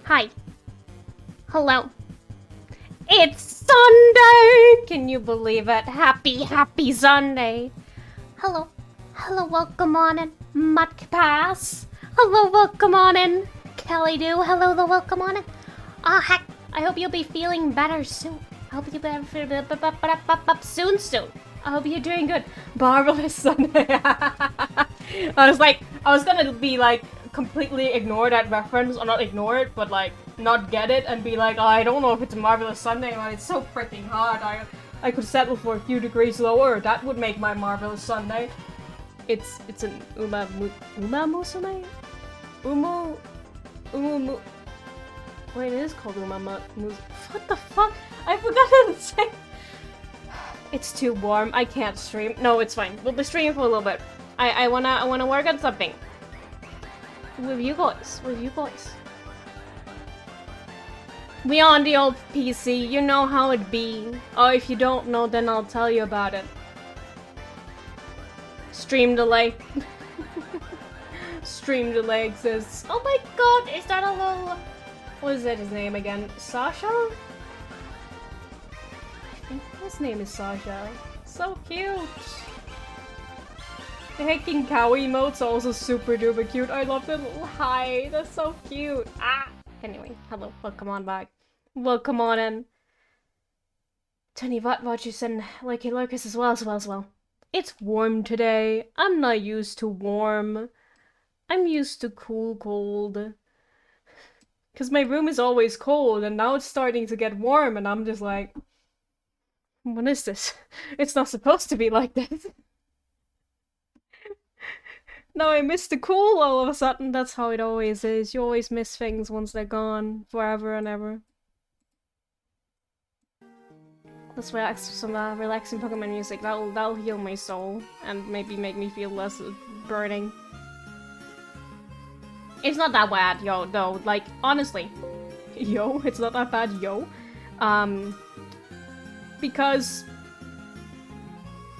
Hi. Hello. It's Sunday! Can you believe it? Happy Sunday. Hello. Hello, welcome on in, Mutt Pass. Hello, welcome on in, Kelly Do. Hello, welcome on in. Ah, heck. I hope you'll be feeling better soon. I hope you'll be soon. I hope you're doing good. Marvelous Sunday. I was gonna be like, completely ignore that reference, or not ignore it, but like, not get it, and be like, oh, I don't know if it's a Marvelous Sunday, but it's so freaking hot. I could settle for a few degrees lower. That would make my Marvelous Sunday. It's an Musume? Wait, it is called what the fuck? I forgot how to say. It's too warm. I can't stream. No, it's fine. We'll be streaming for a little bit. I wanna work on something. With you guys. We on the old PC. You know how it be. Oh, if you don't know, then I'll tell you about it. Stream delay. Stream delay exists. Oh my god, is that a little... What is that his name again? Sasha? I think his name is Sasha. So cute! The hacking cow emotes are also super duper cute. I love the little hi. That's so cute. Ah! Anyway, hello. Welcome on back. Welcome on in. Tony Vat watches and Lucky Lucas as well. It's warm today. I'm not used to warm. I'm used to cold. Cause my room is always cold and now it's starting to get warm and I'm just like... What is this? It's not supposed to be like this. Now I miss the cool all of a sudden. That's how it always is. You always miss things once they're gone. Forever and ever. Let's relax with some relaxing Pokemon music. That'll heal my soul. And maybe make me feel less burning. It's not that bad, yo, though. Like, honestly. Yo, it's not that bad, yo. Because...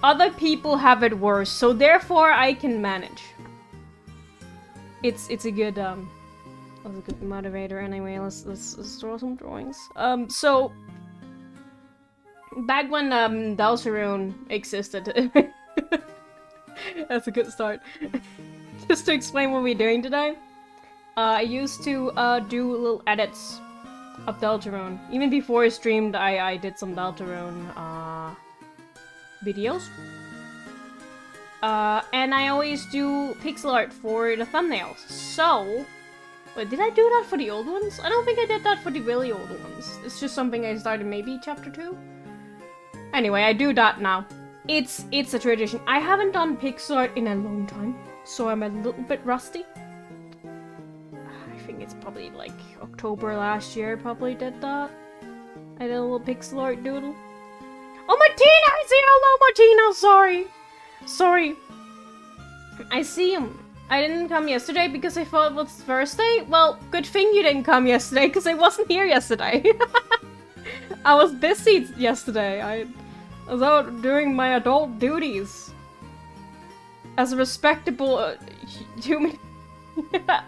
other people have it worse, so therefore I can manage. It's a good that's a good motivator. Anyway, let's draw some drawings. So back when Deltarune existed, that's a good start. Just to explain what we're doing today, I used to do little edits of Deltarune. Even before I streamed, I did some Deltarune videos. And I always do pixel art for the thumbnails. So, wait, did I do that for the old ones? I don't think I did that for the really old ones. It's just something I started maybe chapter 2. Anyway, I do that now. It's a tradition. I haven't done pixel art in a long time, so I'm a little bit rusty. I think it's probably like October last year I probably did that. I did a little pixel art doodle. Oh, Martina! I say hello, Martina! Sorry. I see him. I didn't come yesterday because I thought it was Thursday. Well, good thing you didn't come yesterday because I wasn't here yesterday. I was busy yesterday. I was out doing my adult duties. As a respectable human...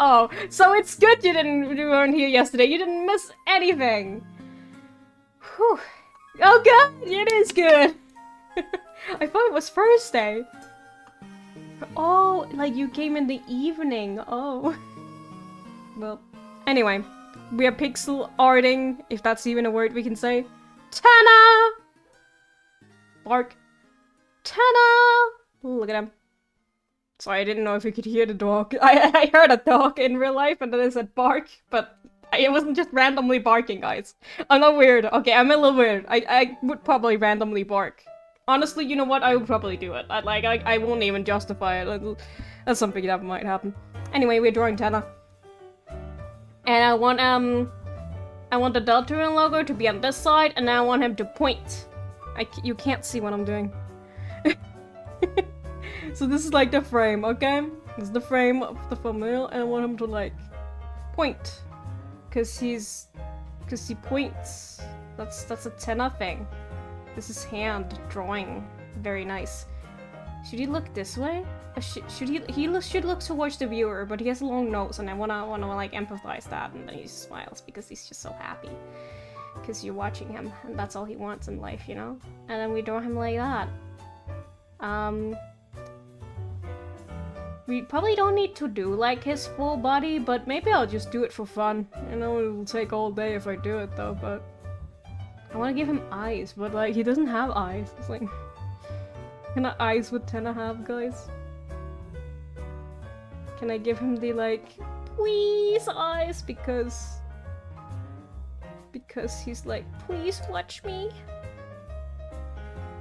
Oh, so it's good you weren't here yesterday. You didn't miss anything. Whew. Oh god, it is good! I thought it was Thursday. Oh, like you came in the evening. Oh. Well, anyway. We are pixel arting, if that's even a word we can say. Tana! Bark. Tana! Look at him. Sorry, I didn't know if you could hear the dog. I heard a dog in real life and then I said bark, but it wasn't just randomly barking, guys. I'm not weird. Okay, I'm a little weird. I would probably randomly bark. Honestly, you know what? I would probably do it. I won't even justify it. That's something that might happen. Anyway, we're drawing Tana. And I want the Deltarune logo to be on this side, and I want him to point. You can't see what I'm doing. So this is like the frame, okay? This is the frame of the thumbnail, and I want him to like point. Cause he points. That's a Tana thing. This is hand drawing. Very nice. Should he look this way? Should should look towards the viewer, but he has a long nose, and I wanna like empathize that, and then he smiles because he's just so happy. Because you're watching him, and that's all he wants in life, you know? And then we draw him like that. We probably don't need to do like his full body, but maybe I'll just do it for fun. I know it will take all day if I do it though, but I want to give him eyes, but like he doesn't have eyes. It's like, can eyes would Tenna have, guys? Can I give him the like, please eyes, because he's like, please watch me.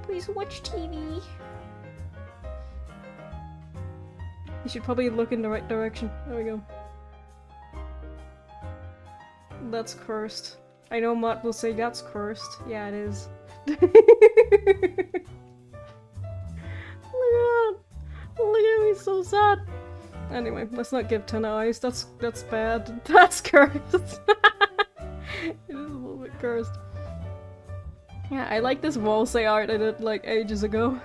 Please watch TV. You should probably look in the right direction. There we go. That's cursed. I know Matt will say that's cursed. Yeah, it is. Look at that. Look at me, so sad. Anyway, let's not give Tenna eyes. That's bad. That's cursed. It is a little bit cursed. Yeah, I like this wall-say art I did like ages ago.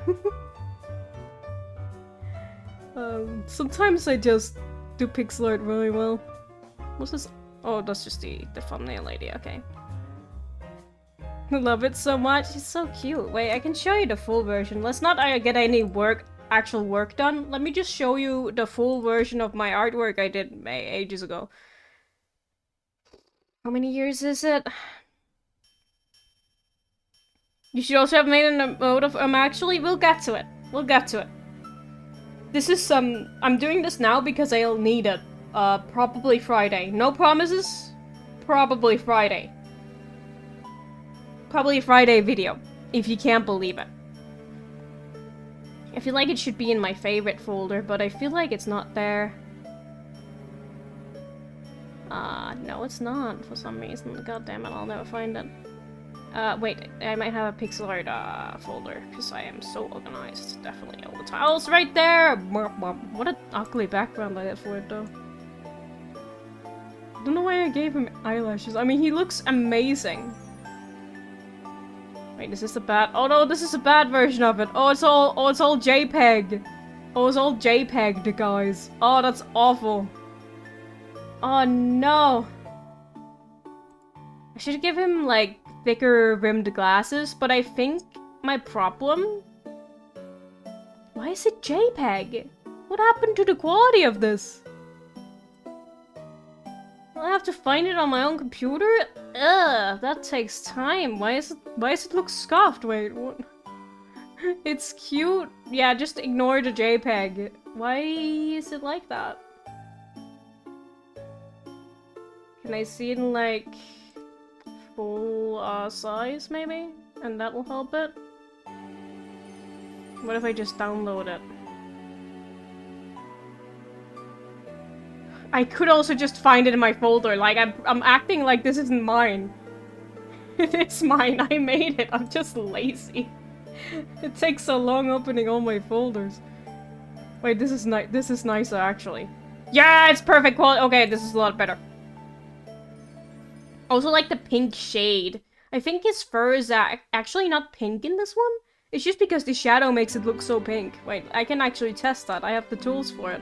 Sometimes I just do pixel art really well. What's this? Oh, that's just the thumbnail lady, okay. I love it so much, it's so cute. Wait, I can show you the full version. Let's not get any actual work done. Let me just show you the full version of my artwork I did ages ago. How many years is it? You should also have made a note of actually, we'll get to it. We'll get to it. This is I'm doing this now because I'll need it. Probably Friday. No promises. Probably Friday. Probably a Friday video, if you can't believe it. I feel like it should be in my favorite folder, but I feel like it's not there. No it's not for some reason. God damn it, I'll never find it. Wait, I might have a pixel art folder, because I am so organized, definitely all the time. Oh, it's right there! What an ugly background I did for it, though. I don't know why I gave him eyelashes. I mean, he looks amazing. Wait, is this a bad- oh no, this is a bad version of it! Oh, it's all JPEG! Oh, it's all JPEG'd, guys. Oh, that's awful. Oh no! I should give him, like, thicker rimmed glasses, but I think my problem... Why is it JPEG? What happened to the quality of this? I have to find it on my own computer? Ugh, that takes time. Why does it look scuffed? Wait, what? It's cute. Yeah, just ignore the JPEG. Why is it like that? Can I see it in, like, full size, maybe? And that will help it? What if I just download it? I could also just find it in my folder, like, I'm acting like this isn't mine. It is mine, I made it, I'm just lazy. It takes so long opening all my folders. Wait, this is nicer, actually. Yeah, it's perfect quality! Okay, this is a lot better. Also like the pink shade. I think his fur is actually not pink in this one. It's just because the shadow makes it look so pink. Wait, I can actually test that. I have the tools for it.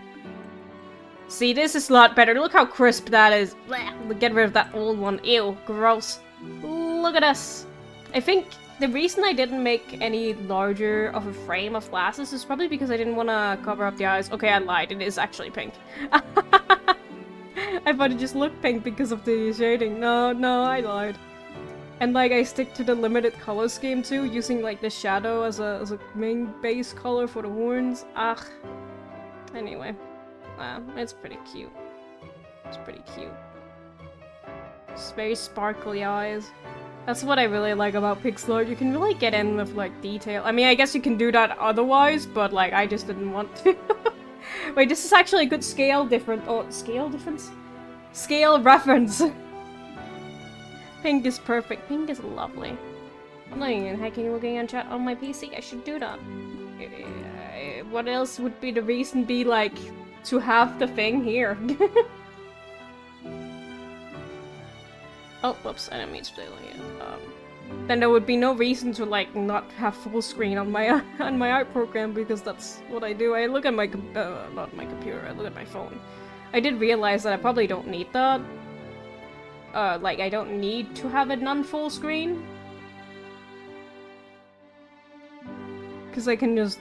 See, this is a lot better. Look how crisp that is. Blech, get rid of that old one. Ew, gross. Look at this. I think the reason I didn't make any larger of a frame of glasses is probably because I didn't want to cover up the eyes. Okay, I lied. It is actually pink. I thought it just looked pink because of the shading. No, I lied. And like, I stick to the limited color scheme too, using like the shadow as a main base color for the horns. Ugh. Anyway. It's pretty cute. It's pretty cute. It's very sparkly eyes. That's what I really like about pixel art. You can really get in with like detail. I mean, I guess you can do that otherwise, but like, I just didn't want to. Wait, this is actually a good scale difference. Oh, scale difference? Scale reference. Pink is perfect. Pink is lovely. I'm not even hacking looking on chat on my PC. I should do that. What else would be the reason be like to have the thing here? Oh, whoops, I didn't mean to do it. then there would be no reason to like not have full screen on my on my art program, because that's what I do. I look at my not my computer, I look at my phone. I did realize that I probably don't need that. Like I don't need to have it non-full screen, because I can just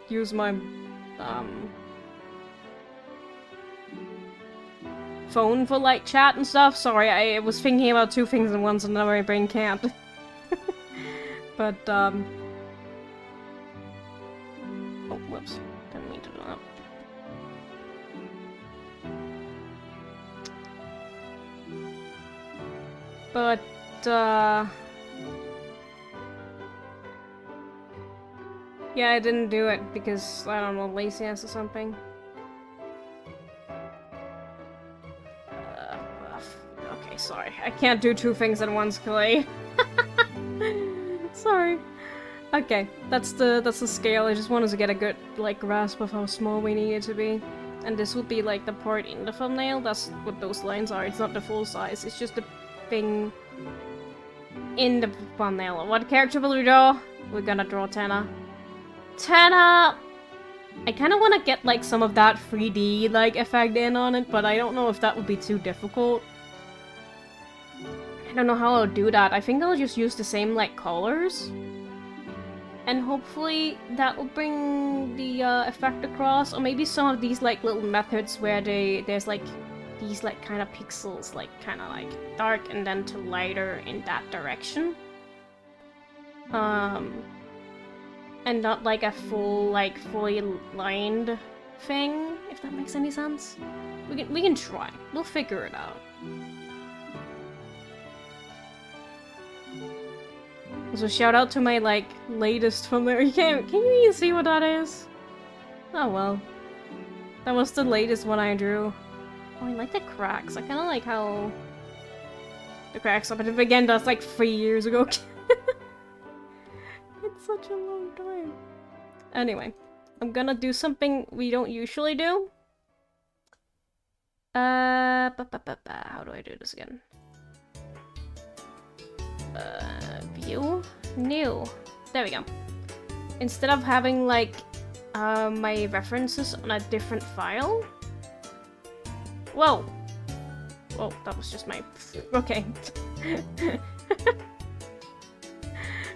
use my phone for like chat and stuff. Sorry, I was thinking about two things at once and now my brain can't. But oh, whoops, didn't mean to do that. But yeah, I didn't do it because, I don't know, laziness or something. Okay, sorry. I can't do two things at once, Clay. Sorry. Okay, that's the scale. I just wanted to get a good, like, grasp of how small we need it to be. And this would be, like, the part in the thumbnail. That's what those lines are. It's not the full size. It's just the thing in the thumbnail. What character will we draw? We're gonna draw Tenna. Tenna! I kind of want to get like some of that 3D like effect in on it, but I don't know if that would be too difficult. I don't know how I'll do that. I think I'll just use the same like colors, and hopefully that will bring the effect across. Or maybe some of these like little methods where there's like these like kind of pixels, like kind of like dark and then to lighter in that direction. And not like a full, like, fully lined thing, if that makes any sense. We can try. We'll figure it out. So shout out to my, like, latest thumbnail. Can you even see what that is? Oh well. That was the latest one I drew. Oh, I like the cracks. I kinda like how the cracks are, but again, that's like 3 years ago. It's such a long time. Anyway, I'm gonna do something we don't usually do. How do I do this again? View? New. There we go. Instead of having, like, my references on a different file. Whoa! Whoa, that was just my... Okay.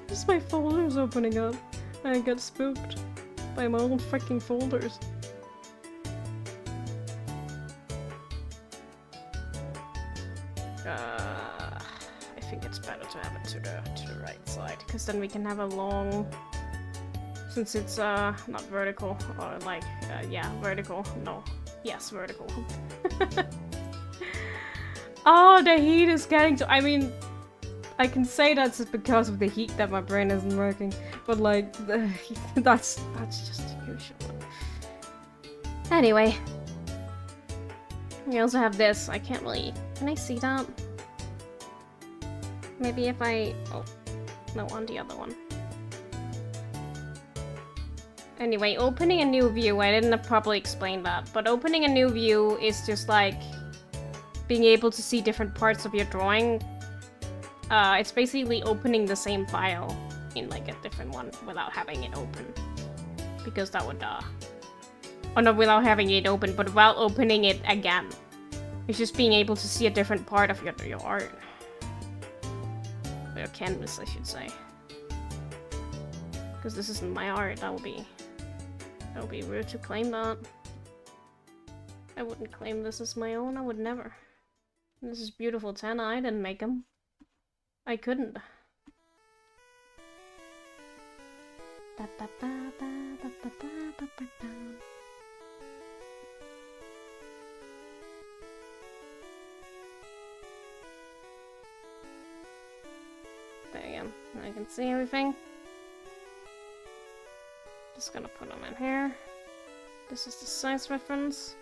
Just my folders opening up. I got spooked by my own freaking folders. I think it's better to have it to the right side, because then we can have a long... Since it's not vertical, or like, yeah, vertical. No. Yes, vertical. Oh, the heat is getting to... I mean... I can say that's because of the heat that my brain isn't working, but like, that's just usual. Anyway. We also have this. I can't really... Can I see that? Maybe if I... Oh. No, on the other one. Anyway, opening a new view. I didn't properly explain that, but opening a new view is just like being able to see different parts of your drawing. It's basically opening the same file in like a different one without having it open. Because that would, or not without having it open, but while opening it again. It's just being able to see a different part of your art. Or your canvas, I should say. Because this isn't my art, that would be rude to claim that. I wouldn't claim this as my own, I would never. This is beautiful Tenna, I didn't make them. I couldn't. There you go. I can see everything. Just gonna put them in here. This is the size reference.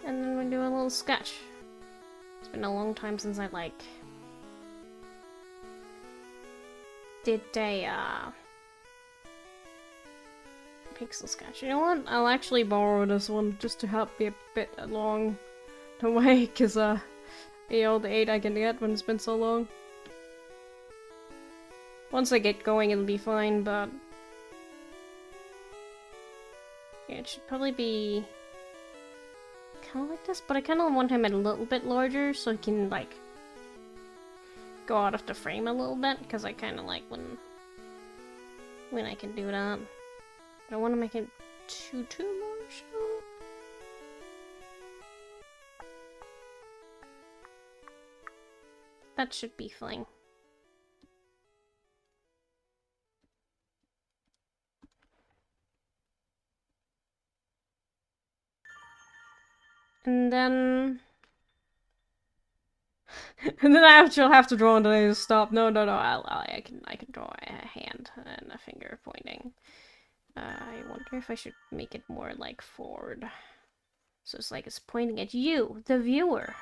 And then we do a little sketch. It's been a long time since I like did a pixel sketch. You know what? I'll actually borrow this one just to help me a bit along the way, because the old 8 I can get when it's been so long. Once I get going, it'll be fine, but... yeah, it should probably be... kind of like this, but I kind of want him a little bit larger so he can, like... go out of the frame a little bit, because I kind of like when I can do that. I don't want to make it too large, though. That should be fine. And then... and then I actually have to draw until I stop. No, I can draw a hand and a finger pointing. I wonder if I should make it more like forward. So it's like it's pointing at you, the viewer.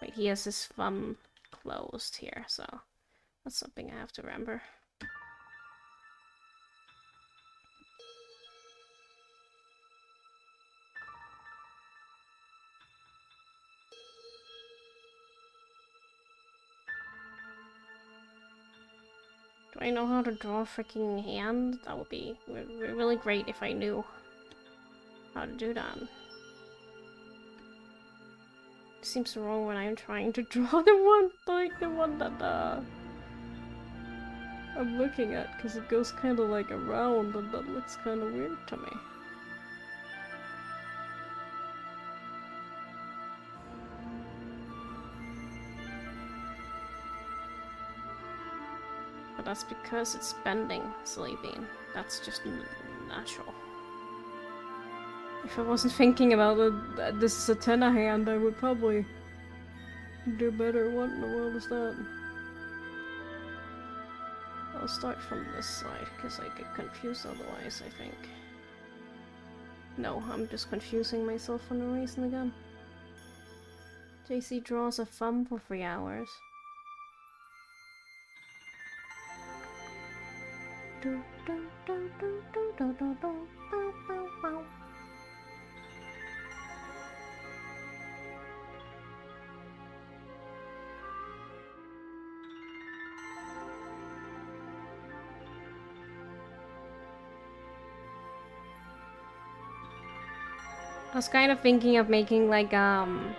Wait, he has his thumb closed here, so that's something I have to remember. Do I know how to draw a freaking hand? That would be really great if I knew how to do that. It seems wrong when I'm trying to draw the one that I'm looking at, because it goes kind of like around, and that looks kind of weird to me. But that's because it's bending, silly bean. That's just natural. If I wasn't thinking about it, this is a tenor hand, I would probably do better. What in the world is that? I'll start from this side, because I get confused otherwise, I think. No, I'm just confusing myself for no reason again. JC draws a thumb for 3 hours. I was kind of thinking of making like I'm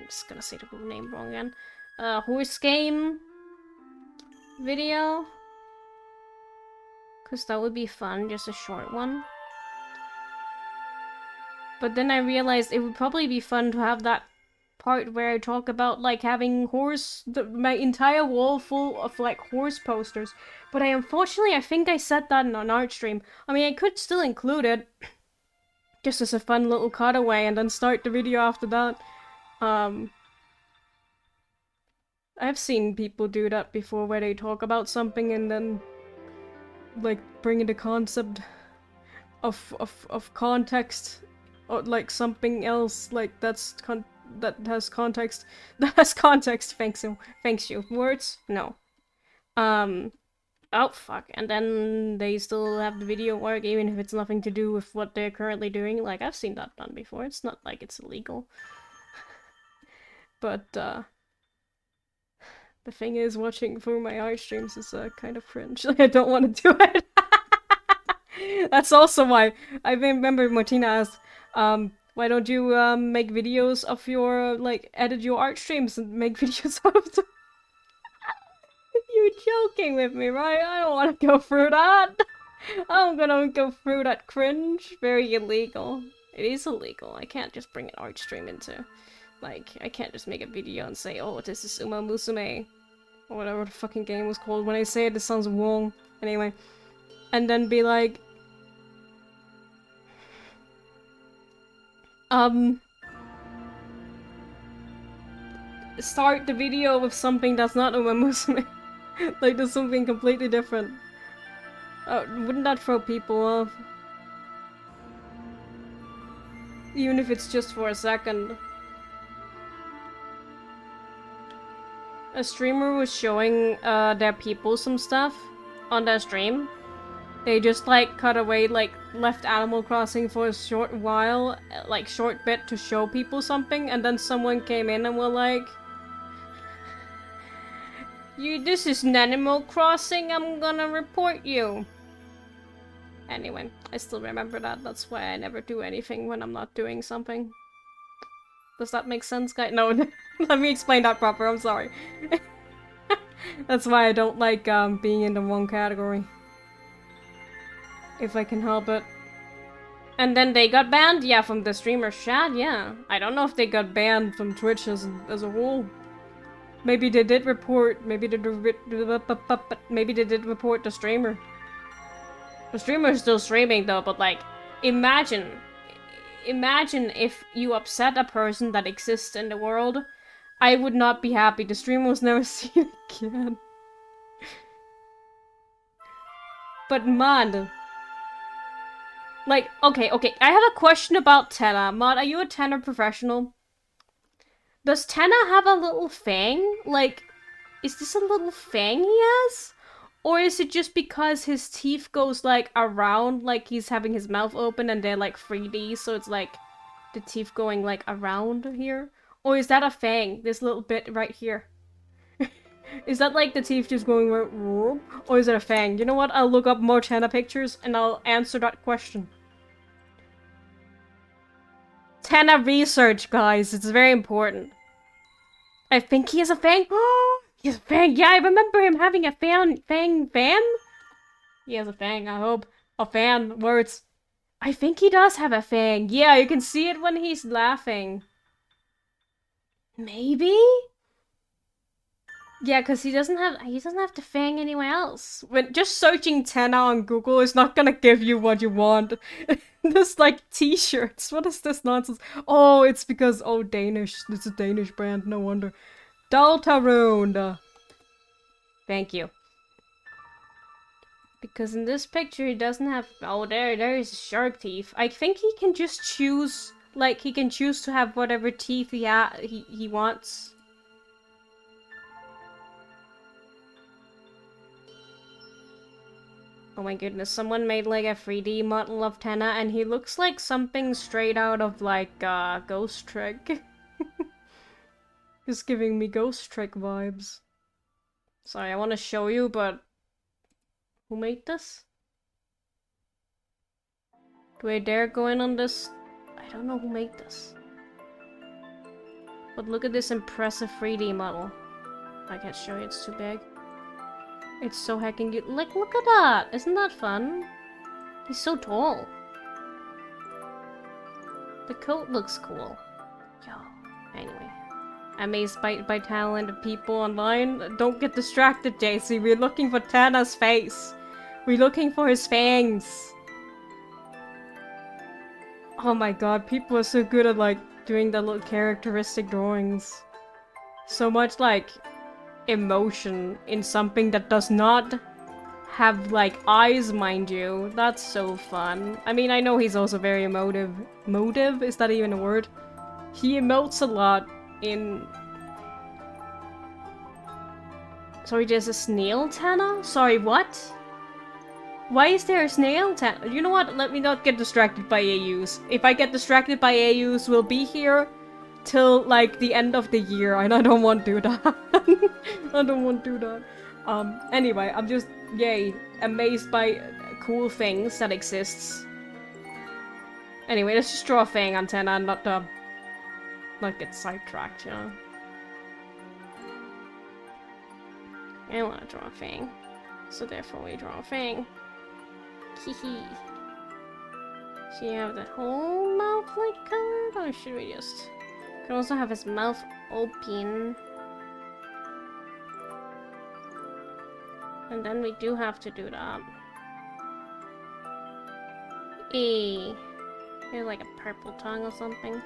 just gonna say the full name wrong again. Horse game video, cause that would be fun, just a short one. But then I realized it would probably be fun to have that part where I talk about like having my entire wall full of like horse posters. But unfortunately I think I said that in an art stream. I mean, I could still include it just as a fun little cutaway and then start the video after that. I've seen people do that before where they talk about something and then like bring in the concept of context or like something else like that has context. That has context, thanks you. Words? No. Oh fuck, and then they still have the video work even if it's nothing to do with what they're currently doing. Like, I've seen that done before, it's not like it's illegal. But, the thing is, watching through my art streams is kind of cringe. Like, I don't want to do it. That's also why I remember Martina asked, why don't you make videos of your, like, edit your art streams and make videos out of them? You're joking with me, right? I don't want to go through that. I'm gonna go through that cringe. Very illegal. It is illegal. I can't just bring an art stream into... like, I can't just make a video and say, oh, this is Uma Musume. Or whatever the fucking game was called. When I say it, it sounds wrong. Anyway. And then be like... start the video with something that's not Uma Musume. Like, there's something completely different. Wouldn't that throw people off? Even if it's just for a second. A streamer was showing their people some stuff on their stream. They just like cut away, like left Animal Crossing for a short while, like short bit to show people something, and then someone came in and were like, This is an Animal Crossing, I'm gonna report you. Anyway, I still remember that. That's why I never do anything when I'm not doing something. Does that make sense, guys? No, let me explain that proper, I'm sorry. That's why I don't like being in the one category. If I can help it. And then they got banned? Yeah, from the streamer chat, yeah. I don't know if they got banned from Twitch as a whole. Maybe they did report, maybe they did report the streamer. The streamer is still streaming though, but like, imagine if you upset a person that exists in the world. I would not be happy. The streamer was never seen again. But man, like, okay, I have a question about Tenna. Mod, are you a Tenna professional? Does Tenna have a little fang? Like, is this a little fang he has? Or is it just because his teeth goes, like, around, like he's having his mouth open and they're, like, 3D, so it's, like, the teeth going, like, around here? Or is that a fang, this little bit right here? Is that, like, the teeth just going, or is it a fang? You know what? I'll look up more Tenna pictures and I'll answer that question. Tenna research, guys. It's very important. I think he has a fang. He has a fang. Yeah, I remember him having a fang. He has a fang, I hope. A fan. Words. I think he does have a fang. Yeah, you can see it when he's laughing. Maybe? Yeah, because he doesn't have the fang anywhere else. When just searching Tenna on Google is not gonna give you what you want. There's like t-shirts. What is this nonsense? Oh, it's because Danish. It's a Danish brand, no wonder. Deltarune. Thank you. Because in this picture he doesn't have there is shark teeth. I think he can just choose, like he can choose to have whatever teeth he wants. Oh my goodness, someone made like a 3D model of Tenna and he looks like something straight out of like Ghost Trick. He's giving me Ghost Trick vibes. Sorry, I want to show you, but who made this? Do I dare go in on this? I don't know who made this. But look at this impressive 3D model. I can't show you, it's too big. It's so heckin' cute. Like, look at that! Isn't that fun? He's so tall. The coat looks cool. Yo. Anyway. Amazed by talented people online. Don't get distracted, JC. We're looking for Tenna's face. We're looking for his fangs. Oh my god, people are so good at, like, doing the little characteristic drawings. So much, like, emotion in something that does not have, like, eyes, mind you. That's so fun. I mean, I know he's also very emotive. Motive? Is that even a word? He emotes a lot in... Sorry, there's a snail Tenna? Sorry, what? Why is there a snail Tenna? You know what? Let me not get distracted by AUs. If I get distracted by AUs, we'll be here till, like, the end of the year, and I don't want to do that. I don't want to do that. Anyway, I'm just, yay, amazed by cool things that exists. Anyway, let's just draw a fang on Tenna and not get sidetracked, you know? I want to draw a fang. So therefore we draw a fang. Hehe. Should you have the whole mouth like colored, or should we just... Could also have his mouth open. And then we do have to do that. Maybe like a purple tongue or something.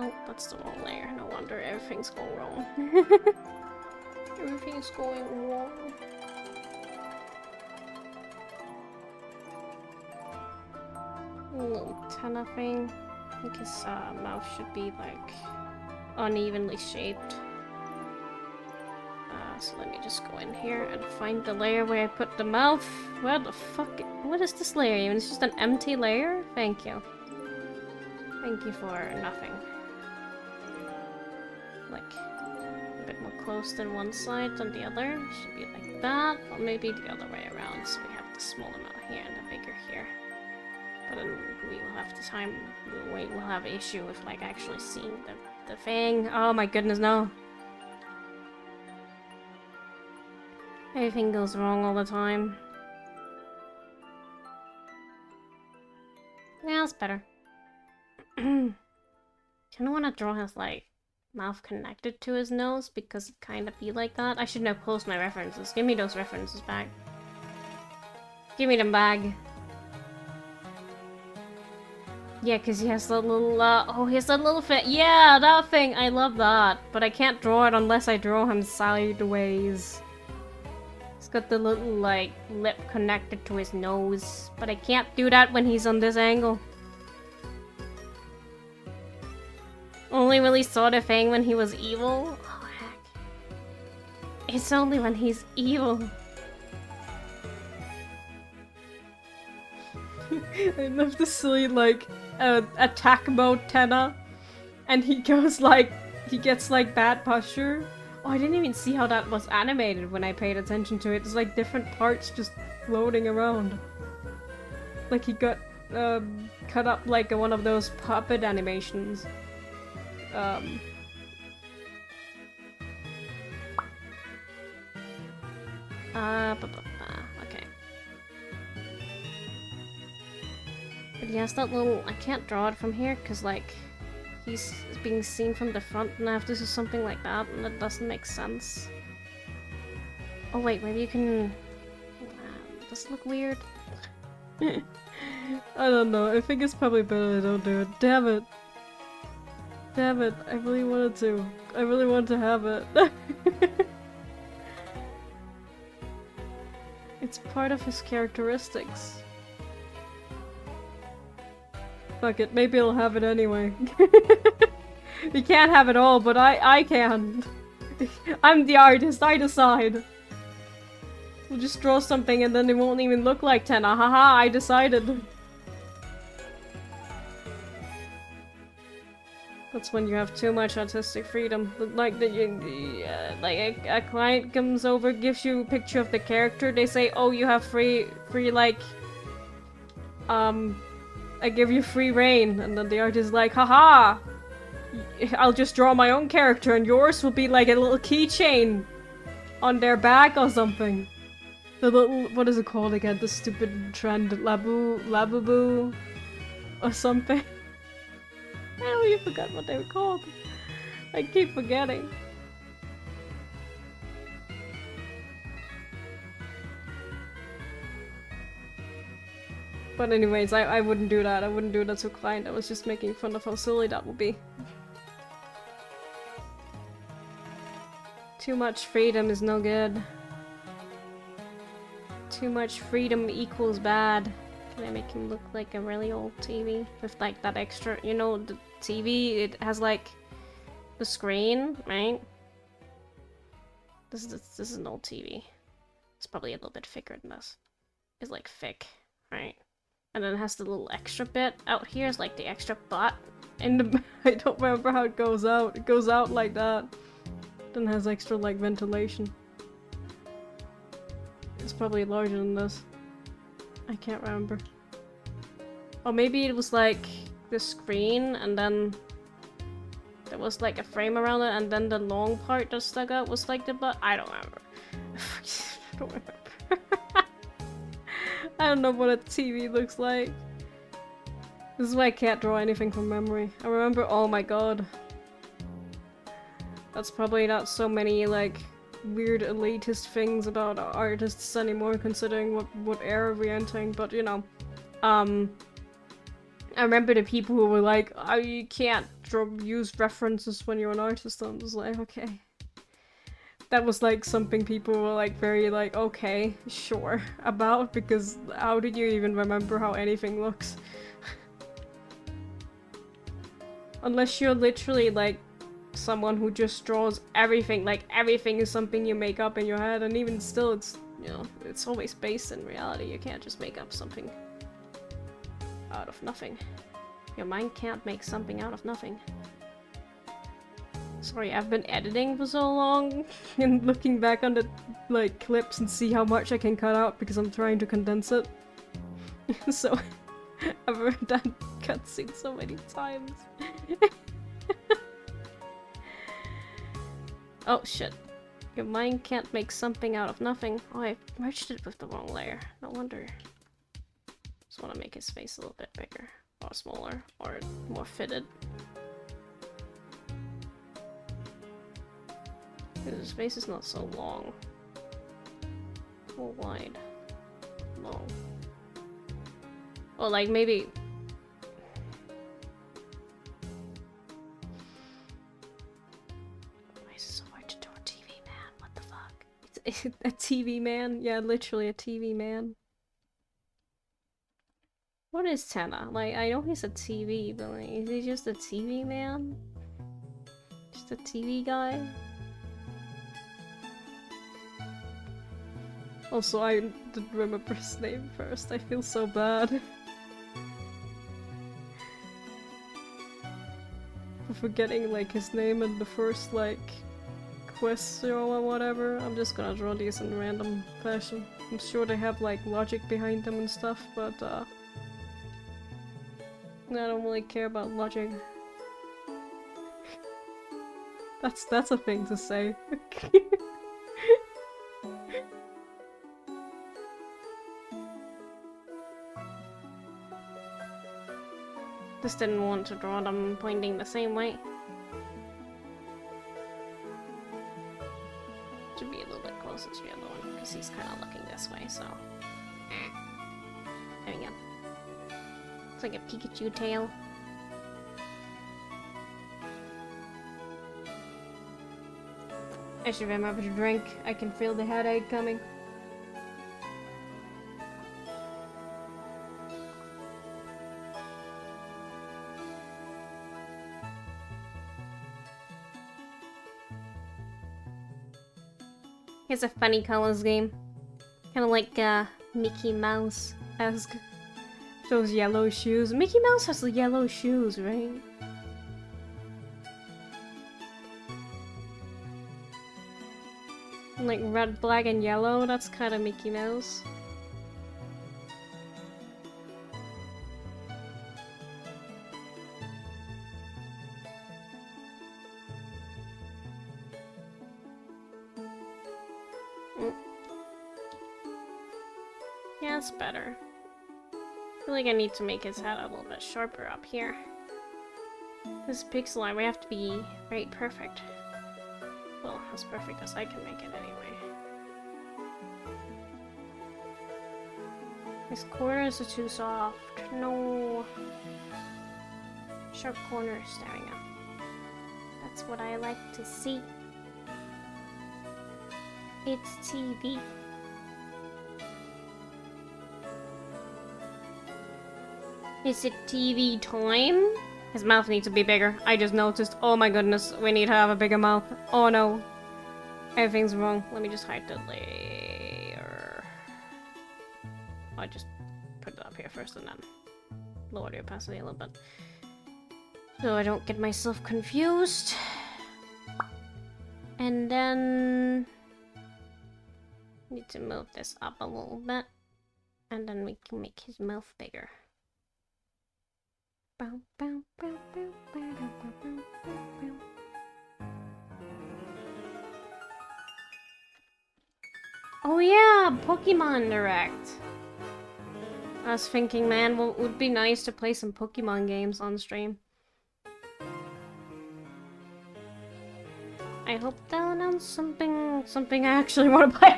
Oh, that's the wrong layer. No wonder everything's going wrong. Everything's going wrong. Little Tenna thing. I think his mouth should be like unevenly shaped. So let me just go in here and find the layer where I put the mouth. Where the fuck? What is this layer even? It's just an empty layer? Thank you. Thank you for nothing. Like, a bit more close than one side than the other. Should be like that, or maybe the other way around. So we have the small amount here and the bigger here. But then we will have the time. We'll have an issue with like actually seeing the thing. Oh my goodness, no. Everything goes wrong all the time. Yeah, it's better. Kinda wanna draw his like mouth connected to his nose because it kinda be like that. I shouldn't have closed my references. Give me those references back. Give me them back. Yeah, because he has that little, oh, he has that little fit. Yeah, that thing! I love that. But I can't draw it unless I draw him sideways. He's got the little, like, lip connected to his nose. But I can't do that when he's on this angle. Only really saw the thing when he was evil? Oh, heck. It's only when he's evil. I love the silly, like, attack mode Tenna. And he goes, like, he gets, like, bad posture. Oh, I didn't even see how that was animated when I paid attention to it. There's, like, different parts just floating around. Like, he got, cut up like one of those puppet animations. Okay. But he has that little... I can't draw it from here, because, like, he's being seen from the front, and I have to do something like that, and that doesn't make sense. Oh wait, maybe you can... does it look weird? I don't know, I think it's probably better I don't do it. Damn it! Damn it, I really wanted to. I really wanted to have it. It's part of his characteristics. Fuck it, maybe I'll have it anyway. You can't have it all, but I can. I'm the artist, I decide. We'll just draw something and then it won't even look like Tenna. Haha, I decided. That's when you have too much artistic freedom. Like that, like a client comes over, gives you a picture of the character. They say, "Oh, you have free like, I give you free reign," and then the artist is like, "Haha, I'll just draw my own character, and yours will be like a little keychain on their back or something." The little, what is it called again? The stupid trend, Labubu, or something. I even forgot what they were called. I keep forgetting. But anyways, I wouldn't do that. I wouldn't do that to a client. I was just making fun of how silly that would be. Too much freedom is no good. Too much freedom equals bad. Can I make him look like a really old TV? With like that extra, you know, the TV, it has like the screen, right? This is an old TV. It's probably a little bit thicker than this. It's like thick, right? And then it has the little extra bit out here. It's like the extra butt. And I don't remember how it goes out. It goes out like that. Then it has extra like ventilation. It's probably larger than this. I can't remember. Or maybe it was like the screen and then there was like a frame around it and then the long part that stuck out was like the butt. I don't remember. I don't remember. I don't know what a TV looks like. This is why I can't draw anything from memory. I remember, oh my god. That's probably not so many like weird elitist things about artists anymore, considering what era we're entering, but you know. I remember the people who were like, "Oh, you can't use references when you're an artist," and I was like, okay. That was like something people were like very like, okay, sure, about, because how did you even remember how anything looks? Unless you're literally like someone who just draws everything, like everything is something you make up in your head, and even still it's, you know, it's always based in reality. You can't just make up something out of nothing. Your mind can't make something out of nothing. Sorry, I've been editing for so long and looking back on the like clips and see how much I can cut out because I'm trying to condense it. So I've heard that cutscene so many times. Oh shit. Your mind can't make something out of nothing. Oh, I merged it with the wrong layer. No wonder. Just want to make his face a little bit bigger. Or smaller. Or more fitted. His face is not so long. Or wide. Long. Or like maybe... Why is it so hard to do a TV man? What the fuck? It's a TV man? Yeah, literally a TV man. What is Tenna? Like, I know he's a TV, but like, is he just a TV man? Just a TV guy? Also, I didn't remember his name first. I feel so bad. For forgetting, like, his name in the first, like, quest or whatever. I'm just gonna draw these in random fashion. I'm sure they have, like, logic behind them and stuff, but, I don't really care about logic. That's a thing to say. Just didn't want to draw them pointing the same way. Should be a little bit closer to the other one, because he's kind of looking this way, so... There we go. It's like a Pikachu tail. I should remember to drink. I can feel the headache coming. It's a funny colors game. Kind of like Mickey Mouse-esque. Those yellow shoes. Mickey Mouse has the yellow shoes, right? Like red, black, and yellow. That's kind of Mickey Mouse. Yeah, it's better. I feel like I need to make his head a little bit sharper up here. This pixel art, we have to be very perfect. Well, as perfect as I can make it anyway. His corners are too soft. No. Sharp corners, there we go. That's what I like to see. It's TV. Is it TV time? His mouth needs to be bigger. I just noticed. Oh my goodness, we need to have a bigger mouth. Oh no. Everything's wrong. Let me just hide the layer. I just put it up here first and then lower the opacity a little bit. So I don't get myself confused. And then... need to move this up a little bit. And then we can make his mouth bigger. Oh yeah, Pokemon Direct. I was thinking, man, well, it would be nice to play some Pokemon games on stream. I hope they'll announce something I actually want to play.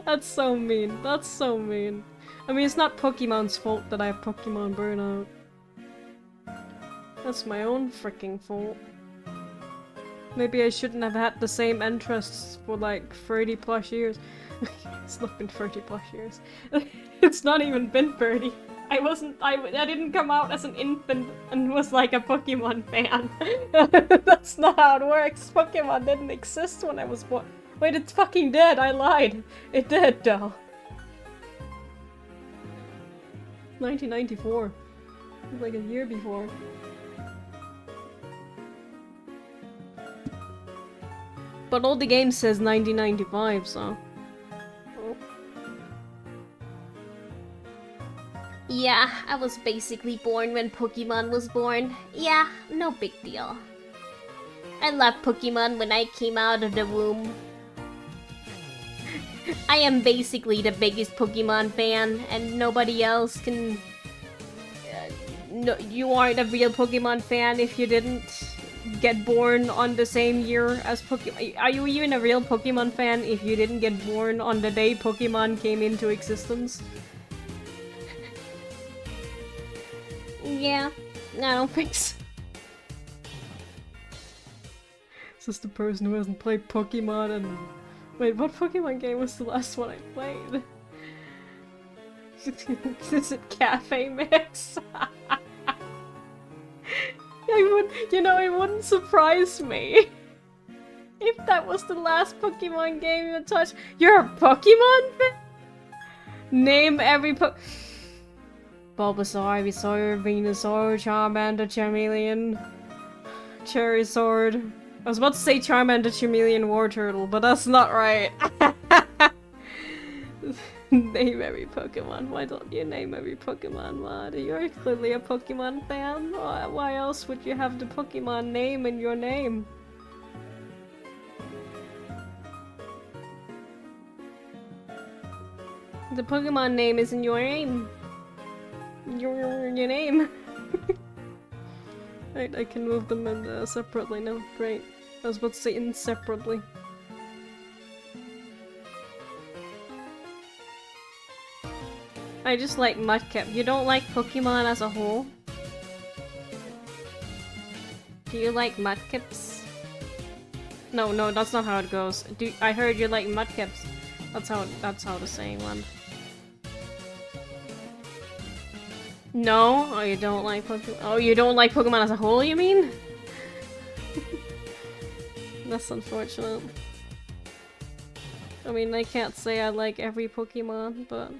That's so mean. That's so mean. I mean, it's not Pokemon's fault that I have Pokemon burnout. That's my own freaking fault. Maybe I shouldn't have had the same interests for like 30 plus years. It's not been 30 plus years. It's not even been 30. I didn't come out as an infant and was like a Pokemon fan. That's not how it works. Pokemon didn't exist when I was born. Wait, it fucking did. I lied. It did, though. 1994. It was like a year before. But all the game says 1995, so... Oh. Yeah, I was basically born when Pokemon was born. Yeah, no big deal. I loved Pokemon when I came out of the womb. I am basically the biggest Pokemon fan, and nobody else can... no, you aren't a real Pokemon fan if you didn't get born on the same year as Pokemon. Are you even a real Pokemon fan if you didn't get born on the day Pokemon came into existence? Yeah, I don't think so. It's just the person who hasn't played Pokemon and... Wait, what Pokemon game was the last one I played? Is it Cafe Mix? It wouldn't surprise me if that was the last Pokemon game you touched. You're a Pokemon fan? Name every Bulbasaur, Ivysaur, Venusaur, Charmander, Charmeleon, Charizard. I was about to say Charmander, Charmeleon, Wartortle, but that's not right. Name every Pokemon. Why don't you name every Pokemon, Mod? You're clearly a Pokemon fan. Why else would you have the Pokemon name in your name? The Pokemon name is in your name. Your name. Right, I can move them in, separately now. Great. I was about to say inseparably. I just like Mudkip. You don't like Pokemon as a whole? Do you like Mudkips? No, that's not how it goes. I heard you like Mudkips. That's how the saying went. No? Oh, you don't like Pokemon? Oh, you don't like Pokemon as a whole, you mean? That's unfortunate. I mean, I can't say I like every Pokemon, but...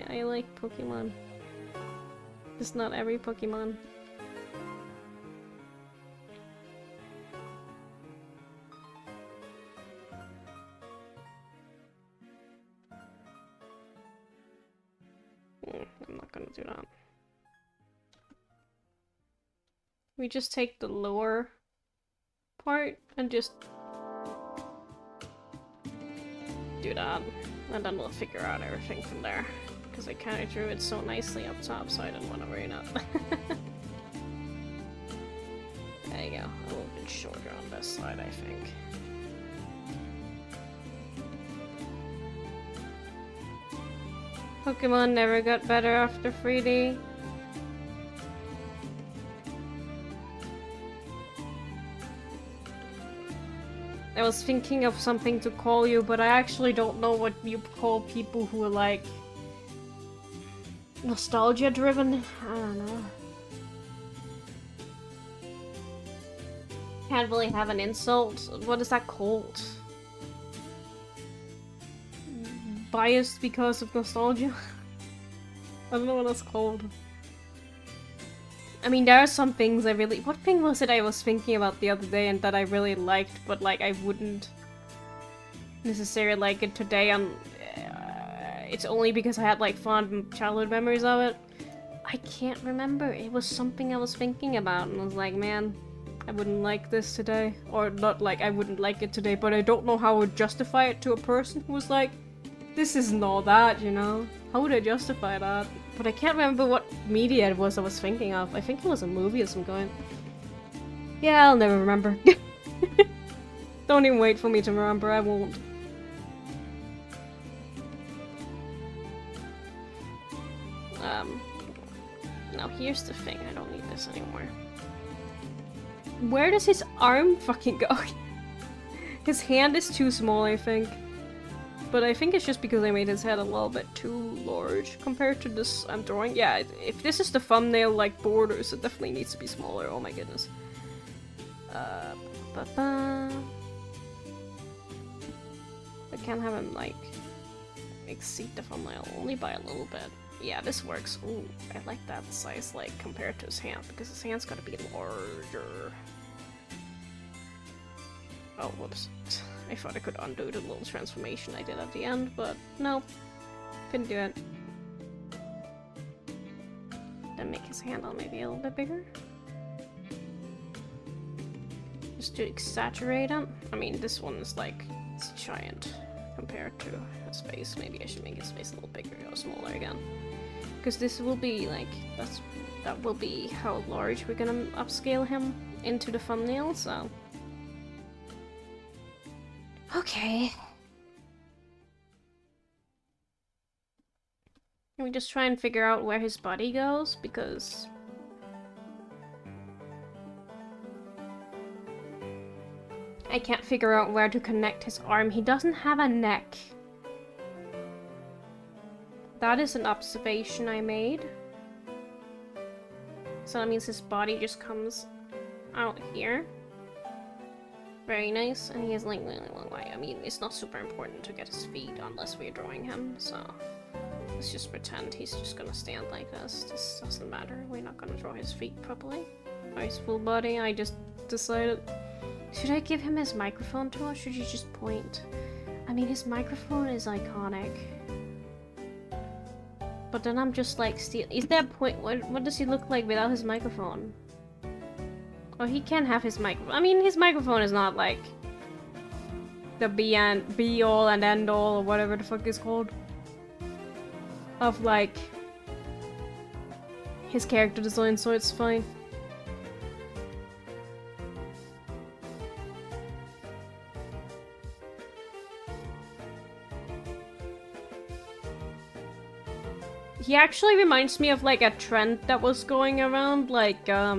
I like Pokemon. Just not every Pokemon. I'm not gonna do that. We just take the lower part and just do that, and then we'll figure out everything from there. Because I kind of drew it so nicely up top, so I didn't want to ruin it. There you go. A little bit shorter on this side, I think. Pokemon never got better after 3D. I was thinking of something to call you, but I actually don't know what you call people who are like... nostalgia driven? I don't know. Can't really have an insult. What is that called? Biased because of nostalgia? I don't know what that's called. I mean, there are some things I really... What thing was it I was thinking about the other day and that I really liked, but like I wouldn't necessarily like it today on... it's only because I had like fond childhood memories of it. I can't remember. It was something I was thinking about and I was like, man, I wouldn't like this today. Or not like I wouldn't like it today, but I don't know how I would justify it to a person who was like, this isn't all that, you know? How would I justify that? But I can't remember what media it was I was thinking of. I think it was a movie of some kind. Yeah, I'll never remember. Don't even wait for me to remember, I won't. Now here's the thing, I don't need this anymore. Where does his arm fucking go? His hand is too small, I think. but I think it's just because I made his head a little bit too large compared to this I'm drawing. Yeah, if this is the thumbnail, like, borders, it definitely needs to be smaller. Oh my goodness. I can't have him, like, exceed the thumbnail only by a little bit. Yeah, this works. Ooh, I like that size, like, compared to his hand, because his hand's gotta be larger. Oh, whoops. I thought I could undo the little transformation I did at the end, but no. Couldn't do it. Then make his handle maybe a little bit bigger. Just to exaggerate it. I mean, this one is like, it's giant compared to his face. Maybe I should make his face a little bigger or smaller again. Because this will be like, that will be how large we're gonna upscale him into the thumbnail, so. Okay. Can we just try and figure out where his body goes? Because I can't figure out where to connect his arm. He doesn't have a neck. That is an observation I made. So that means his body just comes out here. Very nice, and he has like really long way. I mean, it's not super important to get his feet unless we're drawing him, so let's just pretend he's just gonna stand like this. This doesn't matter. We're not gonna draw his feet properly. Or his full body. I just decided. Should I give him his microphone too, or should you just point? I mean, his microphone is iconic. But then I'm just like, is there a point? What does he look like without his microphone? Oh, he can't have his microphone. I mean, his microphone is not like the be all and end all or whatever the fuck is called. Of like his character design, so it's fine. He actually reminds me of like a trend that was going around, like I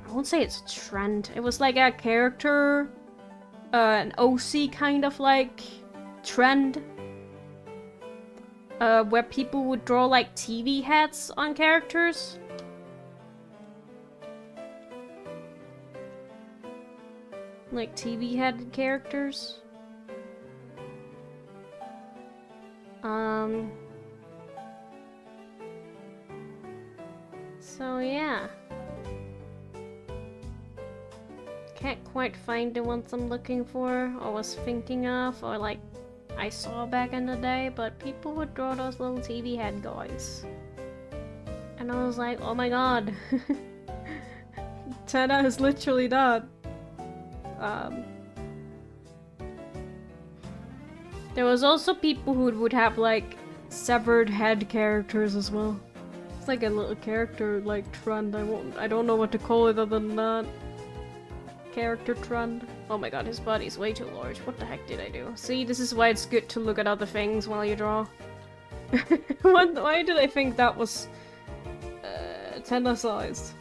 won't say it's a trend. It was like a character, an OC kind of like trend, where people would draw like TV heads on characters. Like TV head characters. So yeah. Can't quite find the ones I'm looking for, or was thinking of, or like I saw back in the day, but people would draw those little TV head guys. And I was like, oh my god. Tana is literally that. There was also people who would have like severed head characters as well. It's like a little character like trend. I don't know what to call it other than that. Character trend. Oh my god, his body's way too large. What the heck did I do? See, this is why it's good to look at other things while you draw. Why did I think that was Tana sized?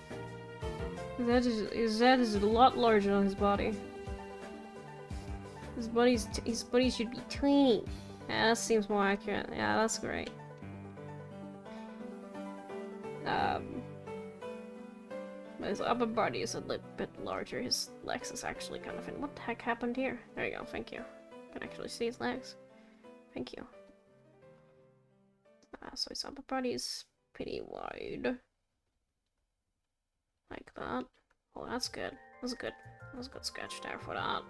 His head is a lot larger than his body. His body should be tiny. Yeah, that seems more accurate. Yeah, that's great. But his upper body is a little bit larger. His legs is actually kind of in. What the heck happened here? There you go. Thank you. I can actually see his legs. Thank you. So his upper body is pretty wide. Like that. Oh, that's good. That's good. That's a good sketch there for that.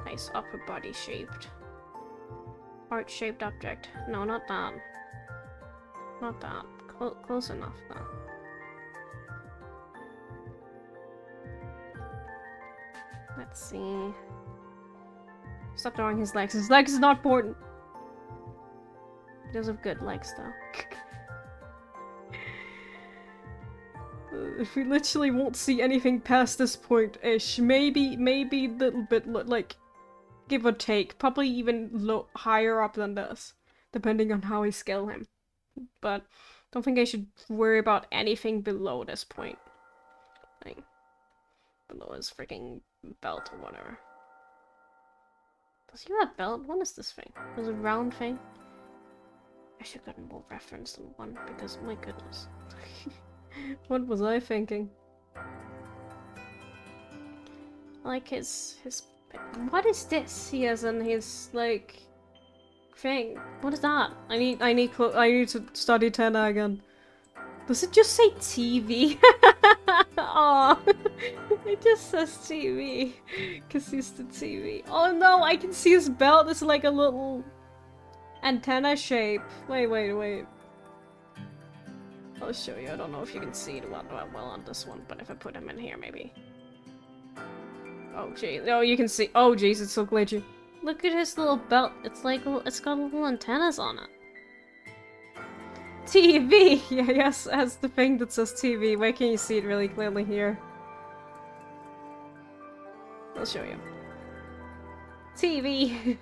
Nice upper body shaped. Heart-shaped object. No, not that. Not that. Close enough, though. Let's see. Stop drawing his legs. His legs is not important. He does have good legs, though. If we literally won't see anything past this point-ish, maybe a little bit, like, give or take. Probably even higher up than this, depending on how we scale him. But don't think I should worry about anything below this point. Like, below his freaking belt or whatever. Does he have a belt? What is this thing? There's a round thing? I should have gotten more reference than one because my goodness. What was I thinking? Like his what is this he has in his like thing? What is that? I need to study Tenna again. Does it just say TV? Oh, it just says TV. Cause he's the TV. Oh no, I can see his belt. It's like a little antenna shape. Wait. I'll show you. I don't know if you can see it well on this one, but if I put him in here, maybe. Oh jeez. Oh, you can see. Oh jeez, it's so glitchy. Look at his little belt. It's like it's got little antennas on it. TV. Yeah, yes, it has the thing that says TV. Why can't you see it really clearly here? I'll show you. TV.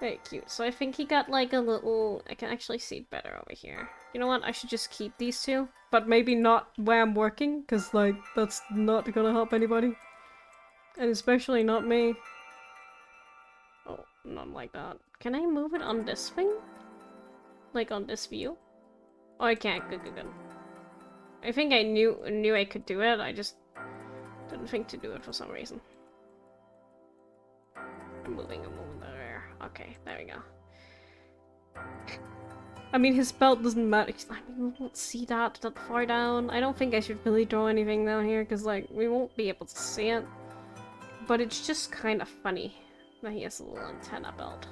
Very cute. So I think he got like a little... I can actually see it better over here. You know what? I should just keep these two. But maybe not where I'm working, because like, that's not gonna help anybody. And especially not me. Oh, not like that. Can I move it on this thing? Like on this view? Oh, I can't. Good. I think I knew I could do it. I just didn't think to do it for some reason. I'm moving there. Okay, there we go. I mean, his belt doesn't matter. I mean, we won't see that far down. I don't think I should really draw anything down here, because, like, we won't be able to see it. But it's just kind of funny that he has a little antenna belt.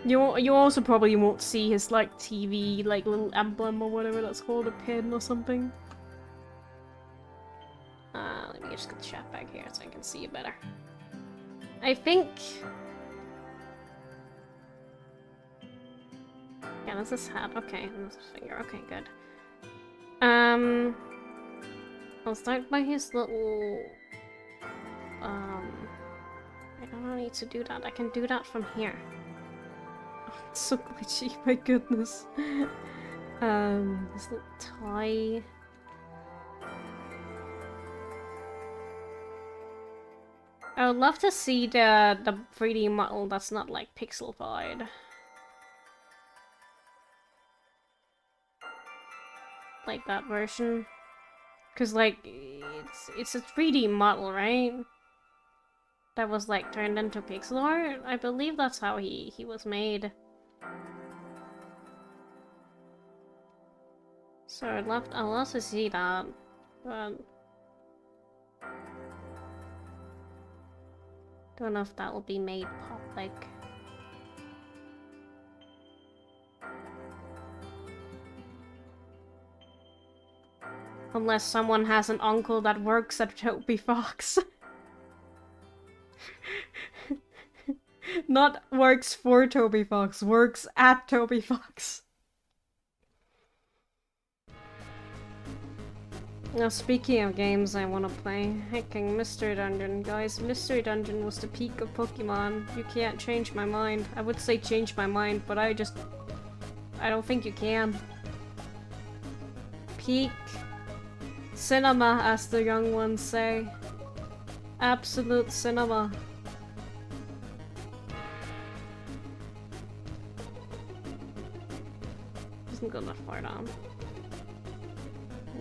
You also probably won't see his, like, TV, like, little emblem or whatever that's called, a pin or something. Let me just get the chat back here so I can see you better. I think... Yeah, that's his hat. Okay, and that's his finger. Okay, good. I'll start by his little... I don't need to do that. I can do that from here. Oh, it's so glitchy, my goodness. This little tie... I would love to see the 3D model that's not like pixelified. Like that version. Cause like it's a 3D model, right? That was like turned into pixel art. I believe that's how he was made. So I'd love to see that. But don't know if that will be made public. Unless someone has an uncle that works at Toby Fox. Not works for Toby Fox, works at Toby Fox. Now, speaking of games I want to play, hacking Mystery Dungeon. Guys, Mystery Dungeon was the peak of Pokemon. You can't change my mind. I would say change my mind, but I don't think you can. Peak cinema, as the young ones say. Absolute cinema. Doesn't go that far down.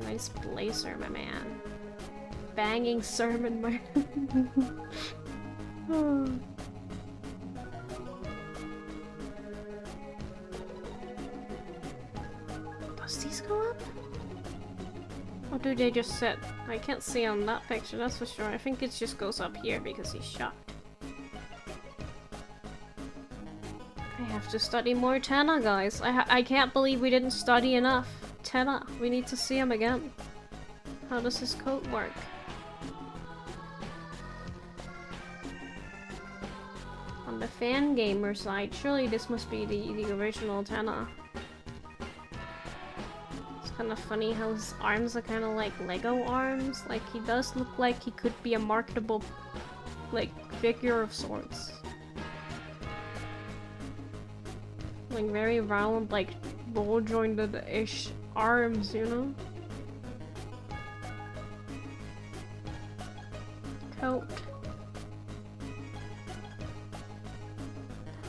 Nice blazer, my man. Banging sermon, my. Does these go up? Or do they just sit? I can't see on that picture, that's for sure. I think it just goes up here because he's shocked. I have to study more Tenna, guys. I can't believe we didn't study enough. Tenna, we need to see him again. How does his coat work? On the fan gamer side, surely this must be the original Tenna. It's kind of funny how his arms are kind of like Lego arms. Like, he does look like he could be a marketable, like, figure of sorts. Like, very round, like, ball-jointed-ish arms, you know? coat.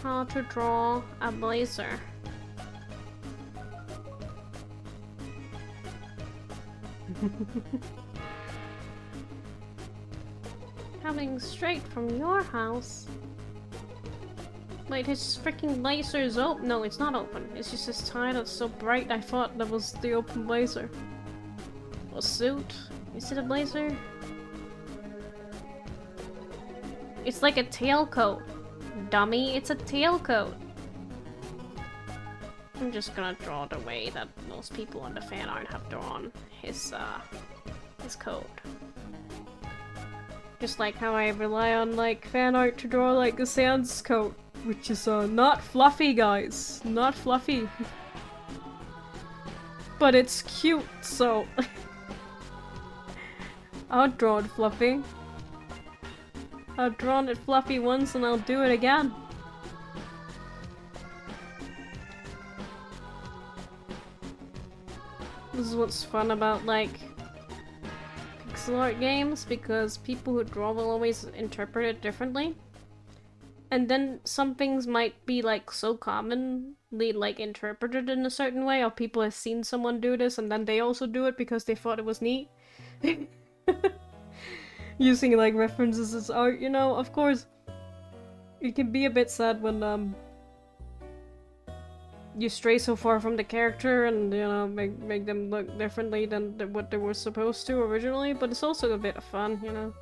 How to draw a blazer. Coming straight from your house. Wait, his freaking blazer is open. No, it's not open. It's just his tie that's so bright. I thought that was the open blazer. A suit? Is it a blazer? It's like a tailcoat. Dummy, it's a tailcoat. I'm just gonna draw the way that most people on the fan art have drawn his coat. Just like how I rely on like fan art to draw like a Sans coat, which is not fluffy, guys. Not fluffy. But it's cute, so I'll draw it fluffy. I've drawn it fluffy once and I'll do it again. This is what's fun about like pixel art games, because people who draw will always interpret it differently. And then some things might be like so commonly like interpreted in a certain way, or people have seen someone do this and then they also do it because they thought it was neat. Using like references as art, you know, of course it can be a bit sad when you stray so far from the character and, you know, make them look differently than what they were supposed to originally, but it's also a bit of fun, you know?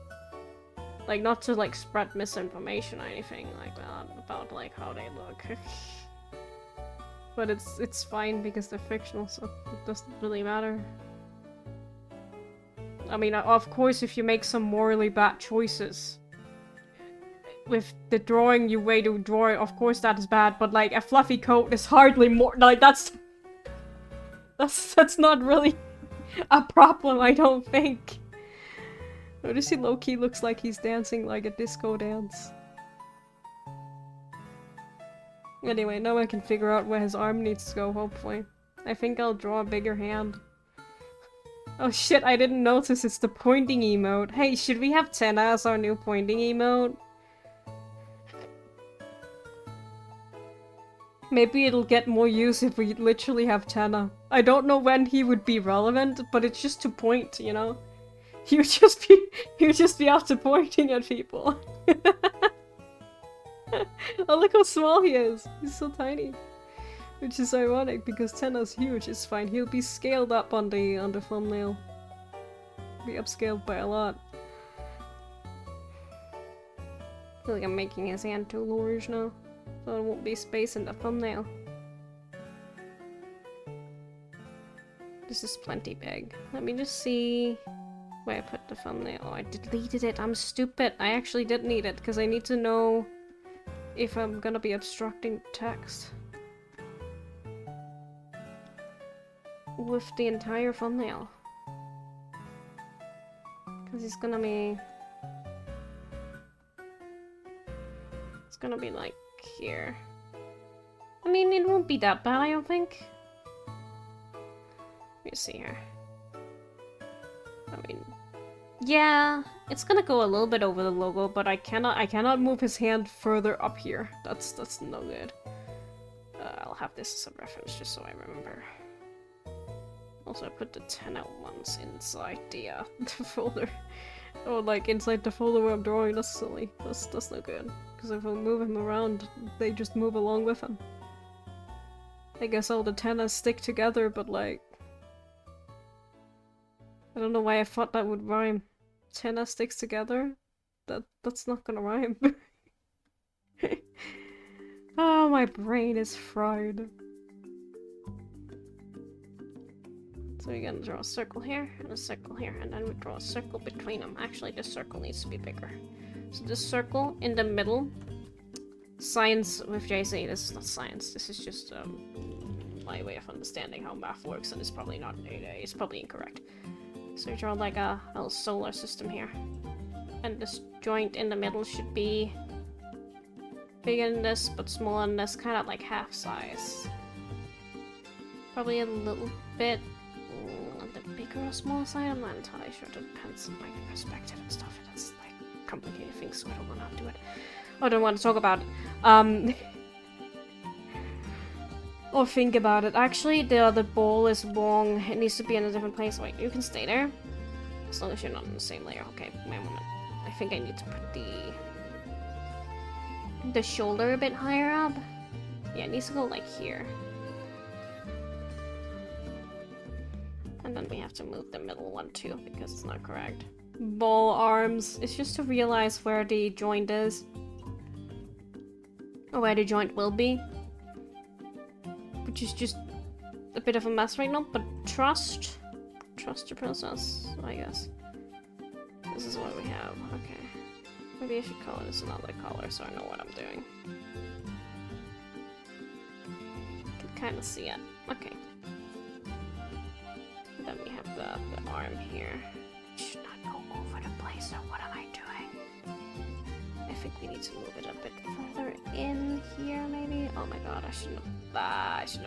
Like, not to like spread misinformation or anything like that about like how they look. But it's fine because they're fictional, so it doesn't really matter. I mean, of course, if you make some morally bad choices with the drawing you way to draw it, of course that is bad, but like a fluffy coat is hardly more like that's not really a problem, I don't think. Notice he low-key looks like he's dancing like a disco dance. Anyway, now I can figure out where his arm needs to go, hopefully. I think I'll draw a bigger hand. Oh shit, I didn't notice it's the pointing emote. Hey, should we have Tenna as our new pointing emote? Maybe it'll get more use if we literally have Tenna. I don't know when he would be relevant, but it's just to point, you know? He would just be after pointing at people. Oh, look how small he is. He's so tiny. Which is ironic because Tenna's huge. It's fine. He'll be scaled up on the thumbnail. Be upscaled by a lot. I feel like I'm making his hand too large now, so there won't be space in the thumbnail. This is plenty big. Let me just see where I put the thumbnail. Oh, I deleted it. I'm stupid. I actually did need it because I need to know if I'm gonna be obstructing text with the entire thumbnail. Because it's gonna be like here. I mean, it won't be that bad, I don't think. Let me see here. I mean, yeah, it's gonna go a little bit over the logo, but I cannot move his hand further up here. That's no good. I'll have this as a reference just so I remember. Also, I put the 10 out ones inside the folder. Or like inside the folder where I'm drawing. That's silly. That's no good. Because if I move him around, they just move along with him. I guess all the tennas stick together, but like, I don't know why I thought that would rhyme. Tenna sticks together? That's not gonna rhyme. Oh, my brain is fried. So we're gonna draw a circle here, and a circle here, and then we draw a circle between them. Actually, this circle needs to be bigger. So this circle in the middle, science with JC, this is not science, this is just my way of understanding how math works, and it's probably not, it's probably incorrect. So we draw like a little solar system here. And this joint in the middle should be bigger than this, but smaller than this, kind of like half size. Probably a little bit on the bigger or small side, I'm not entirely sure, it depends on like perspective and stuff. It's like complicated things, so I don't want to do it. I don't want to talk about it. Or think about it. Actually, the ball is wrong. It needs to be in a different place. Wait, you can stay there. As long as you're not in the same layer. Okay, wait a moment. I think I need to put the shoulder a bit higher up. Yeah, it needs to go like here. And then we have to move the middle one too, because it's not correct. Ball arms. It's just to realize where the joint is. Or where the joint will be. Which is just a bit of a mess right now, but trust the process, I guess. This is what we have. Okay. Maybe I should color this another color so I know what I'm doing. Can kind of see it. Okay. Then we have the arm here. Should not go over the place, so what am I doing? I think we need to move it a bit further in here, maybe? Oh my god, I shouldn't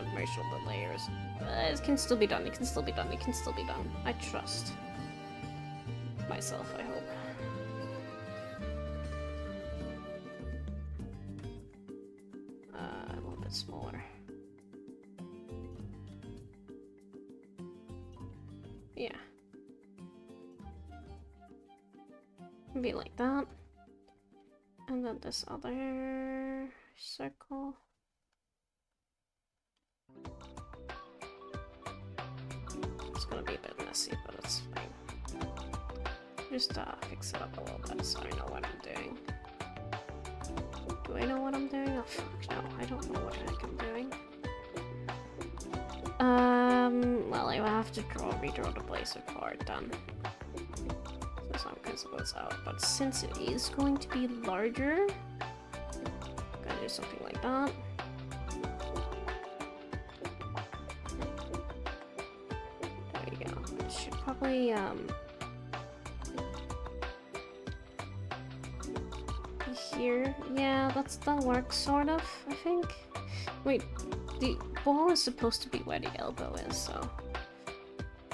have merged all the layers. It can still be done, it can still be done, it can still be done. I trust myself, I hope. A little bit smaller. Yeah. Maybe like that. And then this other circle. It's gonna be a bit messy, but it's fine. Just fix it up a little bit so I know what I'm doing. Do I know what I'm doing? Oh fuck no, I don't know what the heck I'm doing. Well I will have to redraw the blazer part then. So some principles out, but since it is going to be larger, I'm gonna do something like that. There you go. It should probably be here. Yeah, that works sort of, I think. Wait, the ball is supposed to be where the elbow is, so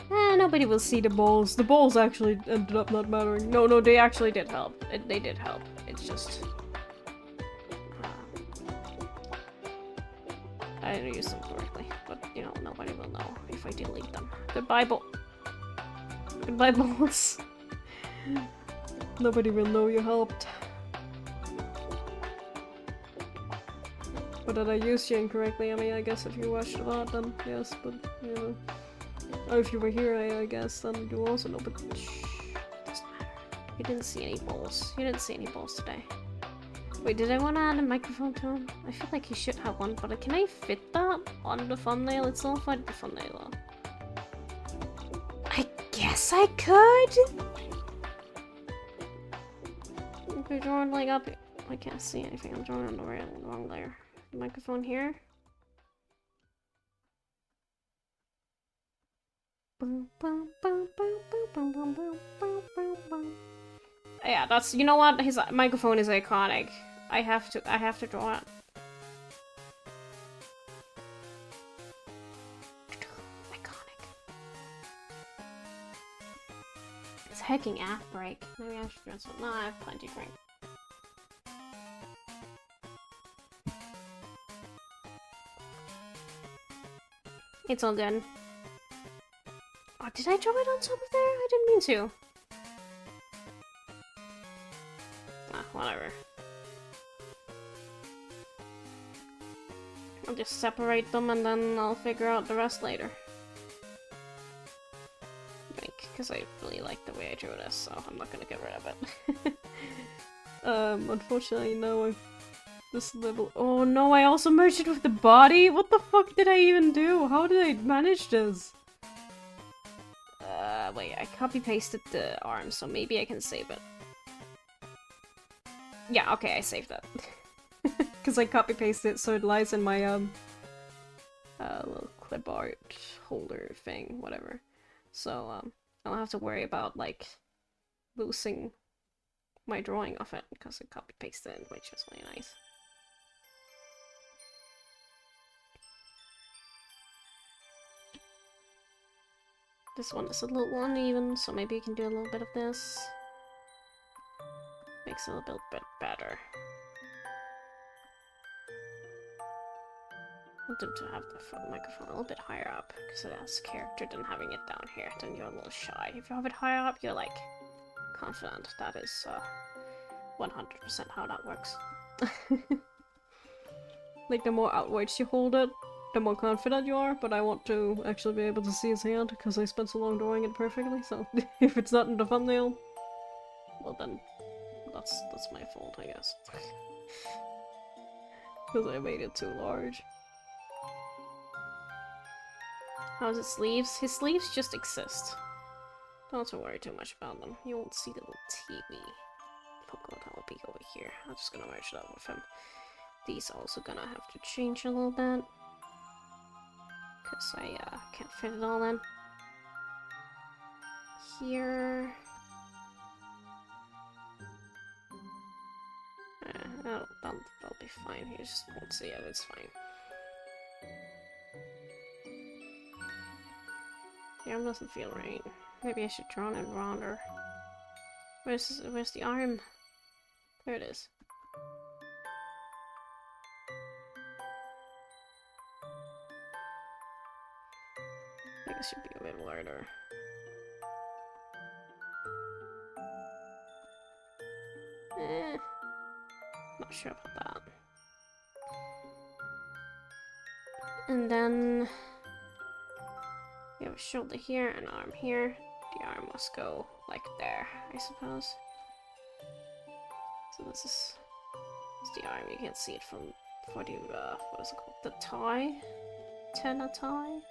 nobody will see the balls. The balls actually ended up not mattering. No, they actually did help. They did help. It's just I didn't use them correctly, but you know, nobody will know if I delete them. Goodbye, Goodbye, balls. Nobody will know you helped. But that I used you incorrectly, I mean, I guess if you watched a lot, then yes, but, you know. Or if you were here, I guess, then you also know, but shh, doesn't matter. You didn't see any balls. You didn't see any balls today. Wait, did I want to add a microphone to him? I feel like he should have one, but can I fit that on the thumbnail itself? Why did the thumbnail though? I guess I could? Okay, drawing like up. I can't see anything. I'm drawing on the wrong layer. Microphone here. Yeah, that's, you know what? His microphone is iconic. I have to draw it. Iconic. It's hacking app break. Maybe I should dress it. No, I have plenty of drink. It's all done. Oh, did I draw it on top of there? I didn't mean to. Ah, whatever. I'll just separate them and then I'll figure out the rest later. Because I really like the way I drew this, so I'm not gonna get rid of it. Unfortunately, no. This little— oh no, I also merged it with the body? What the fuck did I even do? How did I manage this? Wait, I copy-pasted the arm, so maybe I can save it. Yeah, okay, I saved that. Because I copy-pasted it so it lies in my, little clip art holder thing, whatever. So, I don't have to worry about, like, losing my drawing of it, because I copy-pasted it, which is really nice. This one is a little uneven, so maybe you can do a little bit of this. makes it a little bit better. I want them to have the microphone a little bit higher up, because it has character than having it down here. Then you're a little shy. If you have it higher up, you're like confident. That is 100% how that works. Like, the more outwards you hold it, the more confident you are, but I want to actually be able to see his hand, because I spent so long drawing it perfectly, so if it's not in the thumbnail, well then, that's my fault, I guess. Because I made it too large. How's his sleeves? His sleeves just exist. Don't have to worry too much about them. You won't see the little TV. Pokemon will be over here. I'm just gonna merge that with him. These also gonna have to change a little bit. Because I can't fit it all in. Here. That'll be fine. You just won't see it, it's fine. The arm doesn't feel right. Maybe I should draw it rounder. Where's the arm? There it is. I think it should be a bit wider. Not sure about that. And then we have a shoulder here, an arm here. The arm must go like there, I suppose. So this is the arm. You can't see it from for the what is it called? The tie? Tenna tie?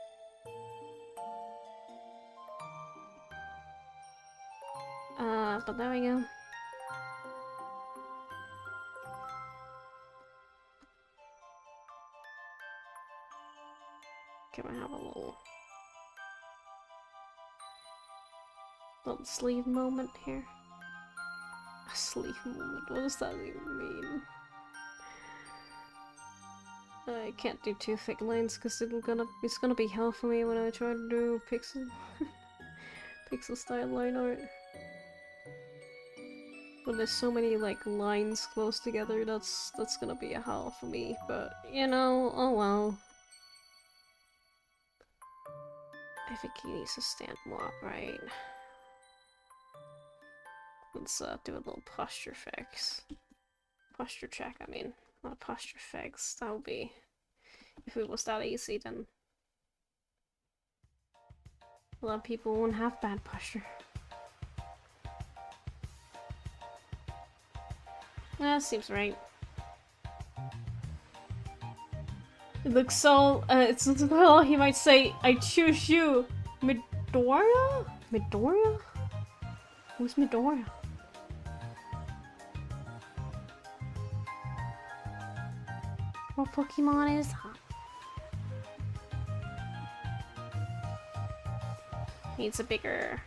But there we go. Can I have a little sleeve moment here? A sleeve moment? What does that even mean? I can't do too thick lines because it's gonna be hell for me when I try to do pixel style line art. When there's so many like lines close together, that's gonna be a hell for me. But you know, oh well. I think he needs to stand more upright. Let's do a little posture fix. Posture check, I mean. Not posture fix. That would be... If it was that easy, then... a lot of people won't have bad posture. That seems right. It looks so... it's well, he might say, I choose you! Midoriya? Midoriya? Who's Midoriya? What Pokemon is that? Needs a bigger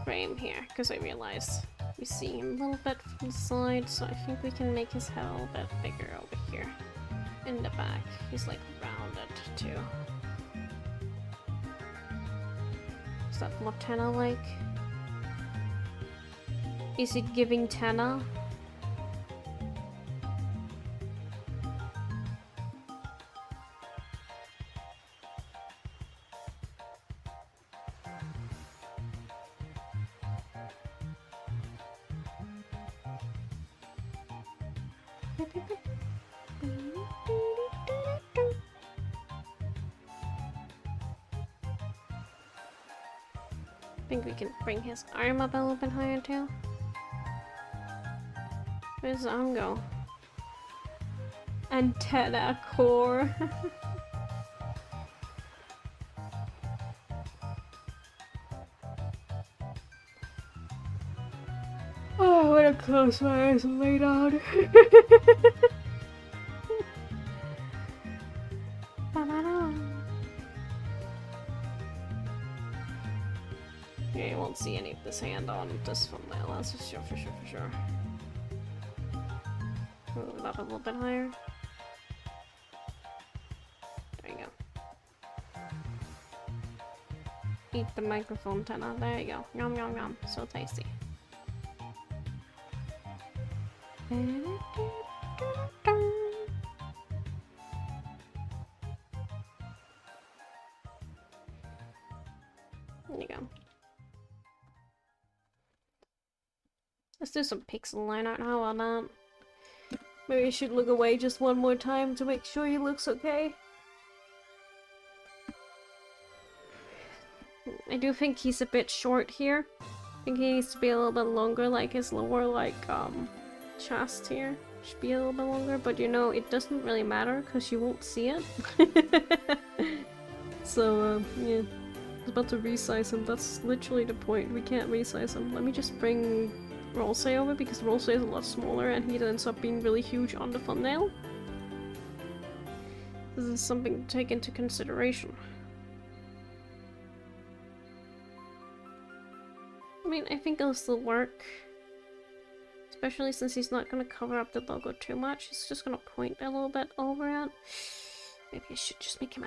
frame here, because I realized we see him a little bit from the side, so I think we can make his head a little bit bigger over here. In the back. He's like rounded too. Is that what Tenna like? Is it giving Tenna? I think we can bring his arm up a little bit higher too. Where's his arm go? Antenna core. Oh, I want to close my eyes and lay down. Yeah, you won't see any of this hand on this thumbnail, that's for sure, for sure. Move it up a little bit higher. There you go. Eat the microphone, Tenna. There you go. Yum yum yum. So tasty. There you go. Let's do some pixel line art. How about that? Maybe I should look away just one more time to make sure he looks okay. I do think he's a bit short here. I think he needs to be a little bit longer, like his lower, chest here. Should be a little bit longer, but you know, it doesn't really matter because you won't see it. So, yeah. I was about to resize him. That's literally the point. We can't resize him. Let me just bring Rollsay over because Rollsay is a lot smaller and he ends up being really huge on the thumbnail. This is something to take into consideration. I mean, I think it'll still work. Especially since he's not gonna cover up the logo too much. He's just gonna point a little bit over it. Maybe I should just make him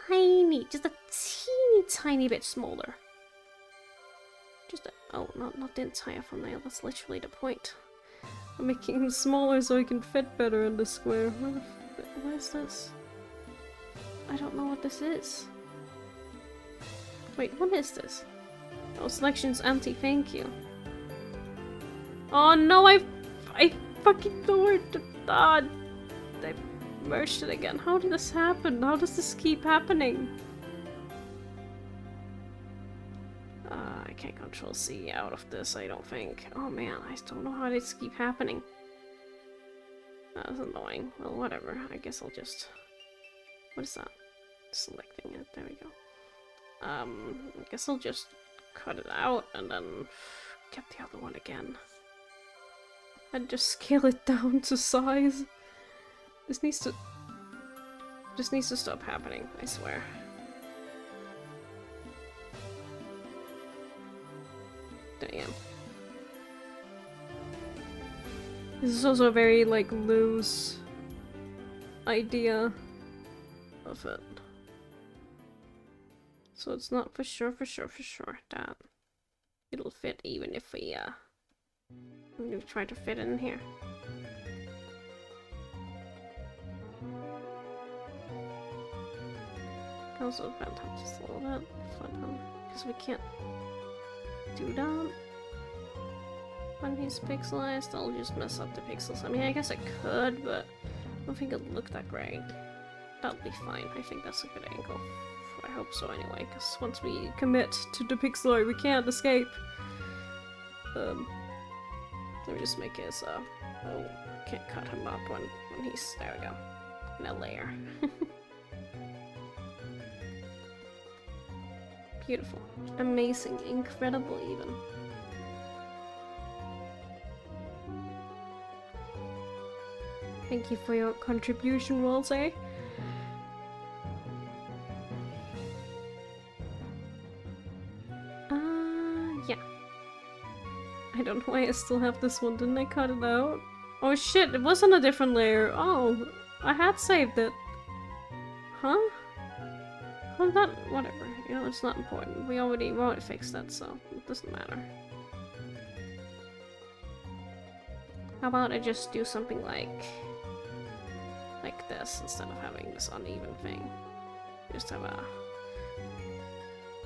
just a teeny tiny bit smaller. Oh, not the entire thumbnail, that's literally the point. I'm making him smaller so he can fit better in the square. What is this? I don't know what this is. Wait, what is this? Oh, selection's empty, thank you. Oh no, I fucking ignored the thought. I merged it again. How did this happen? How does this keep happening? I can't control C out of this, I don't think. Oh man, I don't know how this keep happening. That's annoying. Well, whatever. I guess I'll just... What is that? Selecting it. There we go. I guess I'll just cut it out and then get the other one again. And just scale it down to size. This needs to stop happening, I swear. Damn. This is also a very, like, loose idea of it. So it's not for sure that it'll fit even if we try to fit it in here. Also bend him just a little bit, flip him, because we can't do that. When he's pixelized, I'll just mess up the pixels. I mean, I guess I could, but I don't think it'll look that great. That'll be fine. I think that's a good angle. I hope so anyway, because once we commit to the pixel art, we can't escape. Let me just make his, oh, can't cut him up when he's, there we go, in a layer. Beautiful. Amazing. Incredible, even. Thank you for your contribution, Rollsay. Yeah. I don't know why I still have this one. Didn't I cut it out? Oh shit, it was on a different layer. Oh, I had saved it. Huh? Well, that, whatever. You know, it's not important. We already fixed that, so it doesn't matter. How about I just do something like this instead of having this uneven thing? Just have a...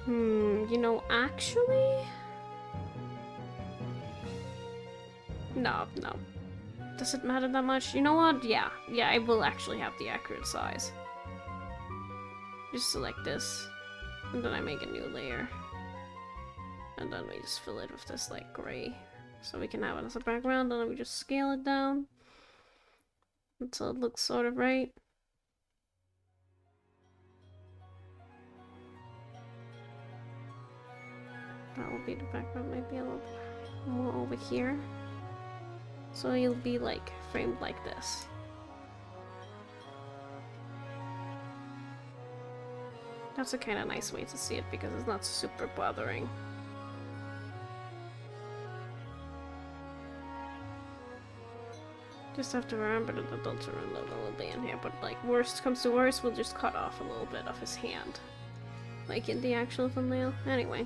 you know, actually... No. Does it matter that much? You know what? Yeah, I will actually have the accurate size. Just select this, and then I make a new layer. And then we just fill it with this, like, gray. So we can have it as a background, and then we just scale it down until it looks sort of right. That will be the background, maybe a little more over here. So you'll be, like, framed like this. That's a kind of nice way to see it because it's not super bothering. Just have to remember that the Deltarune logo will be in here, but like worst comes to worst, we'll just cut off a little bit of his hand. Like in the actual thumbnail. Anyway.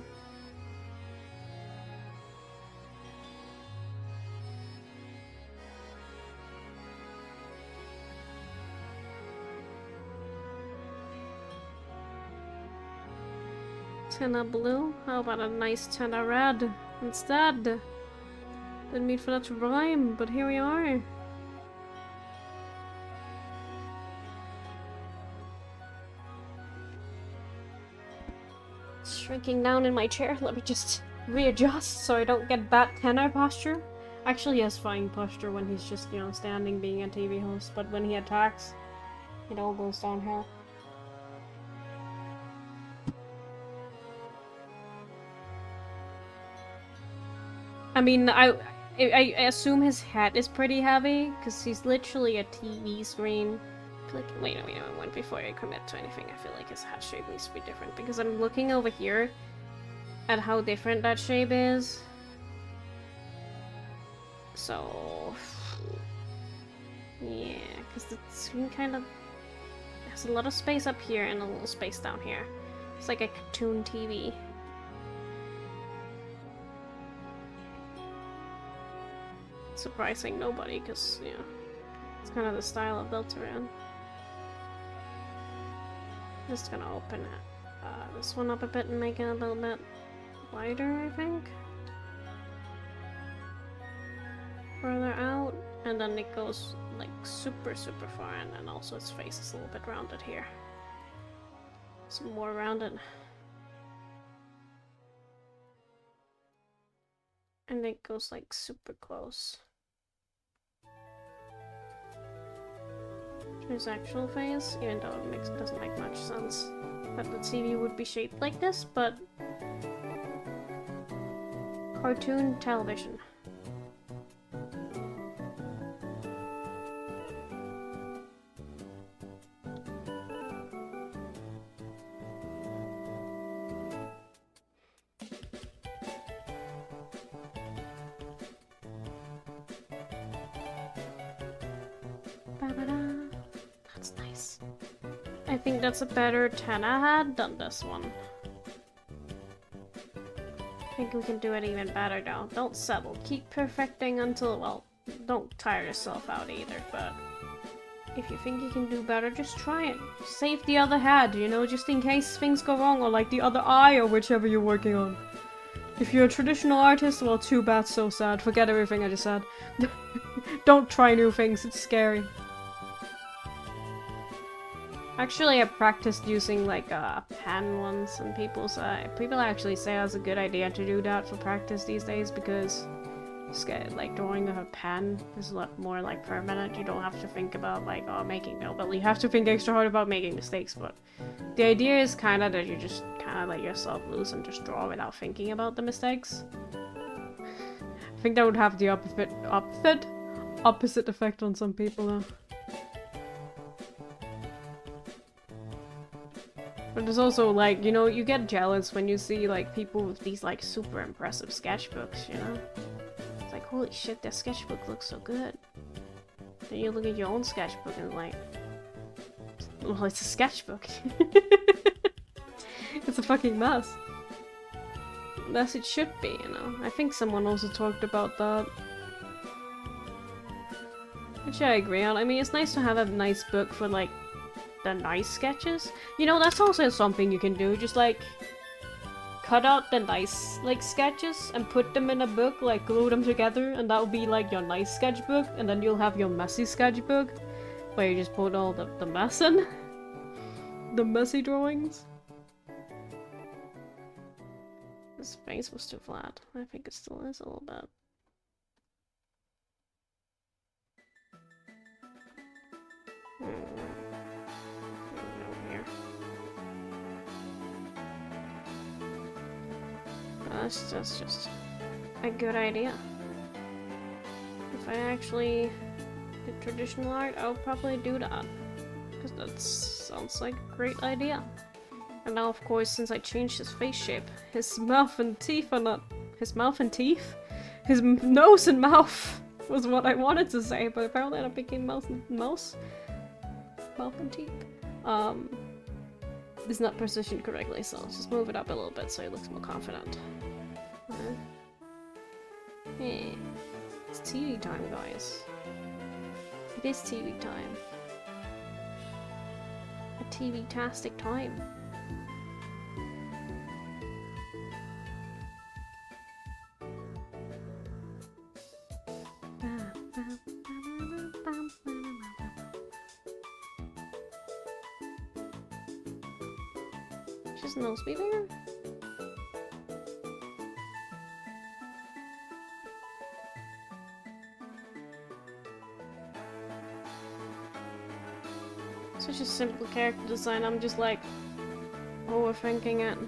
Tenna blue? How about a nice tenna red instead? Didn't mean for that to rhyme, but here we are. Shrinking down in my chair. Let me just readjust so I don't get bad tenor posture. Actually, he has fine posture when he's just, you know, standing being a TV host, but when he attacks, it all goes downhill. I mean, I assume his head is pretty heavy, because he's literally a TV screen. I feel like, wait a minute, before I commit to anything, I feel like his head shape needs to be different, because I'm looking over here at how different that shape is. So, yeah, because the screen kind of has a lot of space up here and a little space down here. It's like a cartoon TV. Surprising nobody, because, you know, it's kind of the style of Deltarune. Just gonna open this one up a bit and make it a little bit wider, I think. Further out, and then it goes like super far, and then also its face is a little bit rounded here. Some more rounded. And it goes like super close to his actual face, even though it doesn't make much sense that the TV would be shaped like this, but cartoon television. That's nice. I think that's a better tenna head than this one. I think we can do it even better though. Don't settle. Keep perfecting until, well, don't tire yourself out either, but if you think you can do better, just try it. Save the other head, you know, just in case things go wrong, or like the other eye, or whichever you're working on. If you're a traditional artist, well, too bad, so sad. Forget everything I just said. Don't try new things, it's scary. Actually, I practiced using like a pen once, and people actually say that's a good idea to do that for practice these days, because like drawing with a pen is a lot more like permanent. You don't have to think about like, oh, making no, but you have to think extra hard about making mistakes. But the idea is kind of that you just kind of let yourself loose and just draw without thinking about the mistakes. I think that would have the opposite effect on some people though. But there's also, like, you know, you get jealous when you see, like, people with these, like, super impressive sketchbooks, you know? It's like, holy shit, their sketchbook looks so good. Then you look at your own sketchbook and, like, well, it's a sketchbook. It's a fucking mess. As it should be, you know? I think someone also talked about that. Which I agree on. I mean, it's nice to have a nice book for, like, the nice sketches. You know, that's also something you can do. Just like cut out the nice like sketches and put them in a book, like glue them together, and that will be like your nice sketchbook, and then you'll have your messy sketchbook where you just put all the mess in. The messy drawings. This face was too flat. I think it still is a little bit. That's just a good idea. If I actually did traditional art, I would probably do that. Because that sounds like a great idea. And now, of course, since I changed his face shape, his mouth and teeth are not... His mouth and teeth? His nose and mouth was what I wanted to say, but apparently that became mouth and teeth. It's not positioned correctly, so let's just move it up a little bit so he looks more confident. Hey, it's TV time, guys. It is TV time. A TV-tastic time. His nose be bigger? Such a simple character design, I'm just like overthinking it.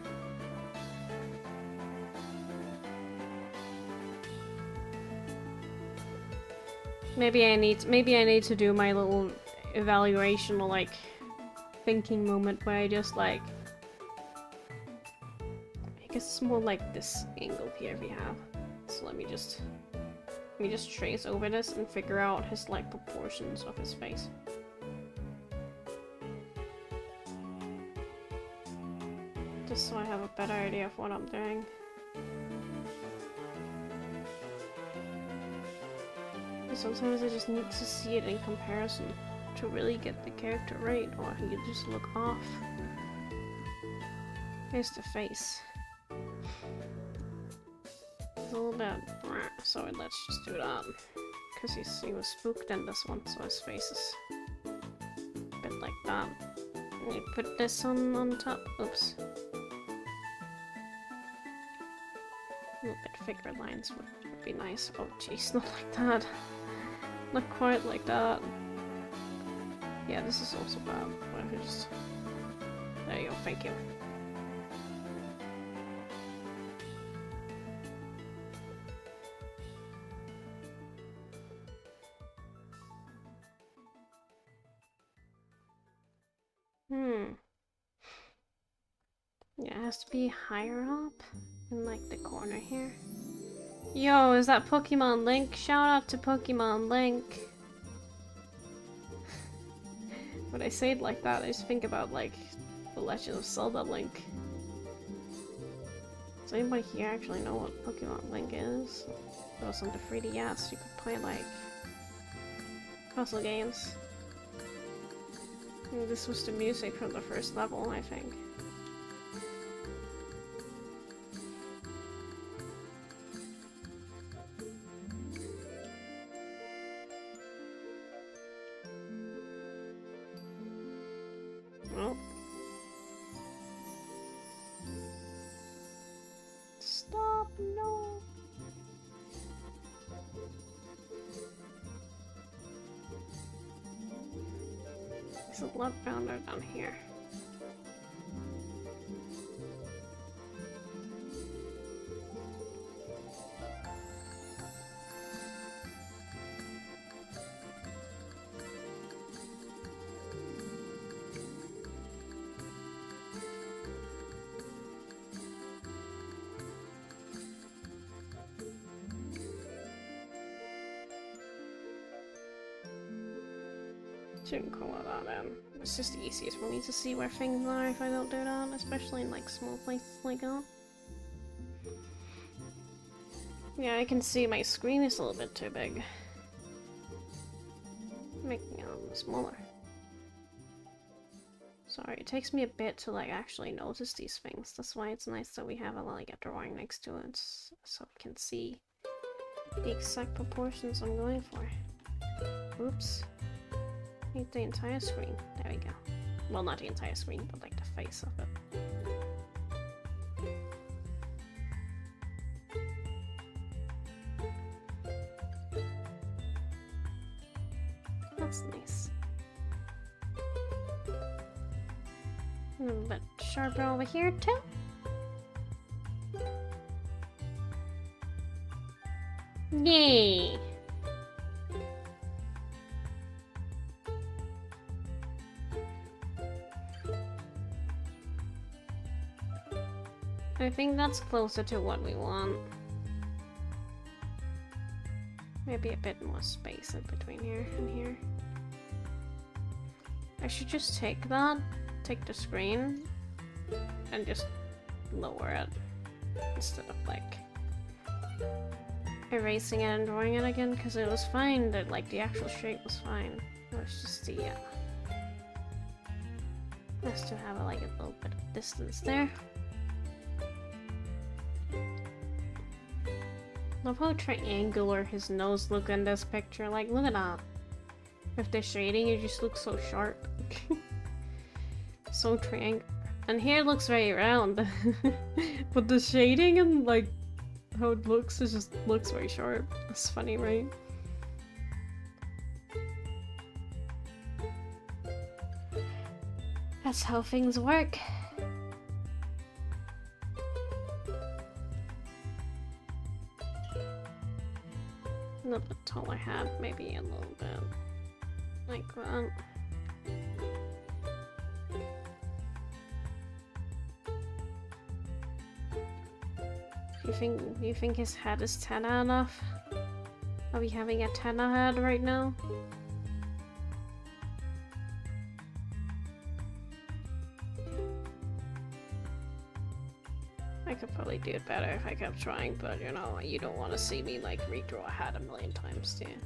Maybe I need to do my little evaluation or like thinking moment where I just like, I guess it's more like this angle here we have. So let me just trace over this and figure out his like proportions of his face. Just so I have a better idea of what I'm doing. Sometimes I just need to see it in comparison to really get the character right, or he could just look off. Here's the face. It's a little bit, so let's just do that. Because he was spooked in this one, so his face is a bit like that. And you put this on top. Oops. A little bit thicker lines would be nice. Oh jeez, not like that. Not quite like that. Yeah, this is also bad. There you go, thank you. Yeah, it has to be higher up in like the corner here. Yo, is that Pokemon Link? Shout out to Pokemon Link. When I say it like that, I just think about like the Legend of Zelda Link. Does anybody here actually know what Pokemon Link is? It was on the 3DS, you could play like puzzle games. And this was the music from the first level, I think. Well. Stop, no. There's a blood pounder down here. Shouldn't call it that in. It's just the easiest for me to see where things are if I don't do that, especially in like small places like that. Yeah, I can see my screen is a little bit too big. Making it smaller. Sorry, it takes me a bit to like actually notice these things. That's why it's nice that we have a like a drawing next to it, so I can see the exact proportions I'm going for. Oops. Need the entire screen. There we go. Well, not the entire screen, but like the face of it. That's nice. A little bit sharper over here too. Yay! I think that's closer to what we want. Maybe a bit more space in between here and here. I should just take the screen, and just lower it instead of like erasing it and drawing it again, because it was fine, that like the actual shape was fine. It was just the has to have like a little bit of distance there. Love how triangular his nose look in this picture. Like, look at that. With the shading, it just looks so sharp. So triangular. And here it looks very round. But the shading and like how it looks, it just looks very sharp. It's funny, right? That's how things work. A little bit taller hat, maybe a little bit like that. You think his head is 10 enough? Are we having a 10 head right now? I could probably do it better if I kept trying, but you know, you don't want to see me like redraw a hat a million times, do you?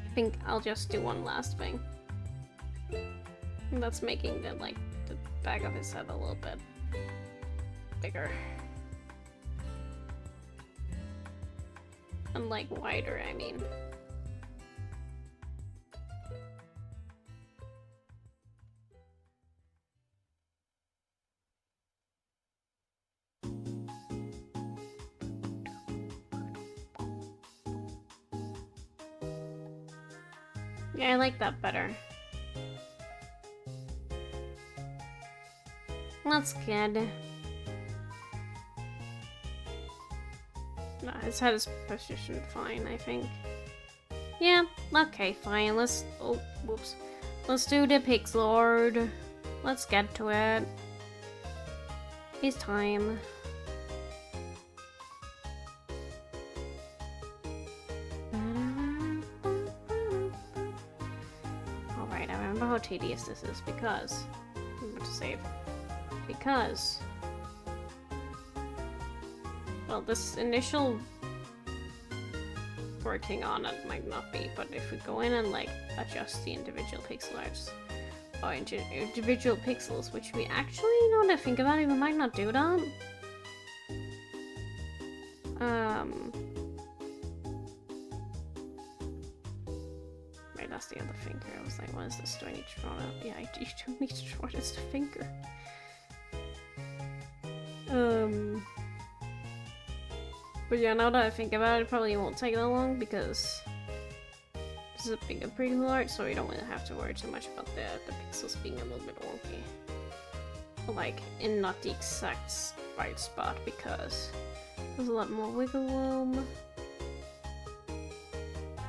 I think I'll just do one last thing. And that's making the back of his head a little bit bigger. And like wider, I mean. Yeah, I like that better. That's good. No, his head is positioned fine, I think. Yeah, okay, fine. Let's... oh, whoops. Let's do the pixel art. Let's get to it. It's time. Alright, I remember how tedious this is because... I'm going to save. Because... well, this initial working on it might not be, but if we go in and like adjust the individual pixel arts or individual pixels, which we actually, now that I think about it, we might not do that. Right, that's the other finger. I was like, what is this? Do I need to draw it? Yeah, you do need to draw it as the finger. But yeah, now that I think about it, it probably won't take that long because this is a bigger pixel art, so you don't really have to worry too much about the pixels being a little bit wonky. Like, in not the exact right spot because there's a lot more wiggle room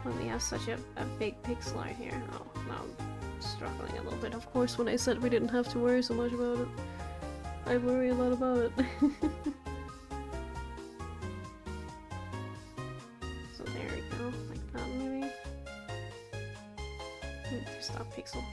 when we have such a big pixel art here. Oh, now I'm struggling a little bit. Of course, when I said we didn't have to worry so much about it, I worry a lot about it. So there we go, like that maybe. Stop pixel.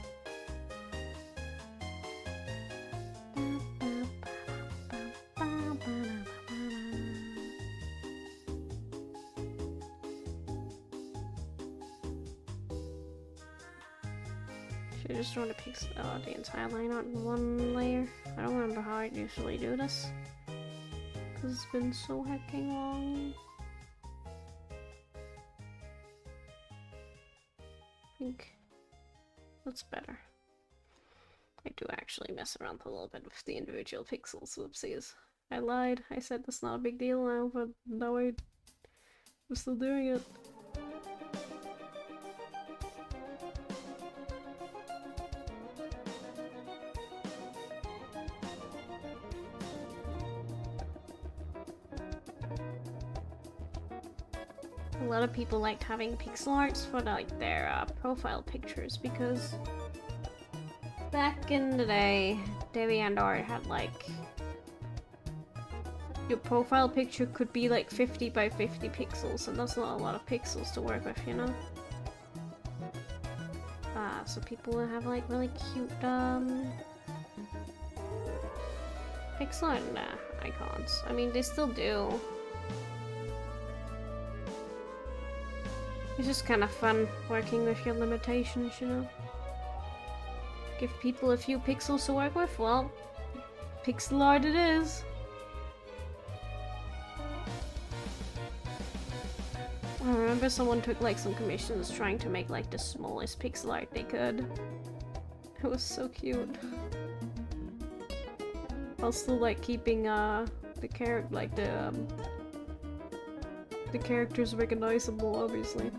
Should I just draw the entire line out in one layer? I don't remember how I usually do this because it's been so hecking long. I think that's better. I do actually mess around a little bit with the individual pixels. Whoopsies. I lied. I said that's not a big deal now, but now I'm still doing it. A lot of people liked having pixel arts for like their profile pictures because back in the day, DeviantArt had like your profile picture could be like 50 by 50 pixels, and that's not a lot of pixels to work with, you know. So people would have like really cute pixel art icons. I mean, they still do. It's just kind of fun working with your limitations, you know? Give people a few pixels to work with, well, pixel art it is. I remember someone took like some commissions trying to make like the smallest pixel art they could. It was so cute. While still like keeping the characters recognizable, obviously.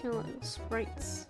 Kind of little sprites.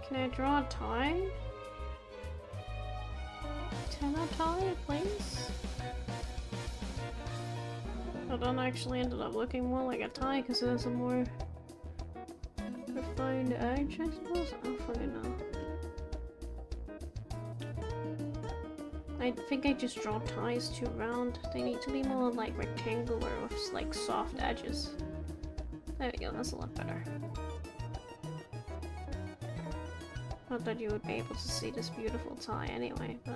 Can I draw a tie? Can I tie, please? That one actually ended up looking more like a tie because it has a more refined edge, I suppose? I don't fucking know. I think I just draw ties too round. They need to be more like rectangular with like soft edges. There we go, that's a lot better. Not that you would be able to see this beautiful tie anyway, but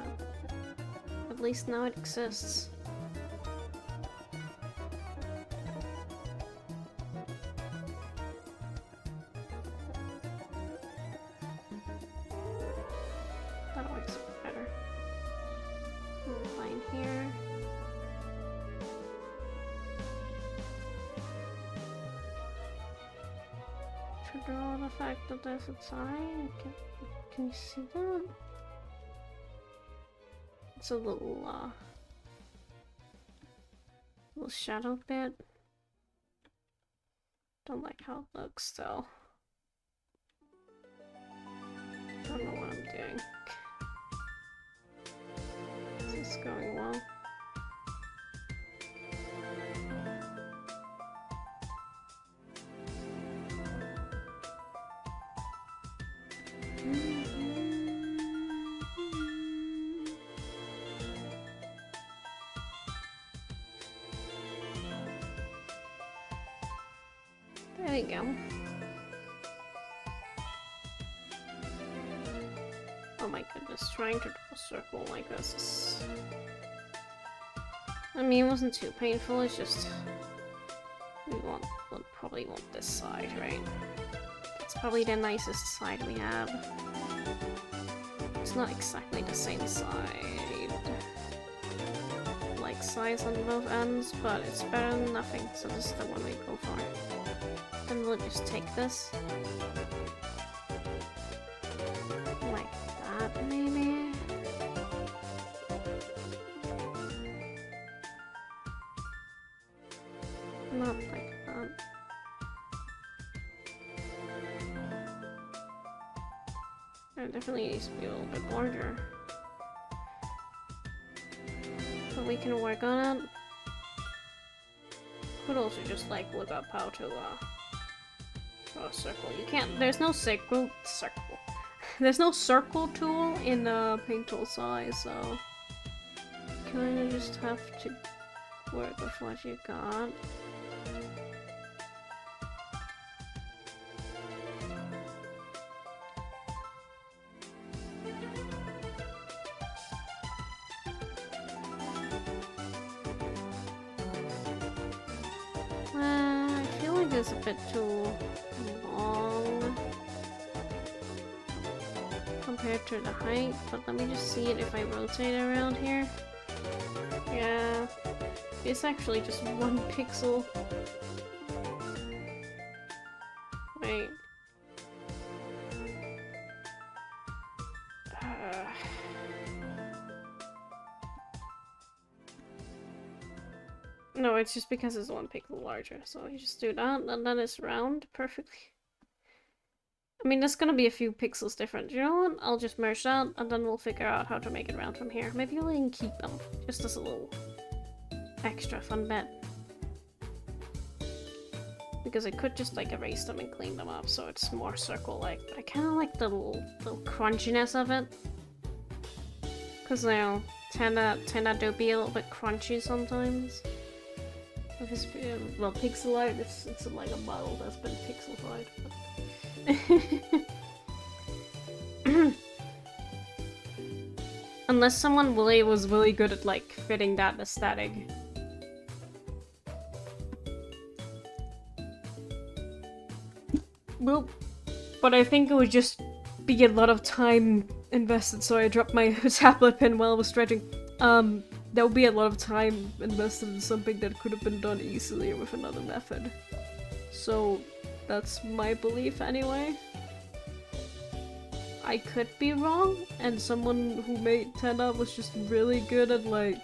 at least now it exists. That works better. Line here. To draw the fact that there's a tie. Can you see that? It's a little shadow bit. Don't like how it looks though. Don't know what I'm doing. Is this going well? There we go. Oh my goodness, trying to draw a circle like this is... I mean, it wasn't too painful, it's just... we'll probably want this side, right? It's probably the nicest side we have. It's not exactly the same side. Like size on both ends, but it's better than nothing, so this is the one we go for. Then we'll just take this. Like that, maybe? Not like that. It definitely needs to be a little bit larger. But we can work on it. Could also just like look up how to draw a circle. You can't. There's no circle. There's no circle tool in paint tool size, so you kind of just have to work with what you got. I feel like it's a bit too long compared to the height, but let me just see it if I rotate around here. Yeah, it's actually just 1 pixel. Wait. No, it's just because it's 1 pixel larger, so you just do that, and then it's round perfectly. I mean, there's gonna be a few pixels different. You know what? I'll just merge that, and then we'll figure out how to make it round from here. Maybe we'll even keep them, just as a little extra fun bit. Because I could just, like, erase them and clean them up, so it's more circle-like. I kinda like the little crunchiness of it. Because, you know, tend to be a little bit crunchy sometimes. Well, pixel art, it's like a model that's been pixelified. But unless someone was really good at like fitting that aesthetic. Well, but I think it would just be a lot of time invested, so I dropped my tablet pen while I was stretching. There would be a lot of time invested in something that could have been done easily with another method. So that's my belief anyway. I could be wrong, and someone who made Tenna was just really good at like...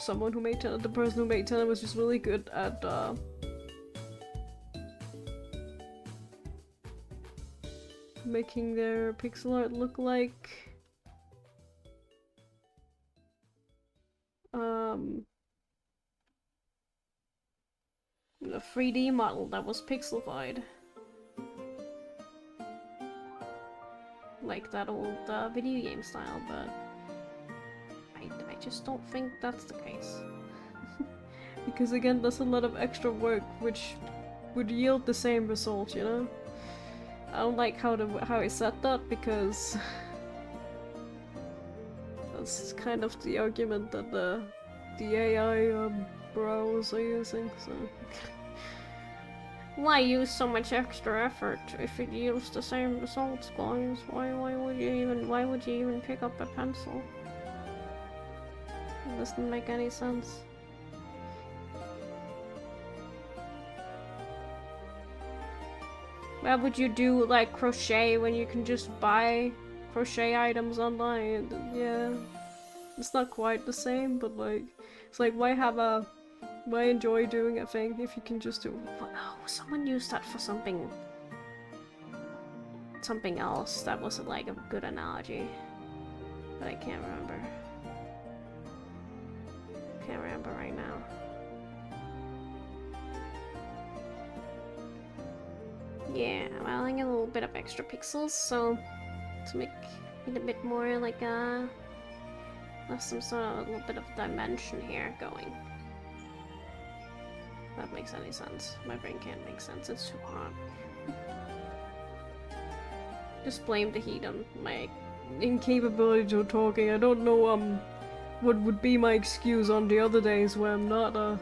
the person who made Tenna was just really good at making their pixel art look like a 3D model that was pixelified. Like that old video game style, but I just don't think that's the case. Because again, that's a lot of extra work which would yield the same result, you know? I don't like how I said that, because that's kind of the argument that the AI bros are using, so... Why use so much extra effort if it yields the same results, guys? Why would you even pick up a pencil? It doesn't make any sense. Why would you do like crochet when you can just buy crochet items online? Yeah, it's not quite the same, but like, it's like why enjoy doing a thing if you can just do? Oh, someone used that for something else that wasn't like a good analogy, but I can't remember. Can't remember right now. Yeah, well, I get a little bit of extra pixels, so to make it a bit more like have some sort of a little bit of dimension here going. If that makes any sense. My brain can't make sense, it's too hot. Just blame the heat on my incapability to talking. I don't know what would be my excuse on the other days where I'm not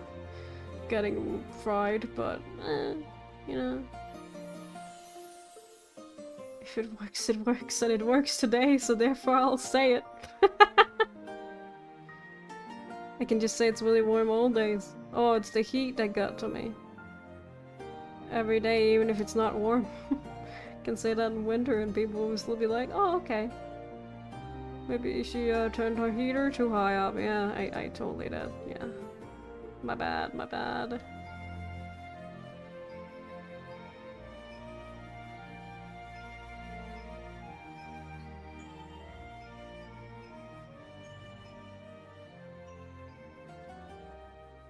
getting fried, but you know. If it works, it works, and it works today, so therefore I'll say it. I can just say it's really warm all days. Oh, it's the heat that got to me. Every day, even if it's not warm. I can say that in winter and people will still be like, oh, okay. Maybe she turned her heater too high up. Yeah, I totally did, yeah. My bad, my bad.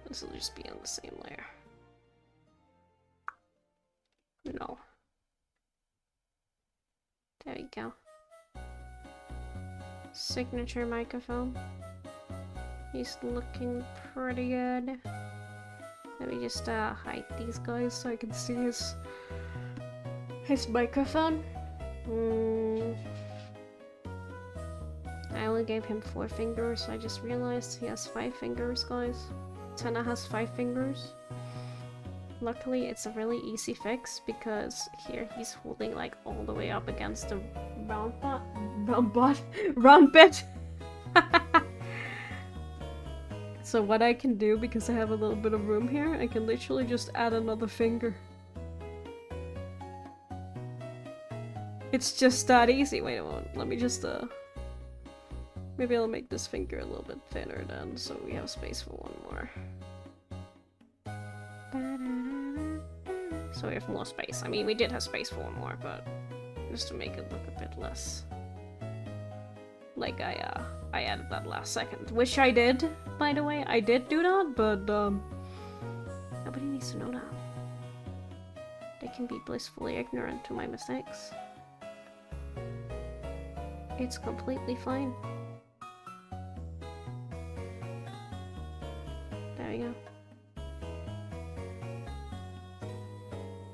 This will just be on the same layer. No. There we go. Signature microphone. He's looking pretty good. Let me just hide these guys so I can see his microphone. I only gave him 4 fingers. I just realized he has 5 fingers, guys. Tenna has 5 fingers. Luckily, it's a really easy fix because here he's holding like all the way up against the round bit. So what I can do, because I have a little bit of room here, I can literally just add another finger. It's just that easy. Wait a moment. Let me just maybe I'll make this finger a little bit thinner then, so we have space for one more. So we have more space. I mean, we did have space for one more, but just to make it look a bit less like I added that last second, which I did, by the way. I did do that, but nobody needs to know that. They can be blissfully ignorant to my mistakes. It's completely fine. There we go.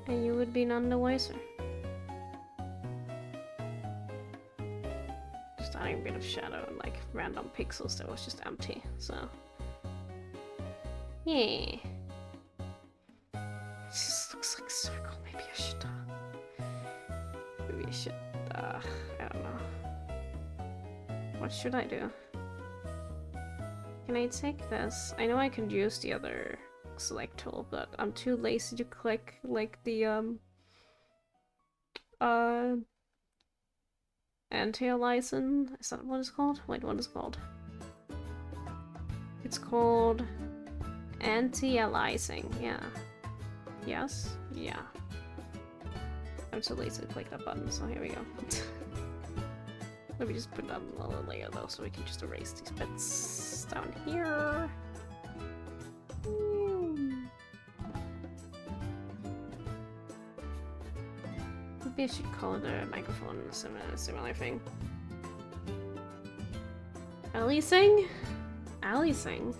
And you would be none the wiser. Just adding a bit of shadow and like random pixels that was just empty, so. Yeah. This just looks like a circle. Maybe I should, I don't know. What should I do? Can I take this? I know I can use the other select tool, but I'm too lazy to click like the anti-aliasing. Is that what it's called? Wait, what is it called? It's called anti-aliasing. Yeah. Yes? Yeah. I'm too lazy to click that button, so here we go. Let me just put that on another layer though, so we can just erase these bits down here. Maybe I should call the microphone a similar thing. Aliasing? Aliasing?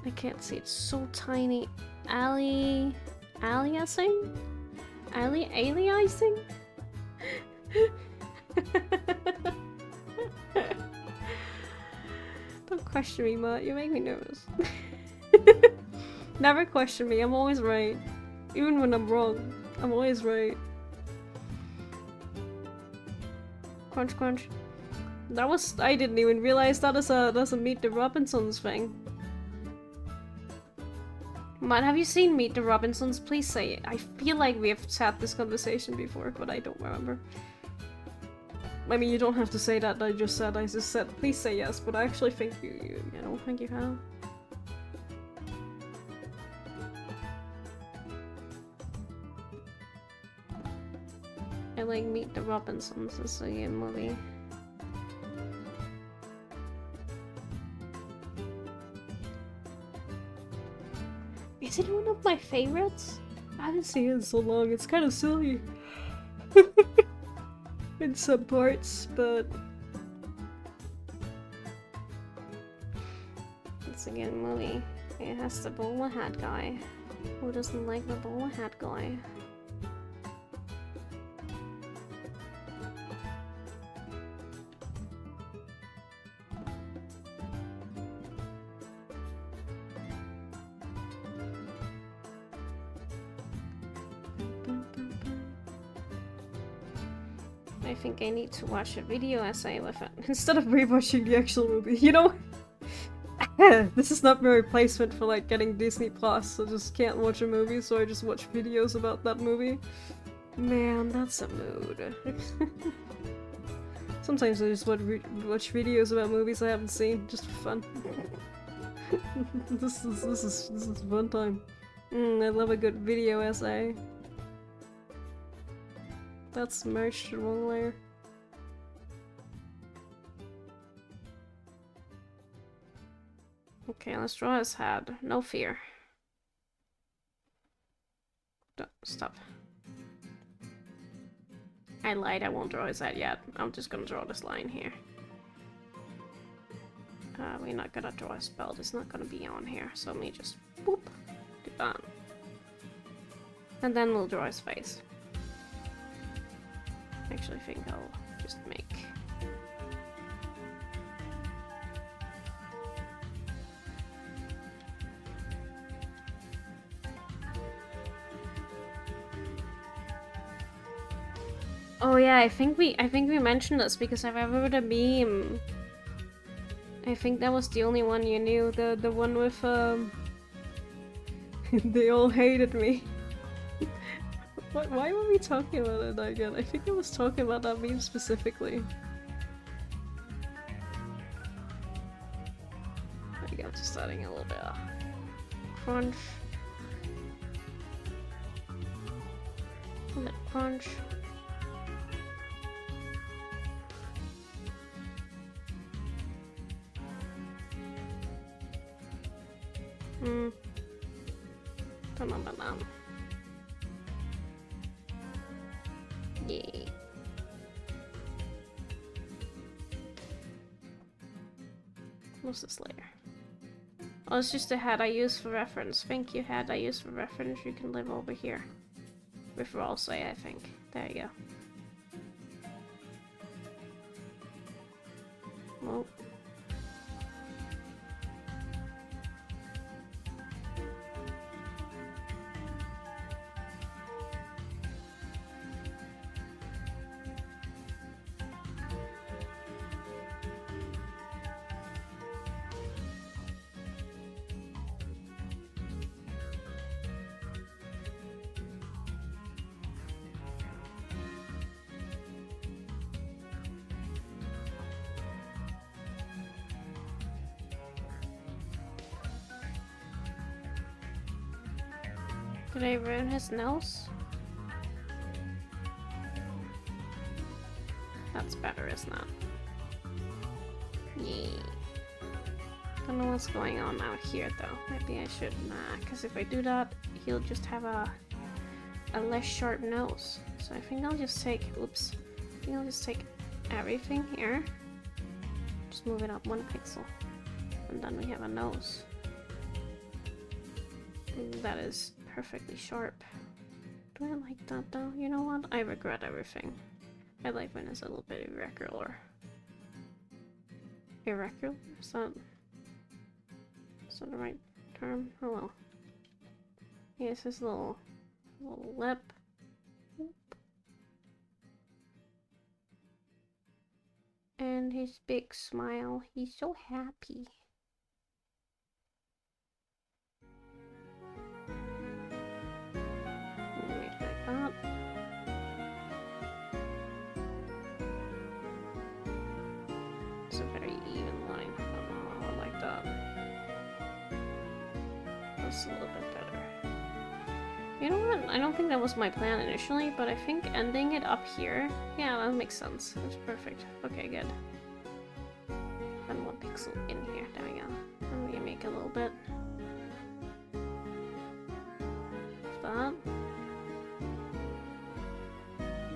I can't see, it's so tiny. Aliasing? Aliasing? Don't question me, Matt. You make me nervous. Never question me. I'm always right. Even when I'm wrong, I'm always right. Crunch, crunch. That was— I didn't even realize that is a Meet the Robinsons thing. Matt, have you seen Meet the Robinsons? Please say it. I feel like we have had this conversation before, but I don't remember. I mean, you don't have to say that. I just said please say yes, but I actually think I don't think you have. I like Meet the Robinsons. It's a good movie. Is it one of my favorites? I haven't seen it in so long. It's kind of silly in some parts, but it's a good movie. It has the bowler hat guy. Who doesn't like the bowler hat guy? I think I need to watch a video essay with it instead of rewatching the actual movie, you know? This is not my replacement for like getting Disney Plus. I just can't watch a movie, so I just watch videos about that movie. Man, that's a mood. Sometimes I just watch videos about movies I haven't seen, just for fun. This is fun time. I love a good video essay. That's merged to one layer. Okay, let's draw his head. No fear. Stop. I lied, I won't draw his head yet. I'm just gonna draw this line here. We're not gonna draw his belt, it's not gonna be on here, so let me just boop, do that. And then we'll draw his face. Actually, I think I'll just make... Oh yeah, I think we mentioned this because I remembered a meme. I think that was the only one you knew, the one with they all hated me. Why were we talking about it again? I think I was talking about that meme specifically. There we go, just adding a little bit of crunch. A little crunch. Yay. What's this layer? Oh, it's just a hat I use for reference. Thank you, hat I use for reference. You can live over here. With Rollsay, I think. There you go. Well. Did I ruin his nose? That's better, isn't it? Yeah. Don't know what's going on out here though. Maybe I should not, because if I do that, he'll just have a less sharp nose. So I think I'll just take, oops. I think I'll just take everything here. Just move it up 1 pixel. And then we have a nose. That is perfectly sharp. Do I like that though? You know what? I regret everything. I like when it's a little bit irregular. Irregular? Is that the right term? Oh well. Here's his little lip. And his big smile. He's so happy. That. It's a very even line. I like that. That's a little bit better. You know what? I don't think that was my plan initially, but I think ending it up here, yeah, that makes sense. That's perfect. Okay, good. And 1 pixel in here. There we go. And we make a little bit. That.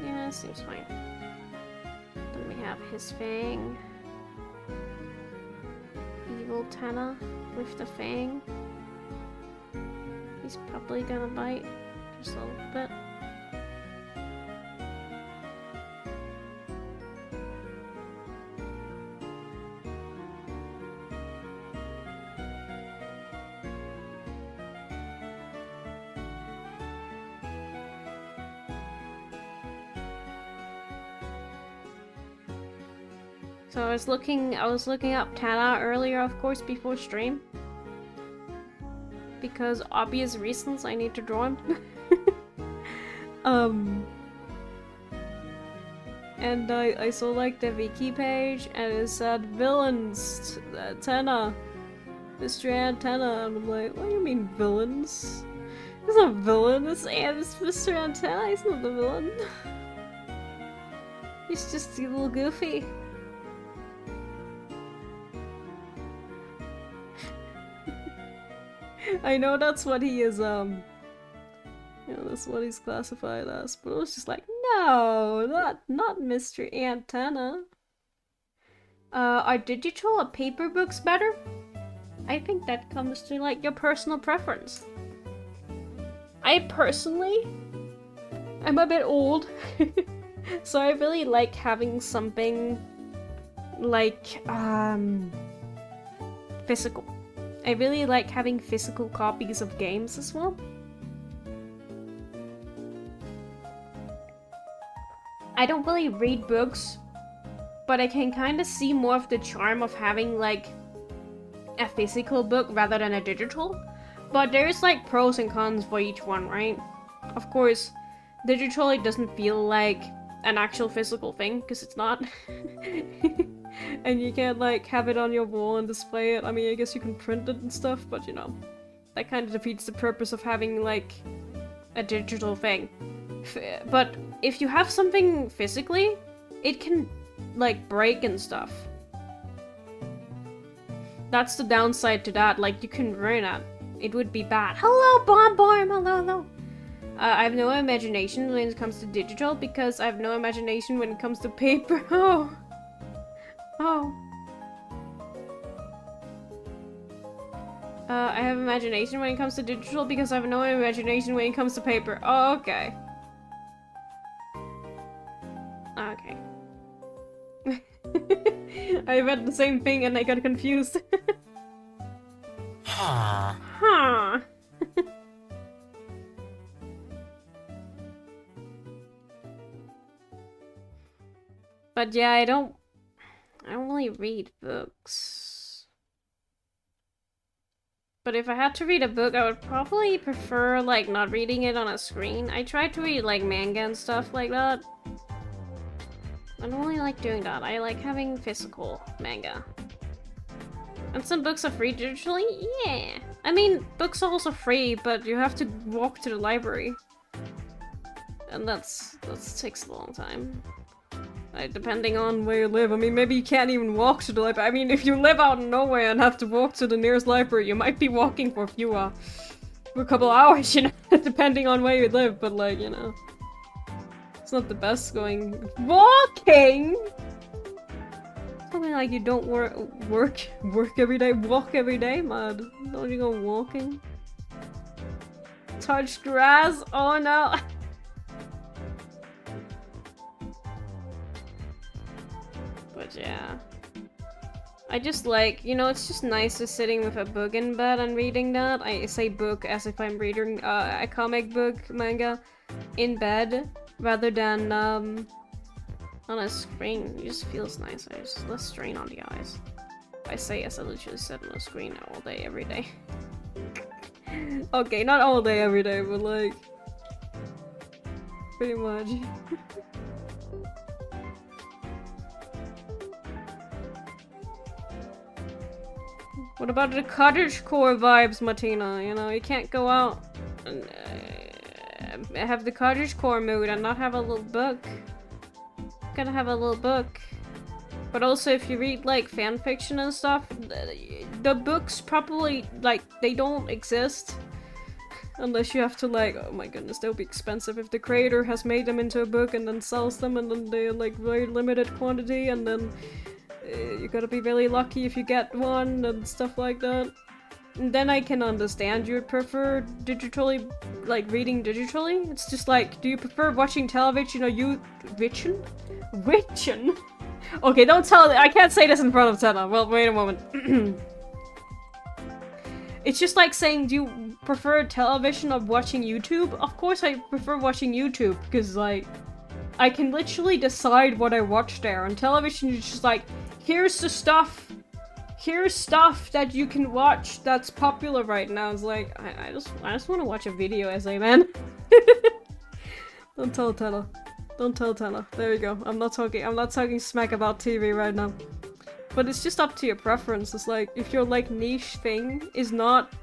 Yeah, seems fine. Then we have his fang. Evil Tana with the fang. He's probably gonna bite just a little bit. So I was looking up Tana earlier, of course, before stream. Because obvious reasons I need to draw him. And I saw like the wiki page and it said villains, Tana, Mr. Antenna, and I'm like, what do you mean villains? He's not a villain, it's Mr. Antenna, he's not the villain. He's just a little goofy. I know that's what he is, you know, that's what he's classified as, but it was just like, no, not Mr. Antenna. Are digital or paper books better? I think that comes to, like, your personal preference. I personally, I'm a bit old, so I really like having something, like, physical. I really like having physical copies of games as well. I don't really read books, but I can kind of see more of the charm of having like a physical book rather than a digital. But there's like pros and cons for each one, right? Of course, digital, it doesn't feel like an actual physical thing, because it's not. And you can't like have it on your wall and display it. I mean, I guess you can print it and stuff, but you know, that kind of defeats the purpose of having like a digital thing. But if you have something physically, it can like break and stuff. That's the downside to that, like you can ruin it. it would be bad. Hello, Bomb Bomb! Hello, hello! I have no imagination when it comes to digital because I have no imagination when it comes to paper. Oh. Oh. I have imagination when it comes to digital because I have no imagination when it comes to paper. Oh, okay. Okay. I read the same thing and I got confused. Huh. But yeah, I don't really read books. But if I had to read a book, I would probably prefer, like, not reading it on a screen. I tried to read, like, manga and stuff like that. I don't really like doing that. I like having physical manga. And some books are free digitally? Yeah. I mean, books are also free, but you have to walk to the library. And that takes a long time. Depending on where you live. I mean, maybe you can't even walk to the library. I mean, if you live out in nowhere and have to walk to the nearest library, you might be walking for a couple hours, you know, depending on where you live, but like, you know. It's not the best going walking! Something like you don't work every day, walk every day, man. Don't you go walking? Touch grass? Oh no! But yeah. I just like, you know, it's just nice just sitting with a book in bed and reading that. I say book as if I'm reading a comic book manga in bed rather than on a screen. It just feels nicer. It's less strain on the eyes. I say as I literally sit on a screen all day, every day. Okay, not all day, every day, but like pretty much. What about the cottagecore vibes, Martina? You know, you can't go out and have the cottagecore mood and not have a little book. Gotta have a little book. But also, if you read like fanfiction and stuff, the books probably like they don't exist unless you have to like. Oh my goodness, that would be expensive if the creator has made them into a book and then sells them, and then they're like very limited quantity, and then. You gotta be really lucky if you get one and stuff like that. And then I can understand you would prefer digitally, like reading digitally. It's just like, do you prefer watching television or you Witchen? Okay, don't tell. I can't say this in front of Tena. Well, wait a moment. It's just like saying, do you prefer television or watching YouTube? Of course, I prefer watching YouTube because like, I can literally decide what I watch there. On television, it's just like. Here's the stuff. Here's stuff that you can watch that's popular right now. It's like I just want to watch a video essay, man. Don't tell Tena. Don't tell Tena. There you go. I'm not talking smack about TV right now. But it's just up to your preference. It's like if your like niche thing is not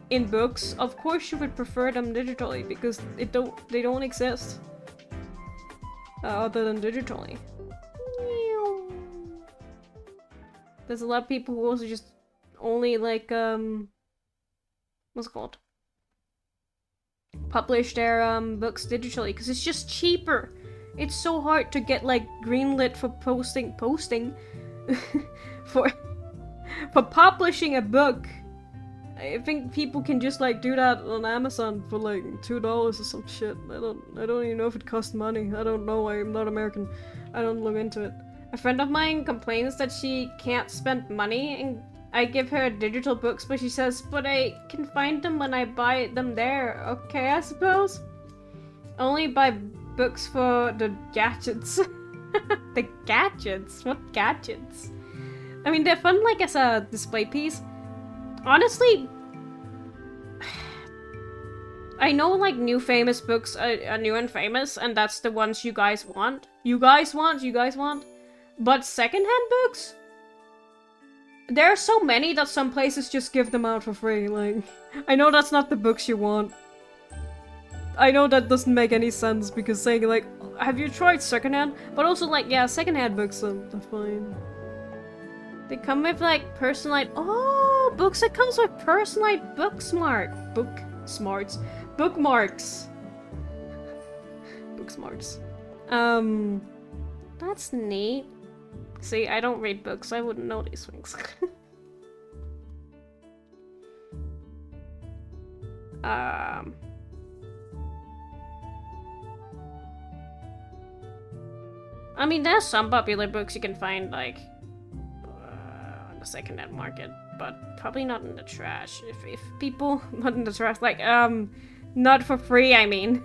in books, of course you would prefer them digitally because they don't exist other than digitally. There's a lot of people who also just only like what's it called? Publish their books digitally because it's just cheaper. It's so hard to get like greenlit for posting for publishing a book. I think people can just like do that on Amazon for like $2 or some shit. I don't even know if it costs money. I don't know. I'm not American. I don't look into it. A friend of mine complains that she can't spend money, and I give her digital books, but she says, but I can find them when I buy them there. Okay, I suppose. Only buy books for the gadgets. The gadgets? What gadgets? I mean, they're fun like as a display piece. Honestly, I know like new famous books are new and famous, and that's the ones you guys want. You guys want? But secondhand books? There are so many that some places just give them out for free, like... I know that's not the books you want. I know that doesn't make any sense, because saying like, have you tried secondhand? But also like, yeah, secondhand books are fine. They come with like personalized. Oh, books that comes with personalized bookmarks. Book smarts. That's neat. See, I don't read books. I wouldn't know these things. I mean, there's some popular books you can find, like, on the second-hand market, but probably not in the trash. If people, not in the trash, like, not for free, I mean.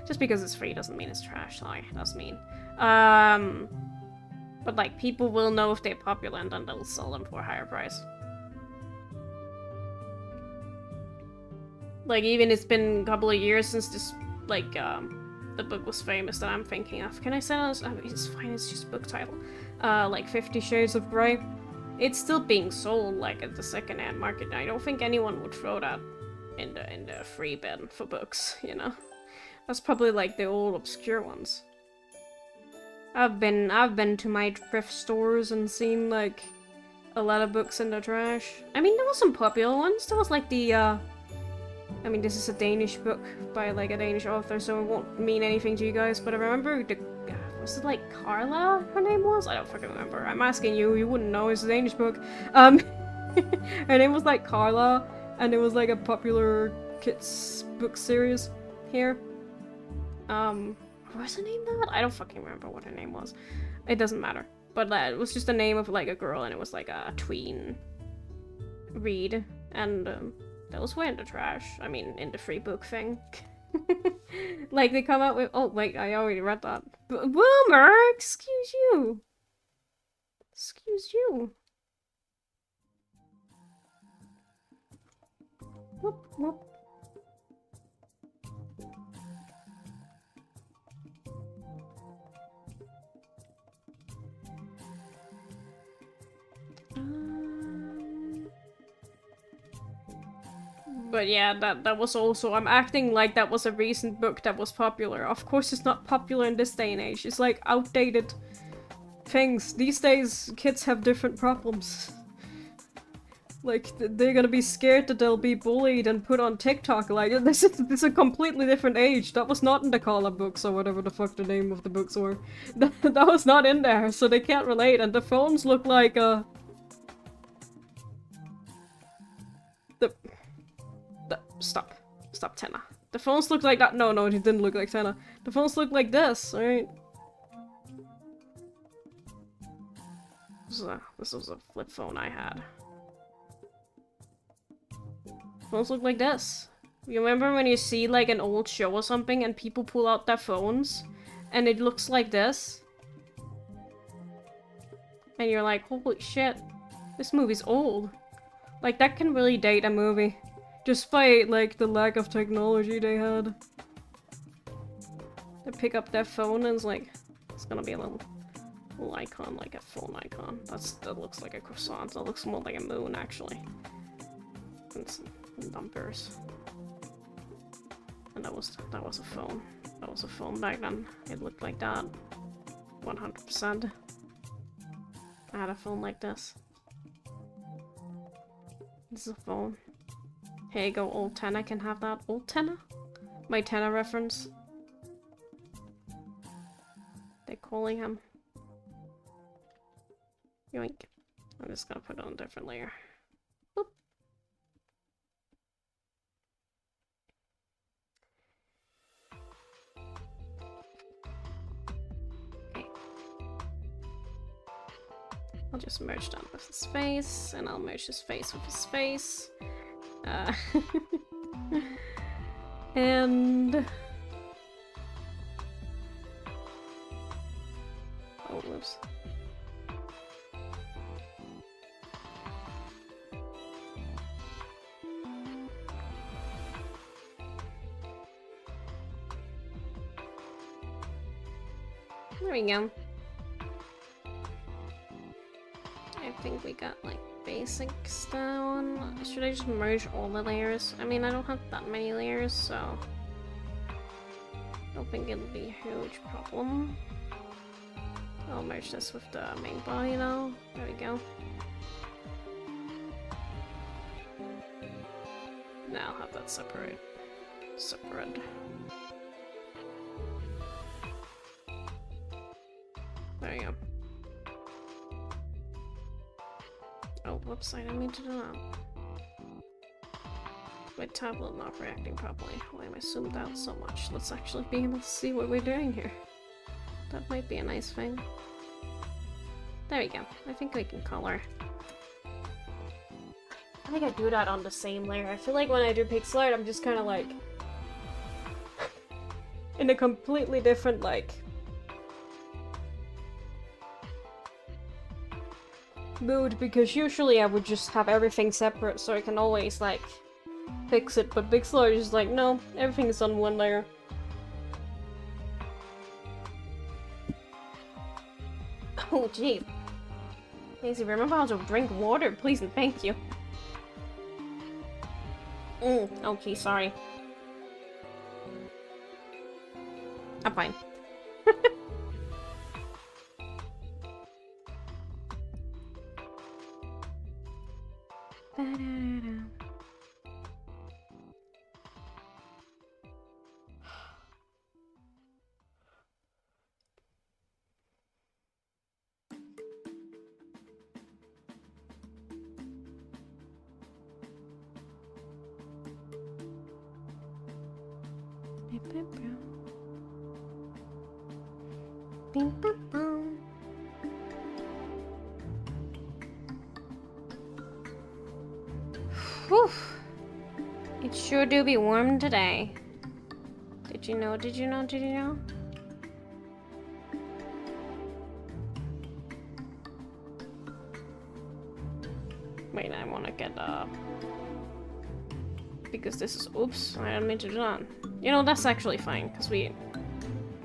Just because it's free doesn't mean it's trash, sorry, that's mean. But, like, people will know if they're popular and then they'll sell them for a higher price. Like, even it's been a couple of years since this, like, the book was famous that I'm thinking of. Can I say this? I mean, it's fine, it's just a book title. Like 50 Shades of Grey. It's still being sold, like, at the second-hand market. I don't think anyone would throw that in the free bin for books, you know? That's probably, like, the old obscure ones. I've been to my thrift stores and seen, like, a lot of books in the trash. I mean, there was some popular ones. There was, like, the, I mean, this is a Danish book by, like, a Danish author, so it won't mean anything to you guys, but I remember the... was it, like, Carla, her name was? I don't fucking remember. I'm asking you, you wouldn't know, it's a Danish book. Her name was, like, Carla, and it was, like, a popular kids book series here. Was her name that? I don't fucking remember what her name was. It doesn't matter. But it was just the name of, like, a girl, and it was, like, a tween read, and, those were in the trash. I mean, in the free book thing. Like, they come out with... Oh, wait, I already read that. Boomer! Excuse you! Excuse you. Whoop, whoop. But yeah, that was also... I'm acting like that was a recent book that was popular. Of course it's not popular in this day and age. It's like outdated things. These days, kids have different problems. Like, they're gonna be scared that they'll be bullied and put on TikTok. Like, this is a completely different age. That was not in the Carla books or whatever the fuck the name of the books were. That was not in there, so they can't relate. And the phones look like, Stop. Stop, Tenna. The phones look like that. No, it didn't look like Tenna. The phones look like this, alright? This was a flip phone I had. Phones look like this. You remember when you see like an old show or something and people pull out their phones and it looks like this? And you're like, holy shit, this movie's old. Like, that can really date a movie. Just by, like, the lack of technology they had. They pick up their phone and it's like, it's gonna be a little icon, like a phone icon. That looks like a croissant. That looks more like a moon, actually. And some numbers. And that was a phone. That was a phone back then. It looked like that. 100%. I had a phone like this. This is a phone. Here you go, old Tenna can have that. Old Tenna? My Tenna reference. They're calling him. Yoink. I'm just gonna put it on a different layer. Boop. Okay. I'll just merge that with his face, and I'll merge his face with his face. And... oh, whoops. There we go. I think we got, like, basics down. Should I just merge all the layers? I mean, I don't have that many layers, so I don't think it'll be a huge problem. I'll merge this with the main body now. There we go. Now I'll have that separate. There you go. Oh, whoops, I didn't mean to do that. My tablet not reacting properly. Why am I zoomed out so much? Let's actually be able to see what we're doing here. That might be a nice thing. There we go. I think we can color. I think I do that on the same layer. I feel like when I do pixel art, I'm just kind of like in a completely different like mood, because usually I would just have everything separate so I can always like fix it, but pixel art is just like, no, everything is on one layer. Oh gee. Daisy, remember how to drink water, please and thank you. Okay, sorry. I'm fine. Whew. It sure do be warm today. Did you know? Did you know? Did you know? Wait, I want to get because this is, oops, I didn't mean to do that. You know, that's actually fine, because we,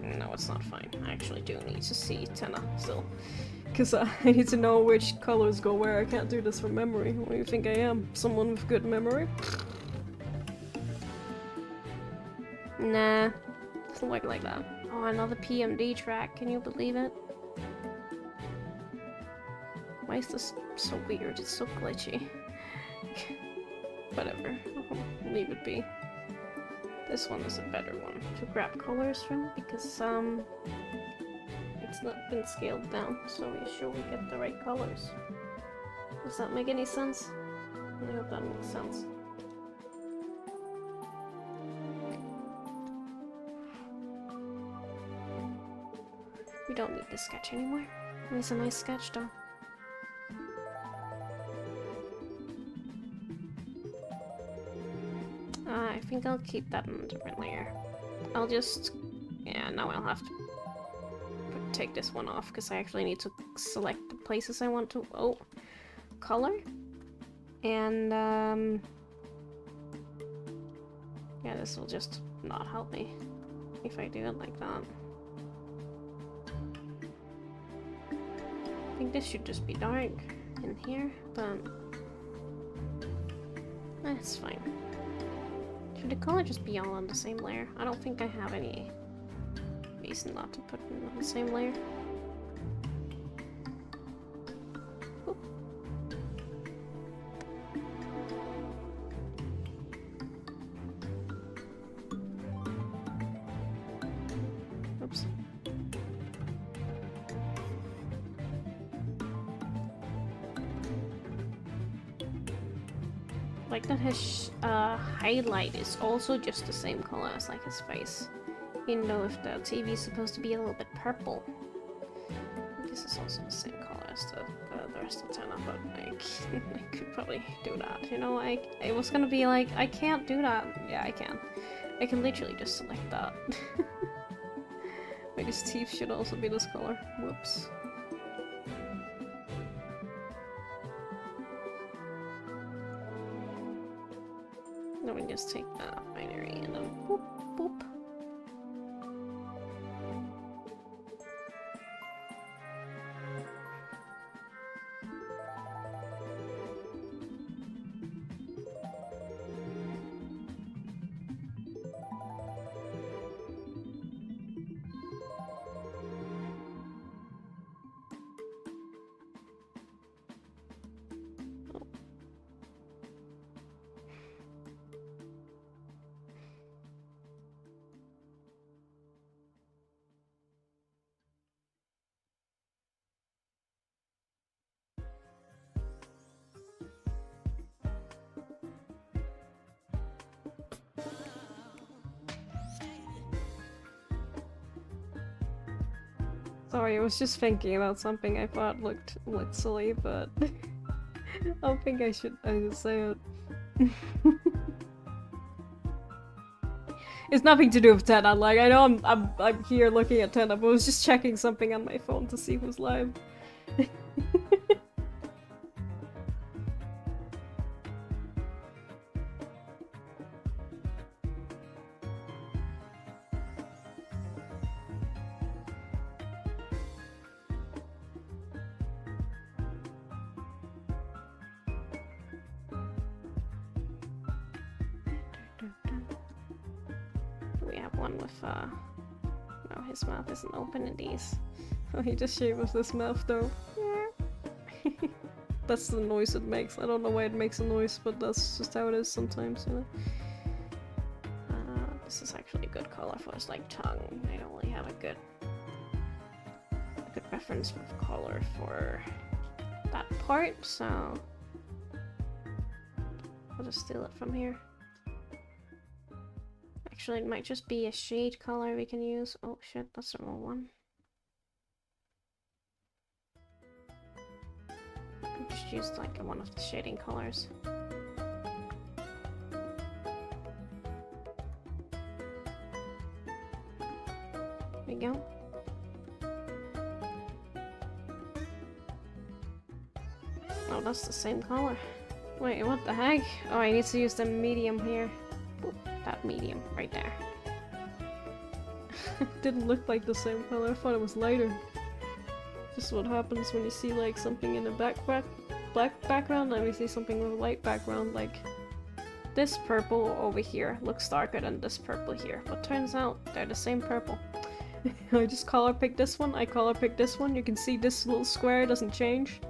no, it's not fine. I actually do need to see Tenna still. Because I need to know which colors go where. I can't do this from memory. What do you think I am? Someone with good memory? Nah, doesn't work like that. Oh, another PMD track, can you believe it? Why is this so weird? It's so glitchy. Whatever, I'll leave it be. This one is a better one to grab colors from, because it's not been scaled down, so we're sure we get the right colors. Does that make any sense? I hope that makes sense. We don't need this sketch anymore. It's a nice sketch though. I think I'll keep that in a different layer. I'll just... yeah, now I'll have to take this one off, because I actually need to select the places I want to... oh, color. And, yeah, this will just not help me if I do it like that. I think this should just be dark in here, but... that's fine. Should the color just be all on the same layer? I don't think I have any reason not to put it on the same layer. Oop. Oops. Like that his highlight is also just the same color as like his face. Even though if the TV is supposed to be a little bit purple. This is also the same color as the rest of Tenna, but like I could probably do that. You know, I was gonna be like, I can't do that. Yeah, I can. I can literally just select that. Like his teeth should also be this color. Whoops. Then we just take that binary and then boop, boop. Sorry, I was just thinking about something I thought looked silly, but I don't think I should say it. It's nothing to do with Ted. I know I'm here looking at Ted, but I was just checking something on my phone to see who's live. We have one with no, his mouth isn't open in these. Oh, he just shaved with his mouth though. That's the noise it makes. I don't know why it makes a noise, but that's just how it is sometimes, you know. This is actually a good color for his like tongue. I don't really have a good reference with color for that part, so I'll just steal it from here. Actually, it might just be a shade color we can use. Oh shit, that's the wrong one. I just used like one of the shading colors. There we go. Oh, that's the same color. Wait, what the heck? Oh, I need to use the medium here. That medium right there. It didn't look like the same color. I thought it was lighter. This is what happens when you see like something in the black background and we see something with a light background. Like this purple over here looks darker than this purple here, but turns out they're the same purple. I just color picked this one. I color picked this one. You can see this little square doesn't change.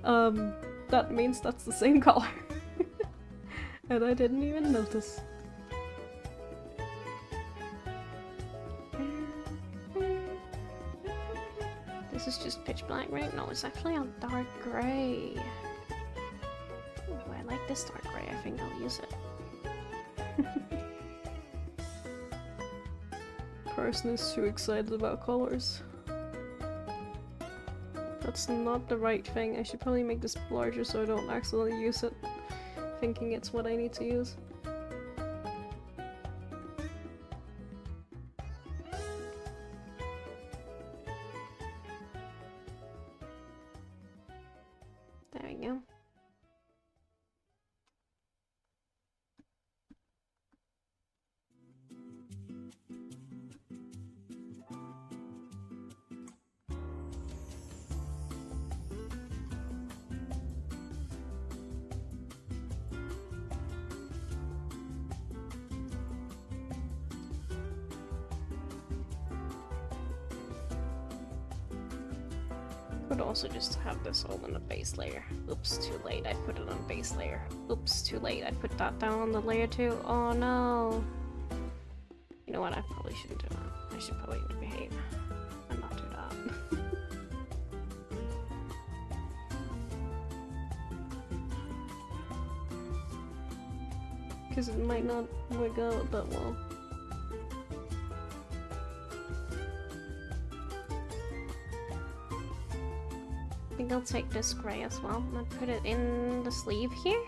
That means that's the same color. And I didn't even notice. This is just pitch black, right? No, it's actually a dark gray. Ooh, I like this dark gray. I think I'll use it. Person is too excited about colors. That's not the right thing. I should probably make this larger so I don't accidentally use it, thinking it's what I need to use. There we go. Could also just have this all in the base layer. Oops, too late. I put it on base layer. Oops, too late. I put that down on the layer too. Oh no. You know what? I probably shouldn't do that. I should probably behave and not do that. Because it might not work out that well. I think I'll take this gray as well and put it in the sleeve here.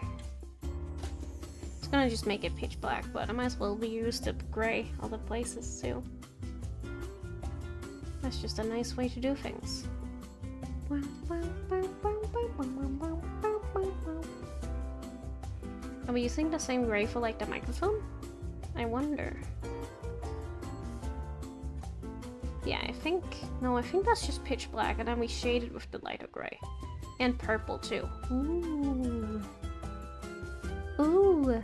It's gonna just make it pitch black, but I might as well reuse the gray other places too. That's just a nice way to do things. Are we using the same gray for like the microphone? I wonder. Yeah, I think that's just pitch black and then we shade it with the lighter gray. And purple too. Ooh. Ooh. I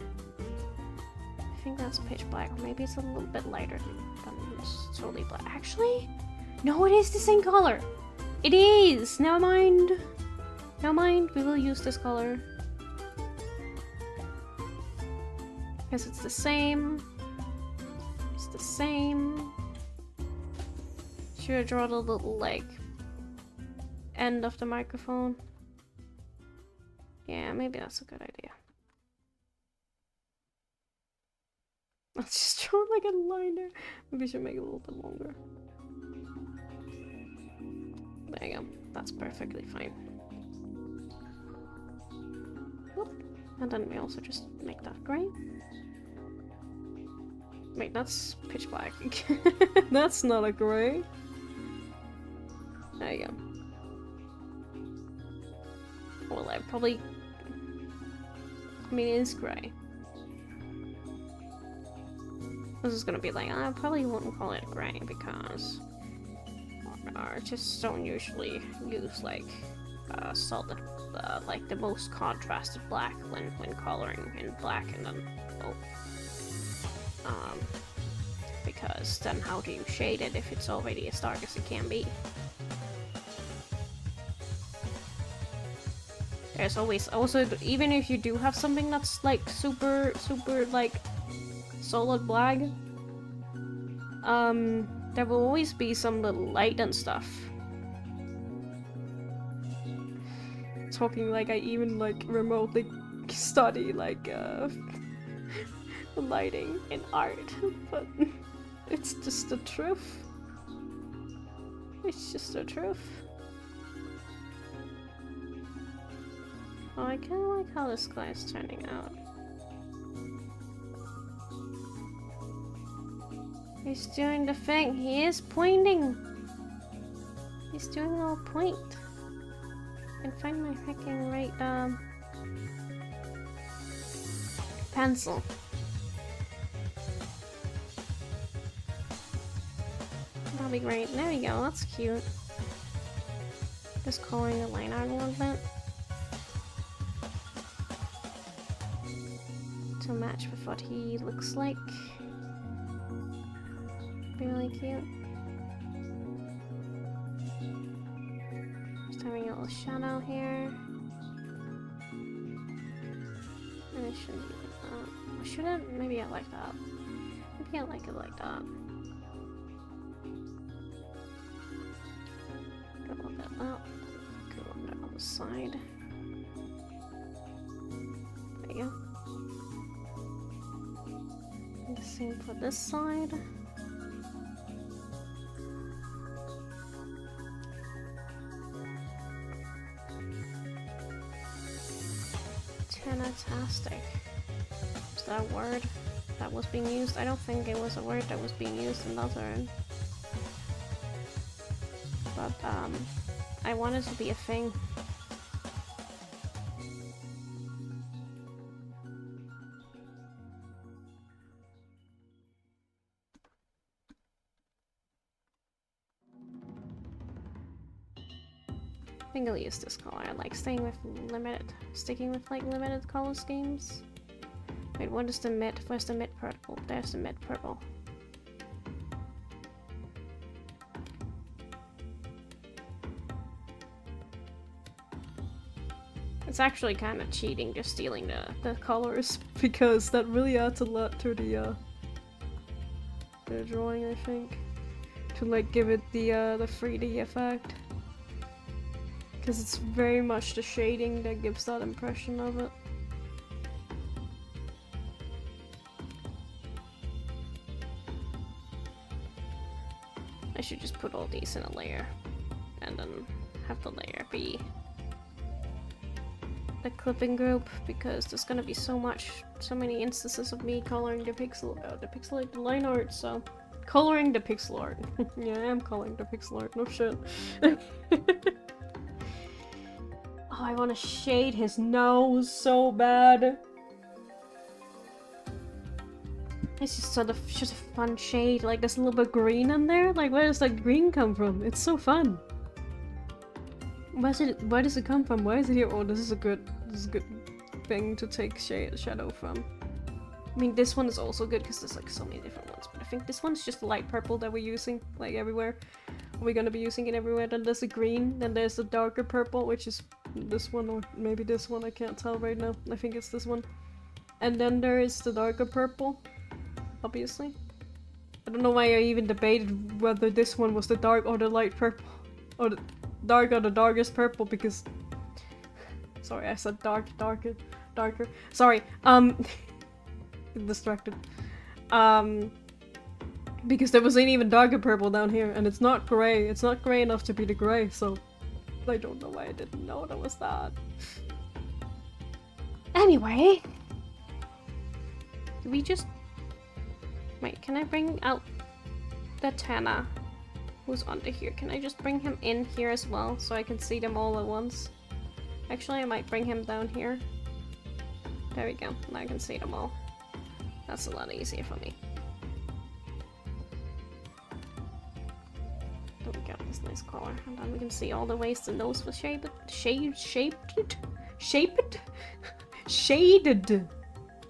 think that's pitch black, or maybe it's a little bit lighter than it's totally black. Actually, no, it is the same color. It is! Never mind. Never mind, we will use this color. Because it's the same. It's the same. Should I draw the little, like, end of the microphone? Yeah, maybe that's a good idea. Let's just draw like a line there. Maybe I should make it a little bit longer. There you go. That's perfectly fine. Whoop. And then we also just make that gray. Wait, that's pitch black. That's not a gray. There you go. Well, I probably... I mean, it is gray. This is gonna be like, I probably wouldn't call it gray because artists don't usually use like solid, like the most contrasted black when coloring in black, and then because then how do you shade it if it's already as dark as it can be? There's always also, even if you do have something that's like super like solid black, there will always be some little light and stuff. Talking like I even like remotely study like lighting in art, but it's just the truth. It's just the truth. Oh, I kinda like how this guy is turning out. He's doing the thing. He is pointing. He's doing a little point. I can find my freaking right pencil. That'll be great. There we go. That's cute. Just coloring the line out a little bit to match with what he looks like. Be really cute. Just having a little shadow here. And it shouldn't be like that. Should it? Maybe I like that. Maybe I like it like that. Go a little bit up. Go on the other side. There you go. And the same for this side. Fantastic. Is that a word that was being used? I don't think it was a word that was being used in Deltarune. But, I want it to be a thing. I think I'll use this color. I like sticking with like limited color schemes. Wait, what is the mid? Where's the mid purple? There's the mid purple. It's actually kind of cheating just stealing the colors because that really adds a lot to the drawing, I think, to like give it the 3D effect. Because it's very much the shading that gives that impression of it. I should just put all these in a layer and then have the layer be the clipping group, because there's gonna be so many instances of me coloring the pixelated line art, so coloring the pixel art. Yeah, I am coloring the pixel art, no shit. Oh, I want to shade his nose so bad. It's just a fun shade. Like, there's a little bit of green in there. Like, where does that green come from? It's so fun. Where does it come from? Why is it here? Oh, this is a good thing to take shadow from. I mean, this one is also good because there's like so many different ones. But I think this one's just the light purple that we're using like everywhere. We're gonna be using it everywhere. Then there's the green. Then there's the darker purple, which is this one or maybe this one. I can't tell right now. I think it's this one. And then there is the darker purple. Obviously. I don't know why I even debated whether this one was the dark or the light purple. Or the dark or the darkest purple, because... Sorry, I said darker. Sorry, distracted. Because there was an even darker purple down here, and it's not gray. It's not gray enough to be the gray, so I don't know why I didn't know there was that. Anyway, do we just... Wait, can I bring out the Tana who's under here? Can I just bring him in here as well so I can see them all at once? Actually, I might bring him down here. There we go. Now I can see them all. That's a lot easier for me. There we go, this nice color. And then we can see all the ways the nose was shaded. Shaded?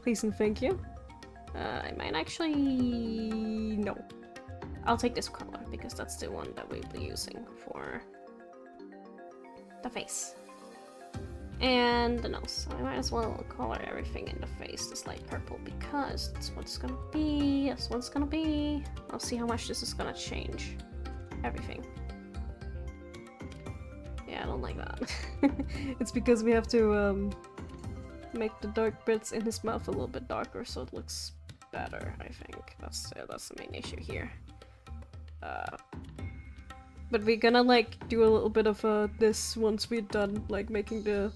Please and thank you. I might actually... No. I'll take this color because that's the one that we'll be using for the face. And the nose. So I might as well color everything in the face this light purple because that's what it's gonna be. That's what it's gonna be. I'll see how much this is gonna change everything. Yeah, I don't like that. It's because we have to make the dark bits in his mouth a little bit darker so it looks better, I think. That's the main issue here. But we're gonna like do a little bit of this once we're done like making the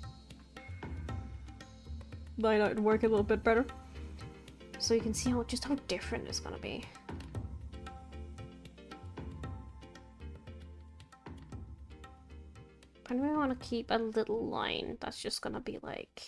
line art work a little bit better. So you can see just how different it's gonna be. And we want to keep a little line that's just gonna be like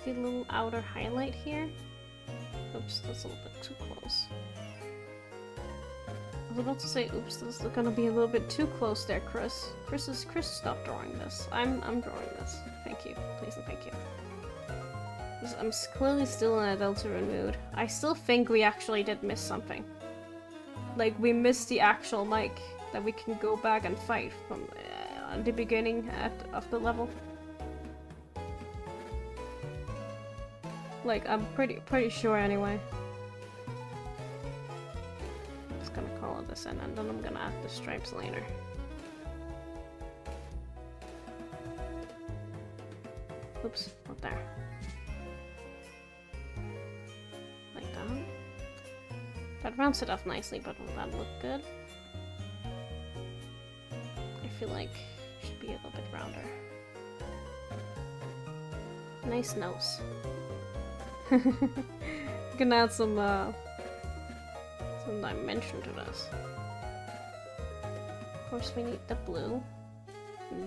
the little outer highlight here. Oops, that's a little bit too close. I was about to say, oops, this is gonna be a little bit too close there, Chris. Chris, stop drawing this. I'm drawing this. Thank you. Please and thank you. I'm clearly still in a Deltarune mood. I still think we actually did miss something. Like, we missed the actual mic that we can go back and fight from the beginning of the level. Like, I'm pretty sure anyway. I'm just gonna call it this in, and then I'm gonna add the stripes later. Oops, not there. Like that. That rounds it off nicely, but will that look good? I feel like it should be a little bit rounder. Nice nose. You can add some dimension to this. Of course we need the blue.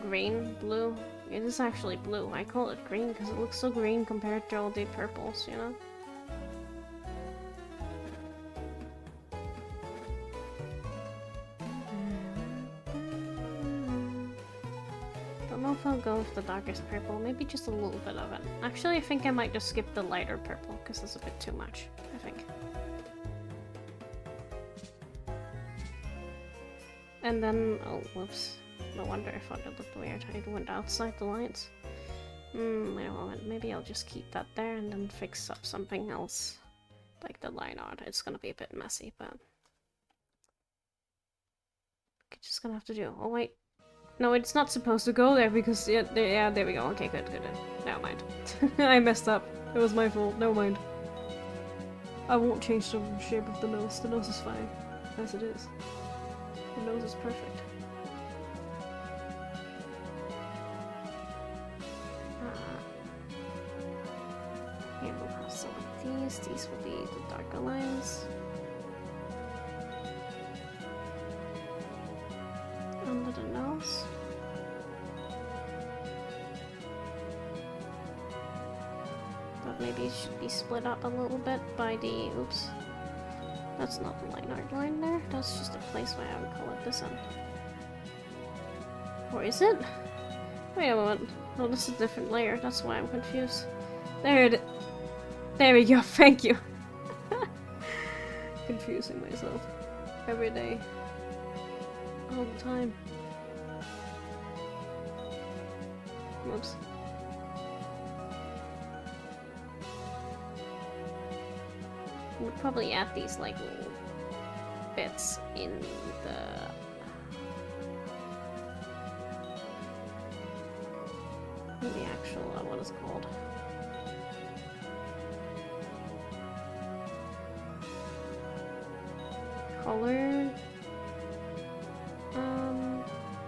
Green, blue. It is actually blue. I call it green because it looks so green compared to all the purples, you know? Don't know if I'll go with the darkest purple, maybe just a little bit of it. Actually, I think I might just skip the lighter purple because it's a bit too much, I think. And then, oh, whoops. No wonder I thought it looked weird. I went outside the lines. Wait a moment. Maybe I'll just keep that there and then fix up something else. Like the line art. It's gonna be a bit messy, but... I'm just gonna have to do. Oh, wait. No, it's not supposed to go there because... Yeah, there we go. Okay, good. Never mind. I messed up. It was my fault. Never mind. I won't change the shape of the nose. The nose is fine. As it is. The nose is perfect. Here we'll have some of these. These will be the darker lines. Under the nose. But maybe it should be split up a little bit by the... Oops. That's not the line art line there. That's just a place where I would colored this in. Or is it? Wait a moment. Oh, this is a different layer. That's why I'm confused. There we go. Thank you. Confusing myself. Every day. All the time. Whoops. We'll probably add these like little bits in the actual, what is it called? Color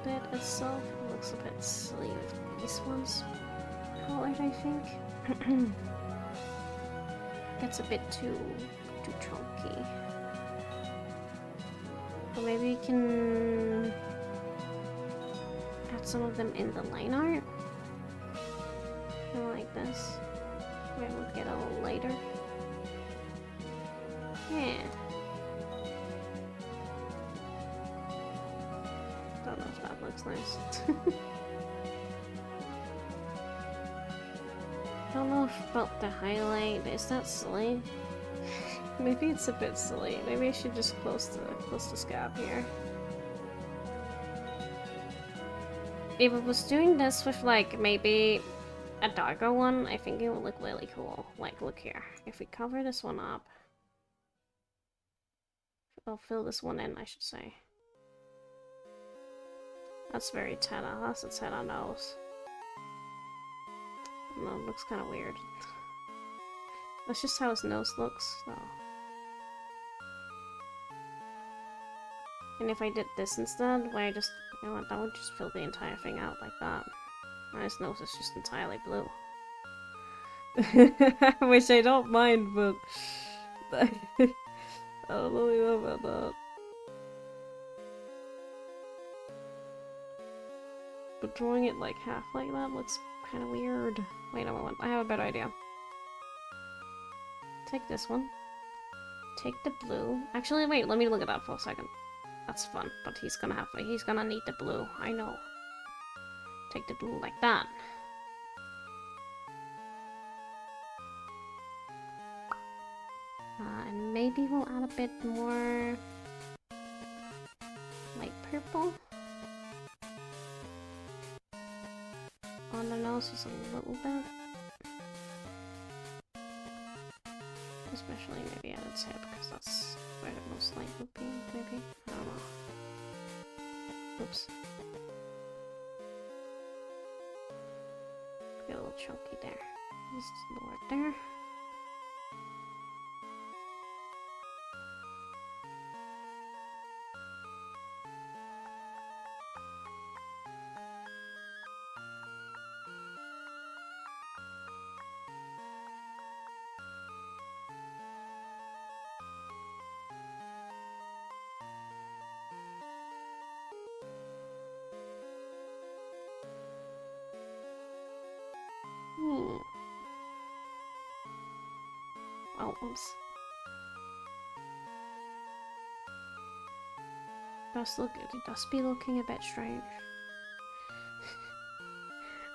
bit itself. It looks a bit silly with these ones colored, I think. Gets a bit too chunky. Or maybe we can add some of them in the line art. Kind of like this. Where it would get a little lighter. Yeah. Don't know if that looks nice. Don't know about the highlight. Is that silly? Maybe it's a bit silly. Maybe I should just close the scab here. If I was doing this with like maybe a darker one, I think it would look really cool. Like, look here. If we cover this one up, I'll fill this one in, I should say. That's very Teta. That's a Teta nose. No, it looks kind of weird. That's just how his nose looks, so. And if I did this instead, where I just, you know what, that would just fill the entire thing out like that. And his nose is just entirely blue. Which I don't mind, but I don't really know about that. But drawing it like half like that looks kind of weird. Wait a moment, I have a better idea. Take this one. Take the blue. Actually, wait, let me look it up for a second. That's fun, but he's gonna need the blue, I know. Take the blue like that. And maybe we'll add a bit more light purple on the nose, just a little bit. Especially maybe at its hip, because that's where the most light would be, maybe? I don't know. Oops. Get a little chunky there. Just lower it there. Oh, oops. It does be looking a bit strange.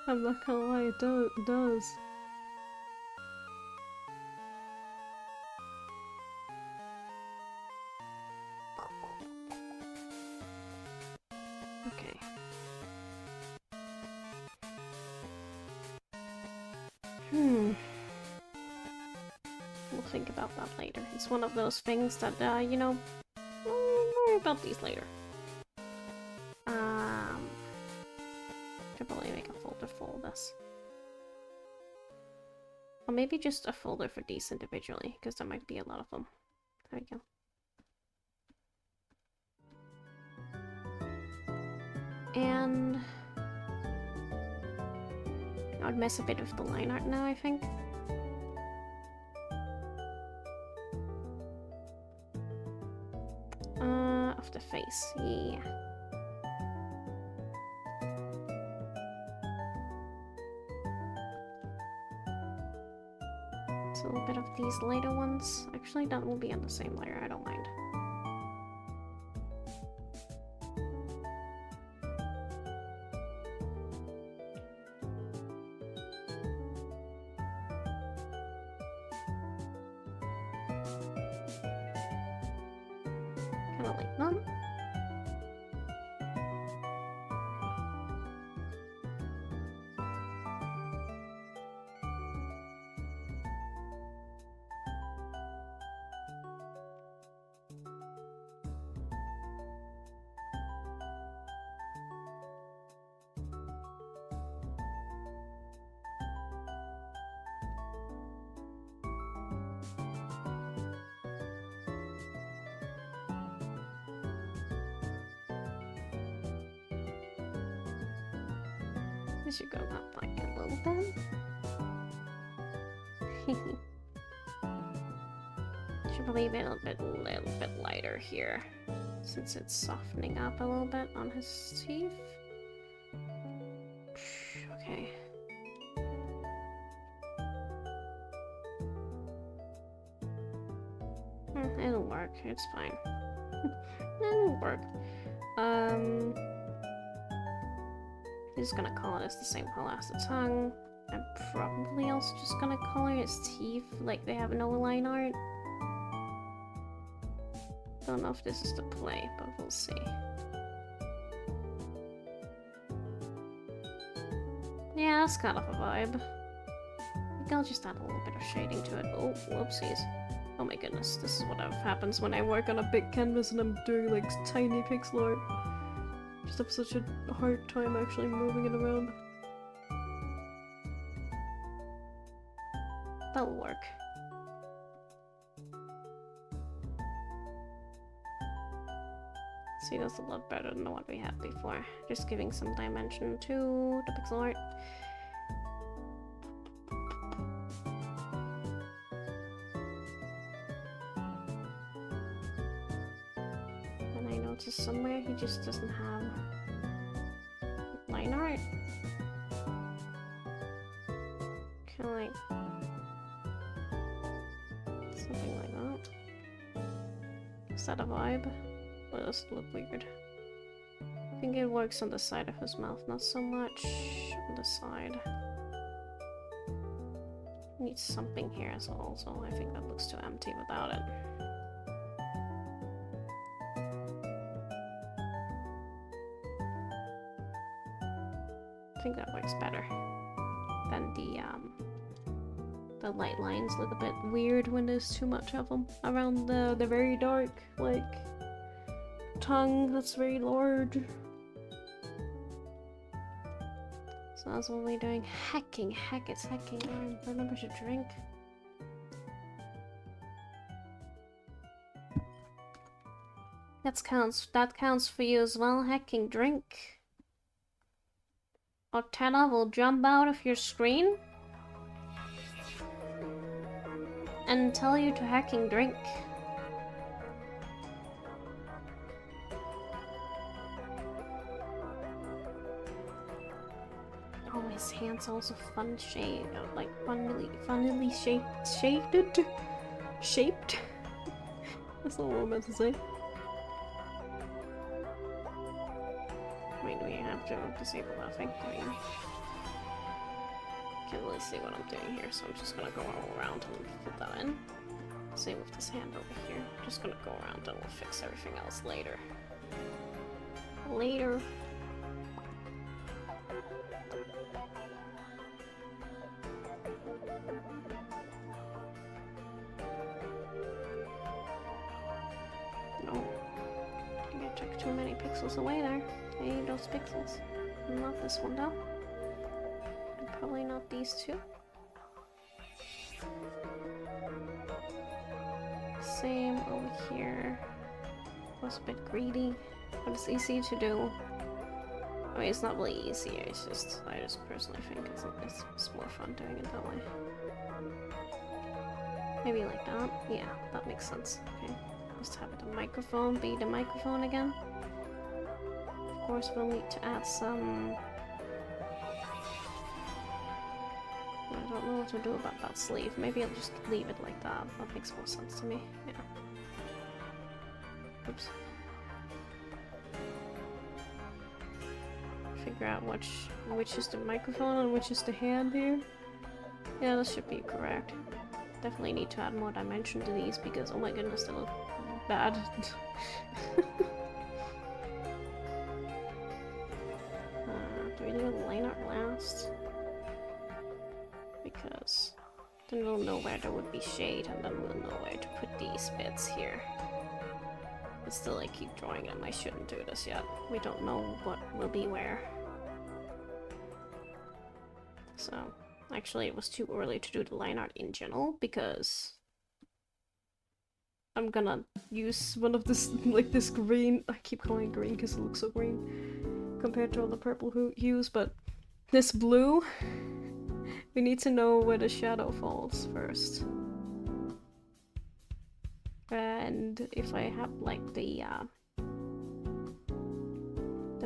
I'm not gonna lie, it does. Okay. We'll think about that later. It's one of those things that, you know, we'll worry about these later. Should probably make a folder for all this. Or maybe just a folder for these individually, because there might be a lot of them. There we go. And I would mess a bit with the line art now, I think. Of the face, yeah. So a little bit of these lighter ones. Actually, that will be on the same layer, I don't mind. Kinda like that. This should go up like a little bit. Should probably be a little bit lighter here, since it's softening up a little bit on his teeth. Okay. It'll work. It's fine. It'll work. He's gonna color this the same color as the tongue. I'm probably also just gonna color his teeth like they have no line art. Don't know if this is the play, but we'll see. Yeah, that's kind of a vibe. I think I'll just add a little bit of shading to it. Oh, whoopsies. Oh my goodness, this is what happens when I work on a big canvas and I'm doing like tiny pixel art. Just have such a hard time actually moving it around. That'll work. See, that's a lot better than what we had before. Just giving some dimension to the pixel art. And I noticed somewhere he just doesn't have line art. Kinda like something like that. Is that a vibe? Or does it look weird? I think it works on the side of his mouth, not so much on the side. Needs something here as well, so I think that looks too empty without it. I think that works better than the light lines look a bit weird when there's too much of them around the very dark, like, tongue that's very large. So that's what we're doing. Hacking. Heck, it's hacking. I remember to drink. That counts for you as well. Hacking drink. Ortella will jump out of your screen and tell you to hacking drink. Oh, his hands also fun shade, like funnily shaped. That's not what I meant to say. Wait, do we have to disable that thing? Can't really see what I'm doing here, so I'm just gonna go all around and put that in. Same with this hand over here. Just gonna go around and we'll fix everything else later. Later. No. I think I took too many pixels away there. I need those pixels. Not this one though. And probably not these two. Same over here. Was a bit greedy, but it's easy to do. I mean, it's not really easy. It's just I just personally think it's more fun doing it that way. Maybe like that. Yeah, that makes sense. Okay, just have the microphone be the microphone again. Of course, we'll need to add some. I don't know what to do about that sleeve. Maybe I'll just leave it like that. That makes more sense to me. Yeah. Oops. Figure out which is the microphone and which is the hand here. Yeah, that should be correct. Definitely need to add more dimension to these because oh my goodness, they look bad. Do we do a line art last? Because then we'll know where there would be shade and then we'll know where to put these bits here. But still, I keep drawing them. I shouldn't do this yet. We don't know what will be where. So, actually it was too early to do the line art in general because I'm gonna use one of this, like this green, I keep calling it green because it looks so green compared to all the purple hues, but this blue, we need to know where the shadow falls first. And if I have like the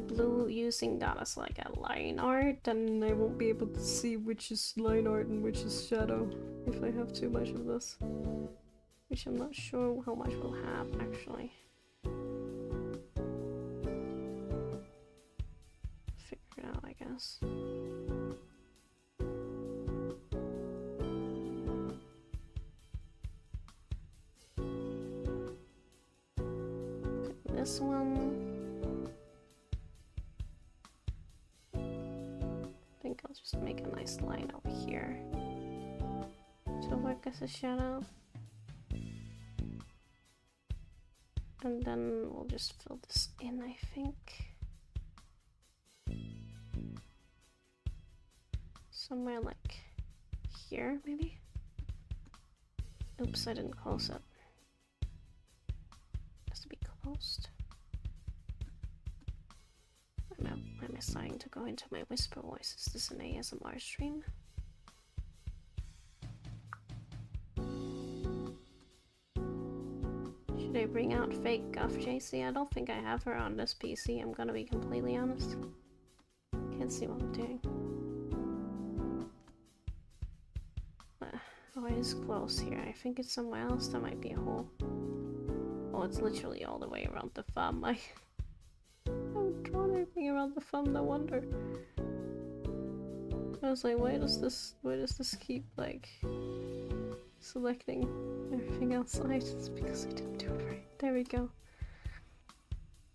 blue using that as like a line art, then I won't be able to see which is line art and which is shadow if I have too much of this. Which I'm not sure how much we'll have actually. Figure it out, I guess. Pick this one. I think I'll just make a nice line over here to work as a shadow. And then we'll just fill this in, I think. Somewhere like here, maybe? Oops, I didn't close it. Has to be closed. I'm deciding to go into my whisper voice. Is this an ASMR stream? Should I bring out fake Guff JC? I don't think I have her on this PC, I'm gonna be completely honest. Can't see what I'm doing. Oh, it is close here. I think it's somewhere else. There might be a hole. Oh, it's literally all the way around the thumb. I haven't drawn anything around the thumb, no wonder. I was like, why does this keep like selecting everything outside? It's because I didn't do it right. There we go.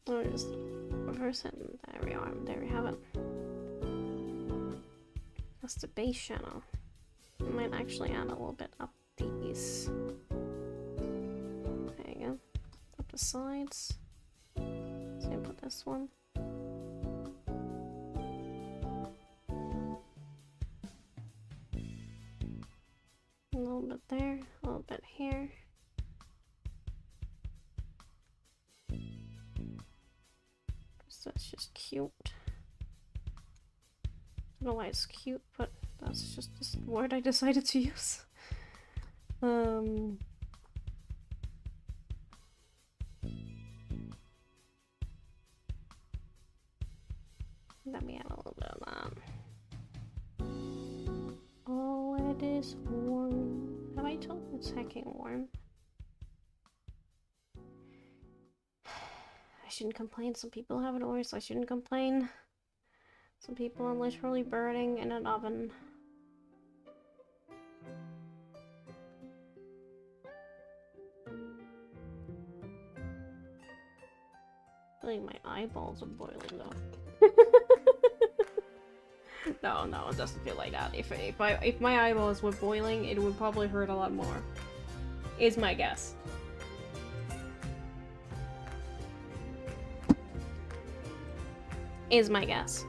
Oh, just reverse it and there we are. There we have it. That's the base channel. I might actually add a little bit up these. There you go. Up the sides. So I put this one. A little bit there, a little bit here. So that's just cute. I don't know why it's cute, but that's just this word I decided to use. Let me add a little bit of that. Oh, it is warm. Have I told you it's hecking warm? I shouldn't complain. Some people have it worse. I shouldn't complain. Some people are literally burning in an oven. I think my eyeballs are boiling though. No, it doesn't feel like that. If my eyeballs were boiling, it would probably hurt a lot more. Is my guess. Is my guess.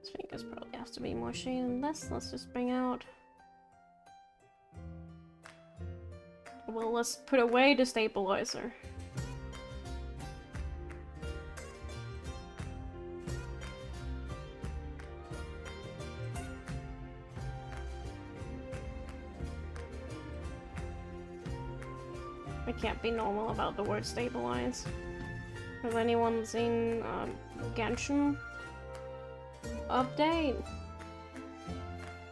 This fingers probably has to be more shaded than this. Let's just bring out... Well, let's put away the stabilizer. I can't be normal about the word stabilize. Has anyone seen Genshin update?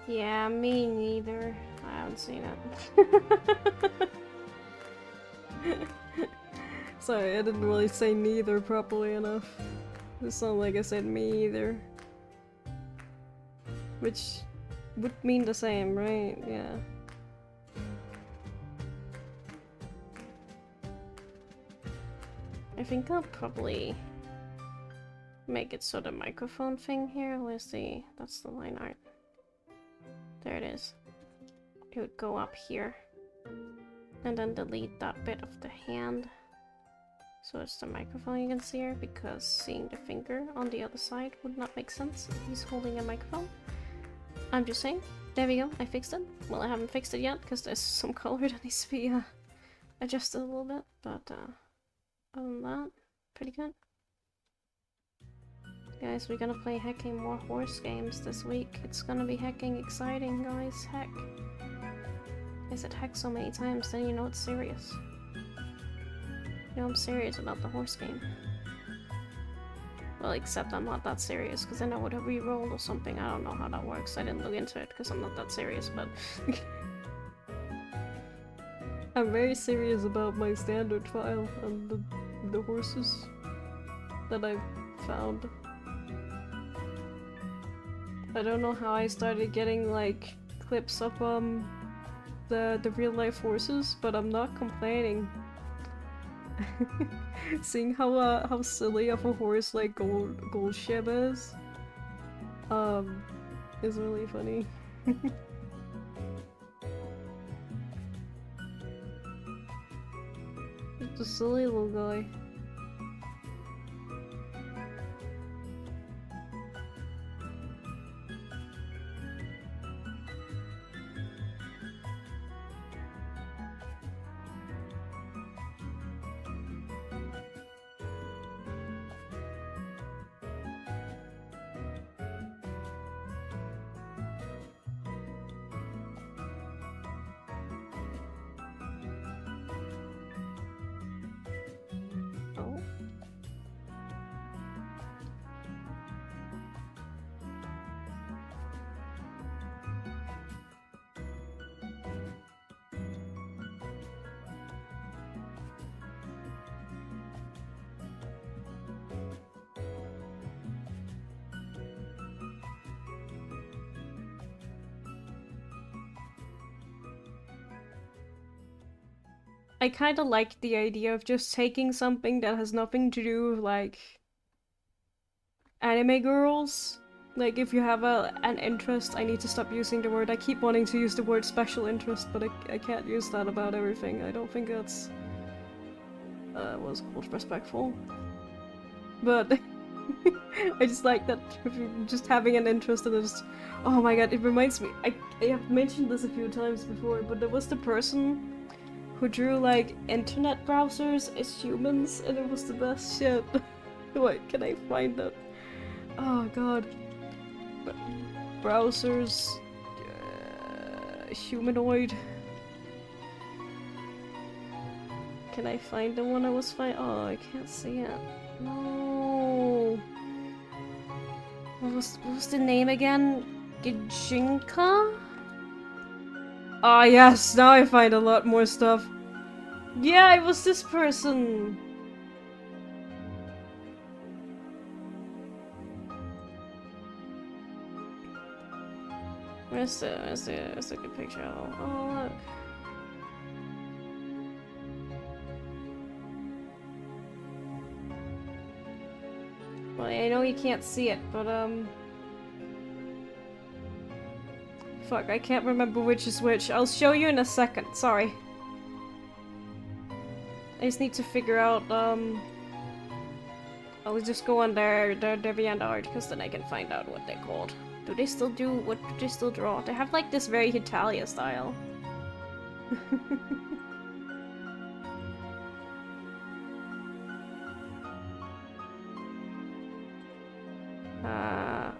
Yeah, me neither. I haven't seen it. Sorry, I didn't really say neither properly enough. It sounded like I said me either. Which would mean the same, right? Yeah. I think I'll probably make it so the microphone thing here, where's the... that's the line art. There it is. It would go up here. And then delete that bit of the hand. So it's the microphone you can see here, because seeing the finger on the other side would not make sense if he's holding a microphone. I'm just saying. There we go, I fixed it. Well, I haven't fixed it yet, because there's some color that needs to be adjusted a little bit, but other than that, pretty good. Guys, we're gonna play hecking more horse games this week. It's gonna be hecking exciting, guys. Heck. I said heck so many times, then you know it's serious. You know I'm serious about the horse game. Well, except I'm not that serious, because then I would have re-rolled or something. I don't know how that works. I didn't look into it, because I'm not that serious, but... I'm very serious about my standard file and the horses that I've found. I don't know how I started getting, like, clips of, the real-life horses, but I'm not complaining. Seeing how silly of a horse, like, Goldship is really funny. Just a silly little guy. I kinda like the idea of just taking something that has nothing to do with, like, anime girls. Like, if you have an interest, I need to stop using the word. I keep wanting to use the word special interest, but I can't use that about everything. I don't think that's, what's called respectful. But I just like that, just having an interest in it. Just, oh my god, it reminds me, I have mentioned this a few times before, but there was the person who drew, like, internet browsers as humans, and it was the best shit. What, can I find that? Oh god. Browsers... humanoid. Can I find the one I was oh, I can't see it. No. What was the name again? Gijinka? Ah, yes, now I find a lot more stuff. Yeah, it was this person. Where's the good picture? Oh, look. Well, I know you can't see it, but, fuck, I can't remember which is which. I'll show you in a second, sorry. I just need to figure out, I'll just go on their DeviantArt, because then I can find out what they're called. Do they still do, what do they still draw? They have, like, this very Italia style.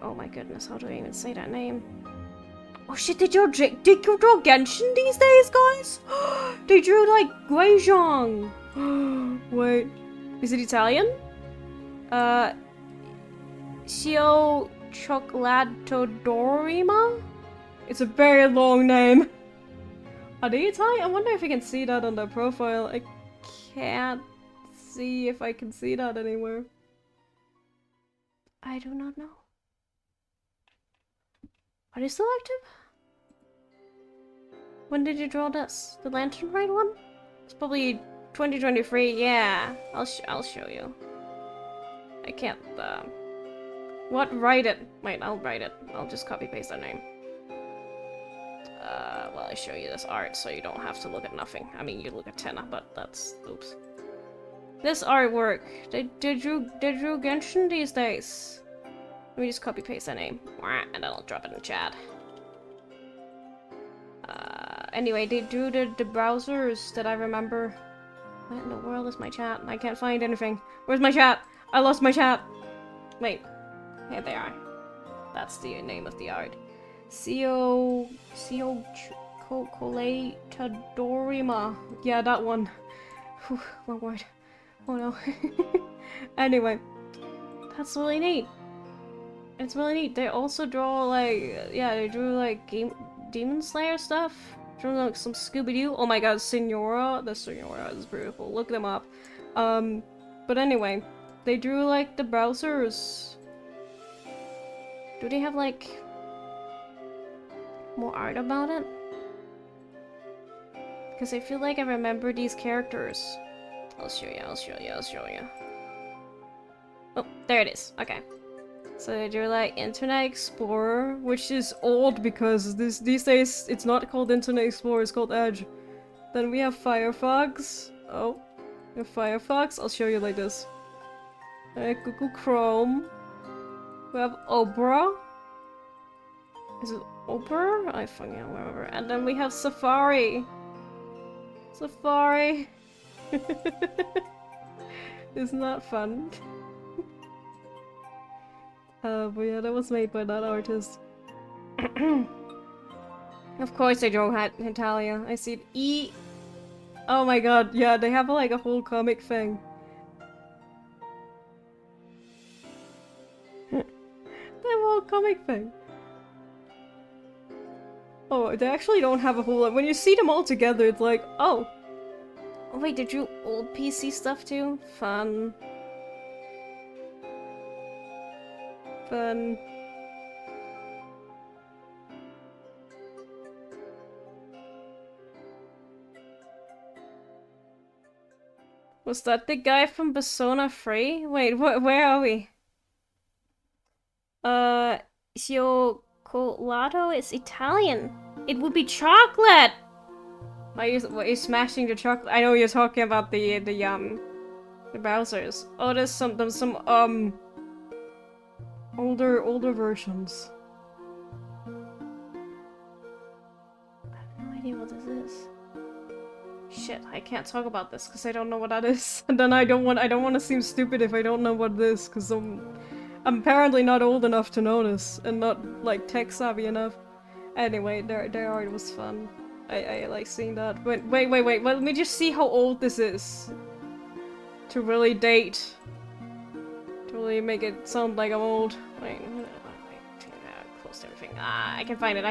Oh my goodness, how do I even say that name? Oh shit, they you draw Genshin these days, guys? They drew, like, Guizhong! Wait, is it Italian? Shio Chocolatodorima? It's a very long name. Are they Italian? I wonder if I can see that on their profile. I can't see if I can see that anywhere. I do not know. Are they still active? When did you draw this? The Lantern Ride one? It's probably 2023. Yeah, I'll show you. I can't. What? Write it. Wait, I'll write it. I'll just copy paste their name. Well, I show you this art, so you don't have to look at nothing. I mean, you look at Tenna, but that's oops. This artwork. They drew Genshin these days. Let me just copy paste their name, and then I'll drop it in chat. Anyway, they drew the browsers that I remember. What in the world is my chat? I can't find anything. Where's my chat? I lost my chat. Wait. Here they are. That's the name of the art. Coletadorima. Yeah, that one. Whew, one word. Oh no. Anyway. That's really neat. It's really neat. They also draw like, yeah, they drew like Demon Slayer stuff. Drew like some Scooby-Doo. Oh my god, Signora. The Signora is beautiful. Look them up. But anyway, they drew like the browsers. Do they have like more art about it? Because I feel like I remember these characters. I'll show you. Oh, there it is. Okay. So they do like Internet Explorer, which is old because these days it's not called Internet Explorer, it's called Edge. Then we have Firefox. Oh, we have Firefox. I'll show you like this. Google Chrome. We have Opera. Is it Opera? I forget, whatever. And then we have Safari. Safari. Isn't that fun? But yeah, that was made by that artist. Of course I drew Italia. I see it. E. Oh my god, yeah, they have like a whole comic thing. They have a whole comic thing. Oh, they actually don't have a whole lot. When you see them all together, it's like, oh. Oh wait, they drew old PC stuff too? Fun. Fun. Was that the guy from Persona 3? Wait, where are we? Cioccolato is Italian. It would be chocolate! Why are you smashing the chocolate? I know you're talking about the browsers. Oh, there's some older versions. I have no idea what this is. Shit, I can't talk about this because I don't know what that is. And then I don't want to seem stupid if I don't know what it is, because I'm apparently not old enough to know this and not like tech savvy enough. Anyway, their art was fun. I like seeing that. Wait. Well, let me just see how old this is. To really date. To really make it sound like I'm old. Wait, close everything. Ah, I can find it.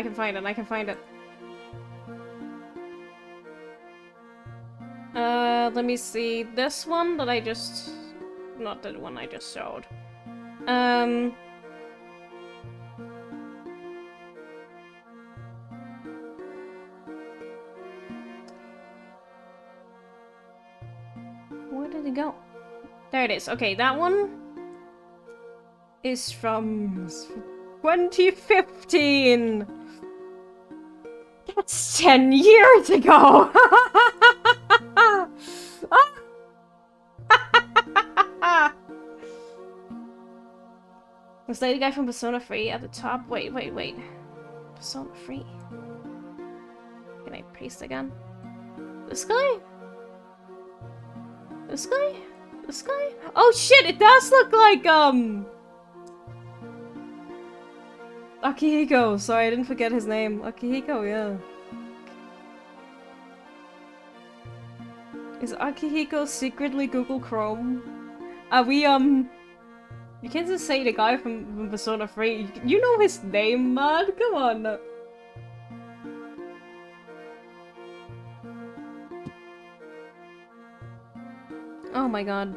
Let me see. This one that I just... Not the one I just showed. Where did it go? There it is. Okay, that one is from 2015. That's 10 years ago. Was that the guy from Persona 3 at the top? Wait. Persona 3. Can I paste again? This guy? This guy? This guy? Oh shit, it does look like, Akihiko. Sorry, I didn't forget his name. Akihiko, yeah. Is Akihiko secretly Google Chrome? You can't just say the guy from Persona 3. You know his name, man. Come on. Oh my god.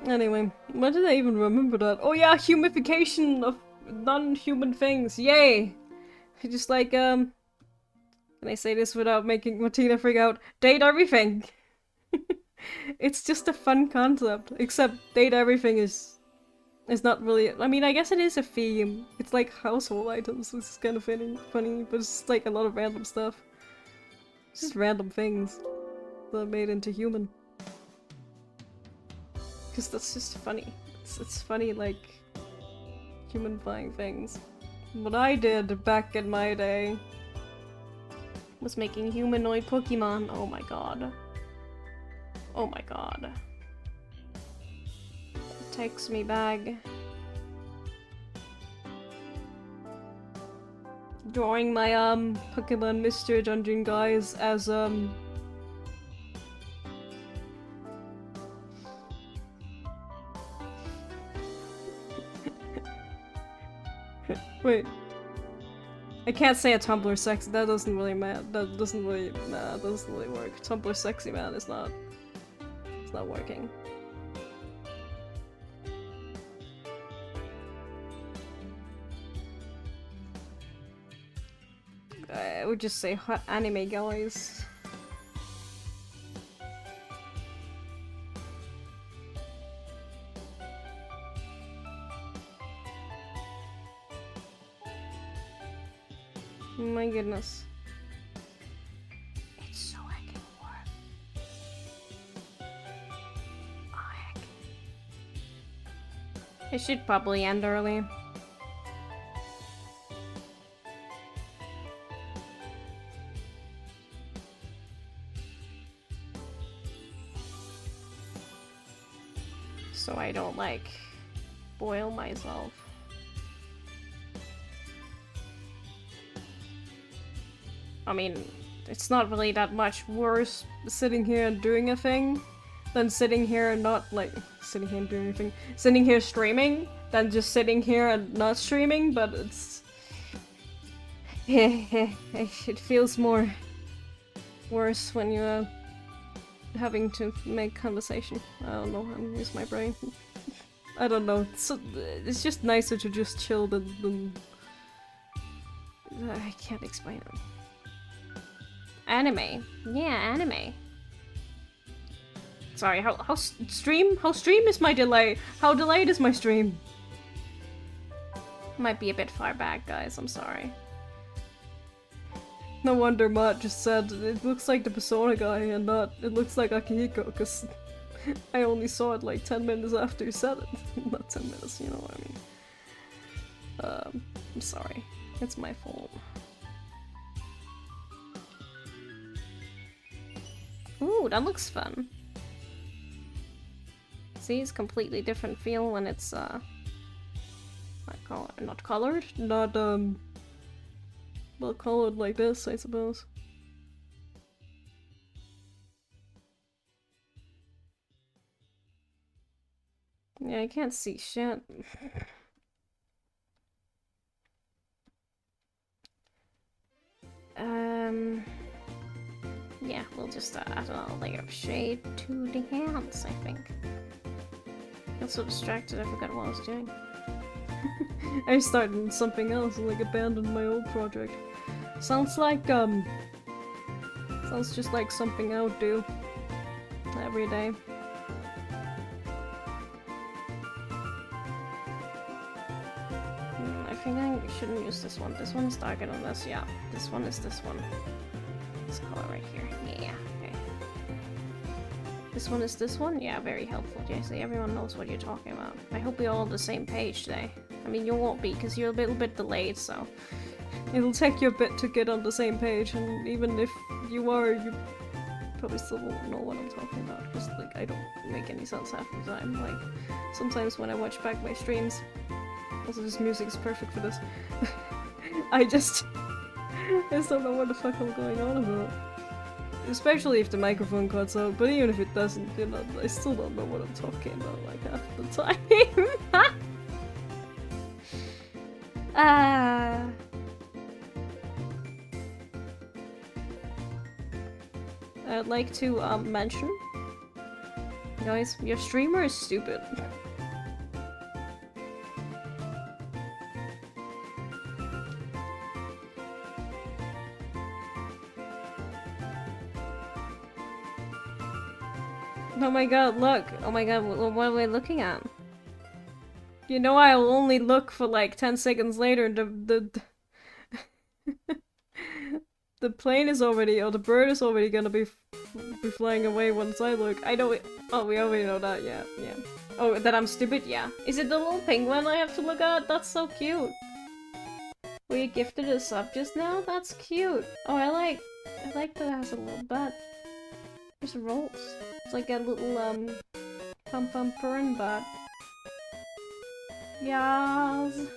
Anyway, why did I even remember that? Oh yeah, humification of non-human things. Yay! Just like, And I say this without making Martina freak out. Date everything! It's just a fun concept. Except date everything is not really. I mean, I guess it is a theme. It's like household items, which is kind of funny, but it's like a lot of random stuff. It's just random things that are made into human. Because that's just funny. It's funny, like, human-flying things. What I did back in my day was making humanoid Pokemon. Oh my god. Oh my god. It takes me back. Drawing my Pokemon Mystery Dungeon guys as wait. I can't say a Tumblr sexy. That doesn't really matter. That doesn't really work. Tumblr sexy man is not. It's not working. I would just say hot anime guys. My goodness. It's so heckin' warm. Oh heck. I should probably end early. So I don't, like, boil myself. I mean, it's not really that much worse sitting here and doing a thing than sitting here and not, like, sitting here and doing anything. Sitting here streaming than just sitting here and not streaming, but it's... it feels more worse when you're having to make conversation. I don't know, I'm using my brain. I don't know, it's just nicer to just chill than... I can't explain it. Anime. Yeah, anime. Sorry, how stream is my delay? How delayed is my stream? Might be a bit far back, guys, I'm sorry. No wonder Matt just said it looks like the Persona guy and not it looks like Akihiko, because I only saw it like 10 minutes after you said it. Not 10 minutes, you know what I mean. I'm sorry. It's my fault. Ooh, that looks fun. See, it's completely different feel when it's not colored, not well colored like this, I suppose. Yeah, I can't see shit. Yeah, we'll just add a layer of shade to the hands, I think. I got so distracted I forgot what I was doing. I started something else and like abandoned my old project. Sounds like sounds just like something I would do every day. I think I shouldn't use this one. This one's darker than this. Yeah, this one is this one. This color right here. Yeah. Okay. This one is this one? Yeah, very helpful, JC. Everyone knows what you're talking about. I hope we're all on the same page today. I mean, you won't be, because you're a little bit delayed, so... It'll take you a bit to get on the same page, and even if you are, you probably still won't know what I'm talking about, because, like, I don't make any sense half the time. Like, sometimes when I watch back my streams... Also, this music is perfect for this. I just don't know what the fuck I'm going on about. Especially if the microphone cuts out, but even if it doesn't, you know, I still don't know what I'm talking about, like, half the time. I'd like to, mention, guys, your streamer is stupid. Oh my god, look! Oh my god, what am I looking at? You know I'll only look for like 10 seconds later and the plane is already, or the bird is already gonna be flying away once I look. I know it. Oh, we already know that, yeah. Oh, that I'm stupid? Yeah. Is it the little penguin I have to look at? That's so cute. Were you gifted a sub just now? That's cute. Oh, I like that it has a little butt. Just rolls. It's like a little, pum purring butt. Yes.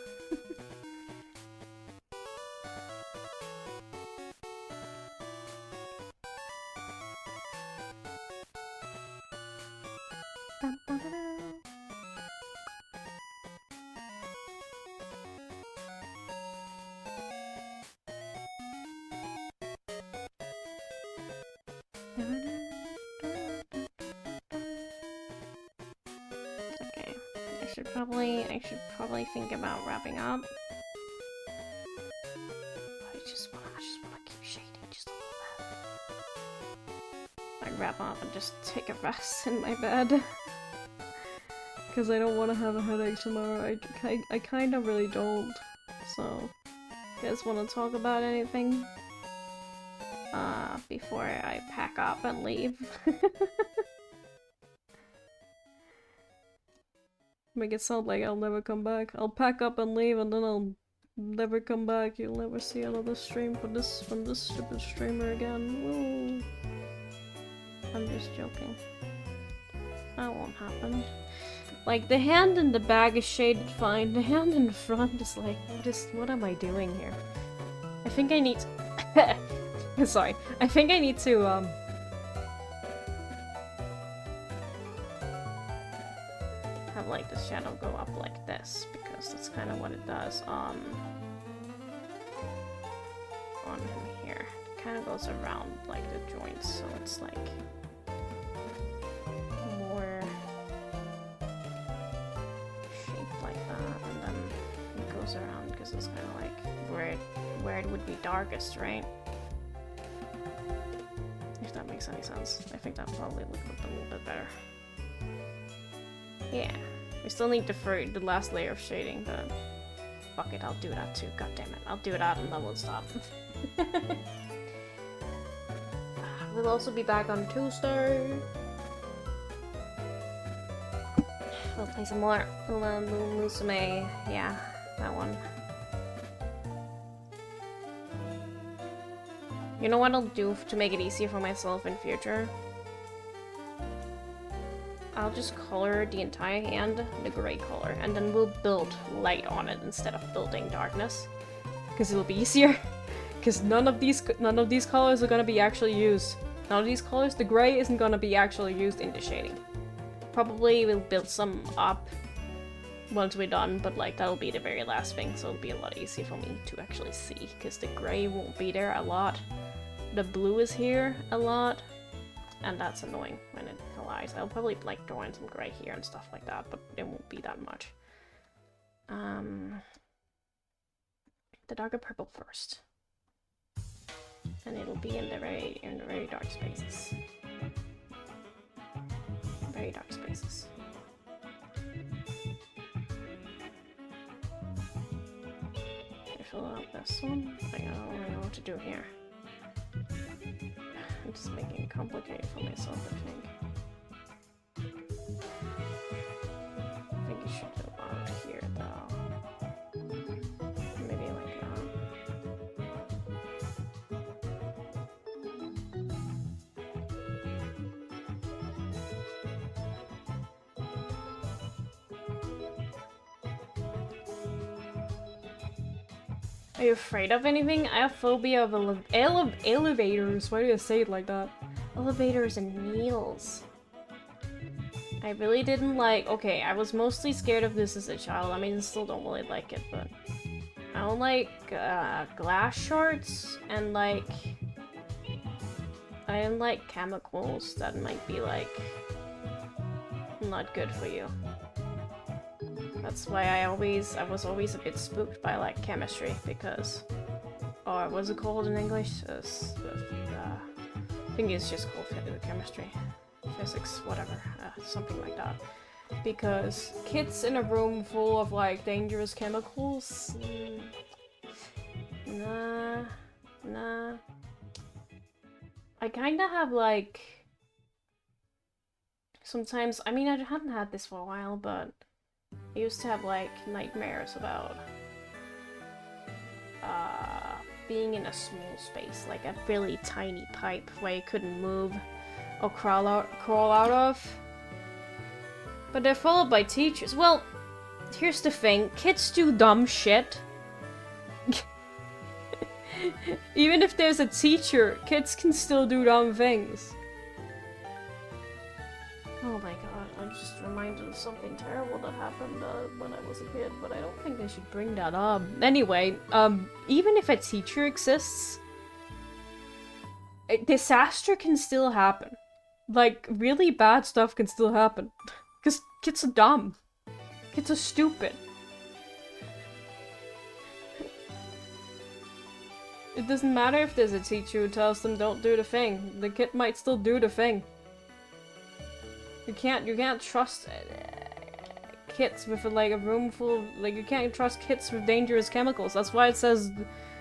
Okay, I should probably think about wrapping up. I just wanna keep shading just a little bit. Like wrap up and just take a rest in my bed. Because I don't want to have a headache tomorrow. I kind of really don't. So, you guys want to talk about anything? Before I pack up and leave. Make it sound like I'll never come back. I'll pack up and leave and then I'll never come back. You'll never see another stream from this stupid streamer again. Woo. I'm just joking. That won't happen. Like, the hand in the bag is shaded fine. The hand in the front is like, what am I doing here? I think I need to... Sorry. I think I need to, have, like, the shadow go up like this, because that's kind of what it does on here. It kind of goes around, like, the joints, so it's, like, more shaped like that, and then it goes around because it's kind of like where it would be darkest, right? If that makes any sense. I think that probably would look a little bit better. Yeah. We still need the last layer of shading, but fuck it, I'll do that too. God damn it. I'll do that and then we'll stop. We'll also be back on Tuesday. We'll play some more Musume. Yeah, that one. You know what I'll do to make it easier for myself in future? I'll just color the entire hand the gray color, and then we'll build light on it instead of building darkness. Because it'll be easier. Because none of these colors are gonna be actually used. None of these colors, the gray isn't gonna be actually used in the shading. Probably we'll build some up once we're done, but like that'll be the very last thing, so it'll be a lot easier for me to actually see, because the gray won't be there a lot. The blue is here a lot, and that's annoying when it collides. I'll probably like draw in some gray here and stuff like that, but it won't be that much. The darker purple first. And it'll be in the very dark spaces. Very dark spaces. I fill out this one. I don't really know what to do here. I'm just making it complicated for myself, I think. I think it should go out here, though. Maybe like that. Are you afraid of anything? I have phobia of elevators. Why do you say it like that? Elevators and needles. I really didn't like... Okay, I was mostly scared of this as a child. I mean, I still don't really like it, but... I don't like glass shards and like... I don't like chemicals that might be like... not good for you. That's why I was always a bit spooked by like chemistry, because, or what's it called in English? I think it's just called chemistry. physics, whatever, something like that. Because kids in a room full of like dangerous chemicals, nah. I kinda have like, sometimes, I mean I hadn't had this for a while, but I used to have like nightmares about being in a small space, like a really tiny pipe where you couldn't move or crawl out of. But they're followed by teachers. Well, here's the thing, kids do dumb shit. Even if there's a teacher, kids can still do dumb things. Oh my god, I'm just reminded of something terrible that happened when I was a kid, but I don't think I should bring that up. Anyway, even if a teacher exists, a disaster can still happen. Like, really bad stuff can still happen. Because kids are dumb. Kids are stupid. It doesn't matter if there's a teacher who tells them don't do the thing. The kid might still do the thing. You can't trust kids with like a room full of, like, you can't trust kids with dangerous chemicals. That's why it says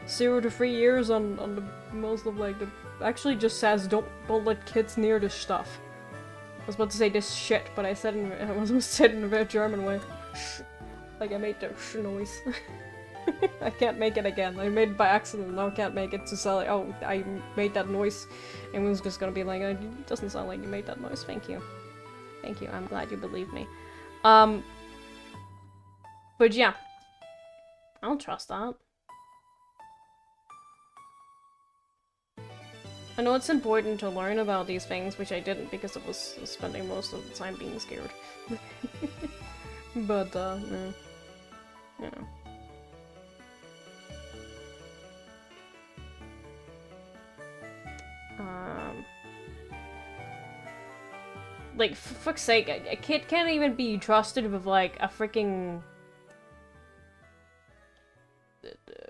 0 to 3 years on the most of like the, actually just says don't let kids near this stuff. I was about to say this shit, but I said in a very German way. Like I made the sh noise. I can't make it again. I made it by accident. Now I can't make it to sell it. Oh, I made that noise, and it was just gonna be like, it doesn't sound like you made that noise. Thank you. Thank you, I'm glad you believe me. But yeah. I don't trust that. I know it's important to learn about these things, which I didn't because I was spending most of the time being scared. But, yeah. Like, for fuck's sake, a kid can't even be trusted with, like, a freaking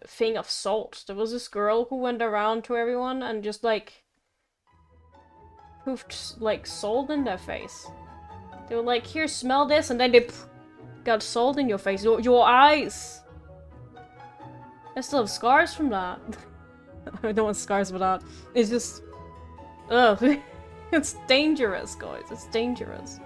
thing of salt. There was this girl who went around to everyone and just, like, poofed, like, salt in their face. They were like, here, smell this, and then they got salt in your face. Your eyes! I still have scars from that. I don't want scars for that. It's just... ugh. It's dangerous, guys. It's dangerous.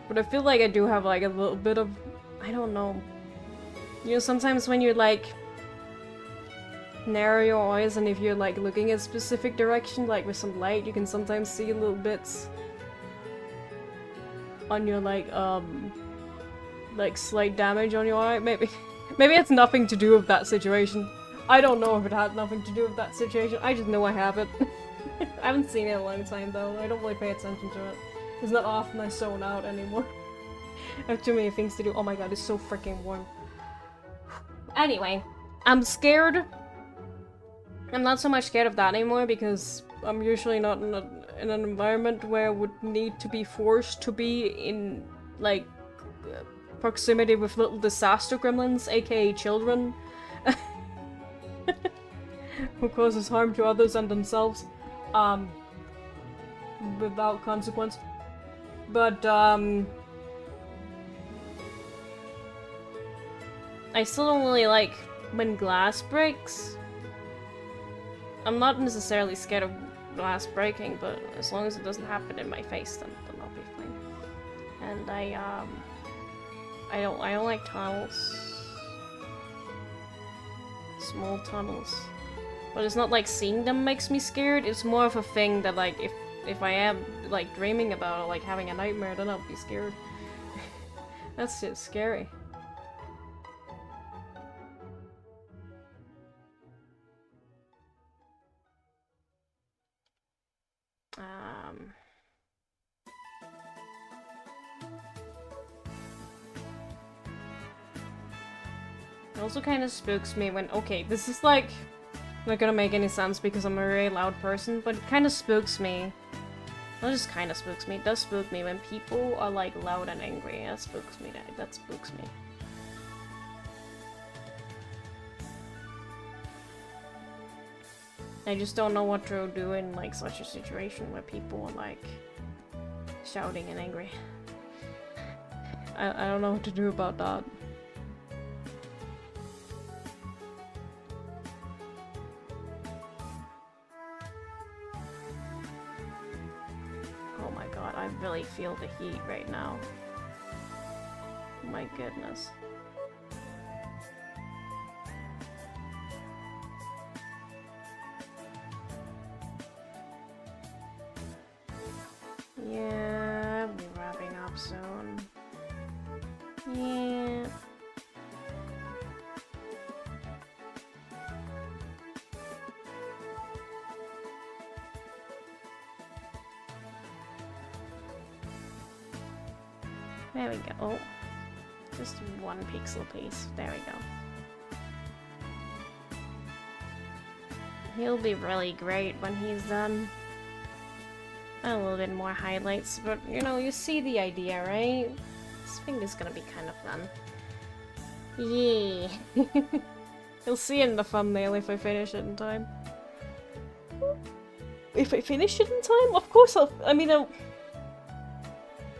But I feel like I do have like a little bit of... I don't know. You know, sometimes when you like narrow your eyes and if you're like looking at a specific direction, like with some light, you can sometimes see little bits on your like slight damage on your eye. Maybe it has nothing to do with that situation. I don't know if it had nothing to do with that situation. I just know I have it. I haven't seen it in a long time though. I don't really pay attention to it. It's not often I zone out anymore. I have too many things to do. Oh my god, it's so freaking warm. Anyway, I'm scared. I'm not so much scared of that anymore because I'm usually not in an environment where I would need to be forced to be in, like, proximity with little disaster gremlins, aka children. Who causes harm to others and themselves. Without consequence. But, I still don't really like when glass breaks. I'm not necessarily scared of glass breaking, but as long as it doesn't happen in my face, then I'll be fine. And I don't like tunnels. Small tunnels. But it's not like seeing them makes me scared, it's more of a thing that like if I am like dreaming about it, like having a nightmare, then I'll be scared. That's just scary. It also kind of spooks me when, okay, this is like not gonna make any sense because I'm a very loud person, but it kind of spooks me. Not just kind of spooks me, it does spook me when people are like loud and angry. That spooks me, that spooks me. I just don't know what to do in like such a situation where people are like shouting and angry. I don't know what to do about that. Oh my god, I really feel the heat right now. My goodness. Yeah, I'll be wrapping up soon. Yeah. There we go. Oh, just one pixel piece. There we go. He'll be really great when he's done. A little bit more highlights, but you know, you see the idea, right? This thing is gonna be kind of fun. Yeah. You'll see it in the thumbnail if I finish it in time. If I finish it in time? Of course I'll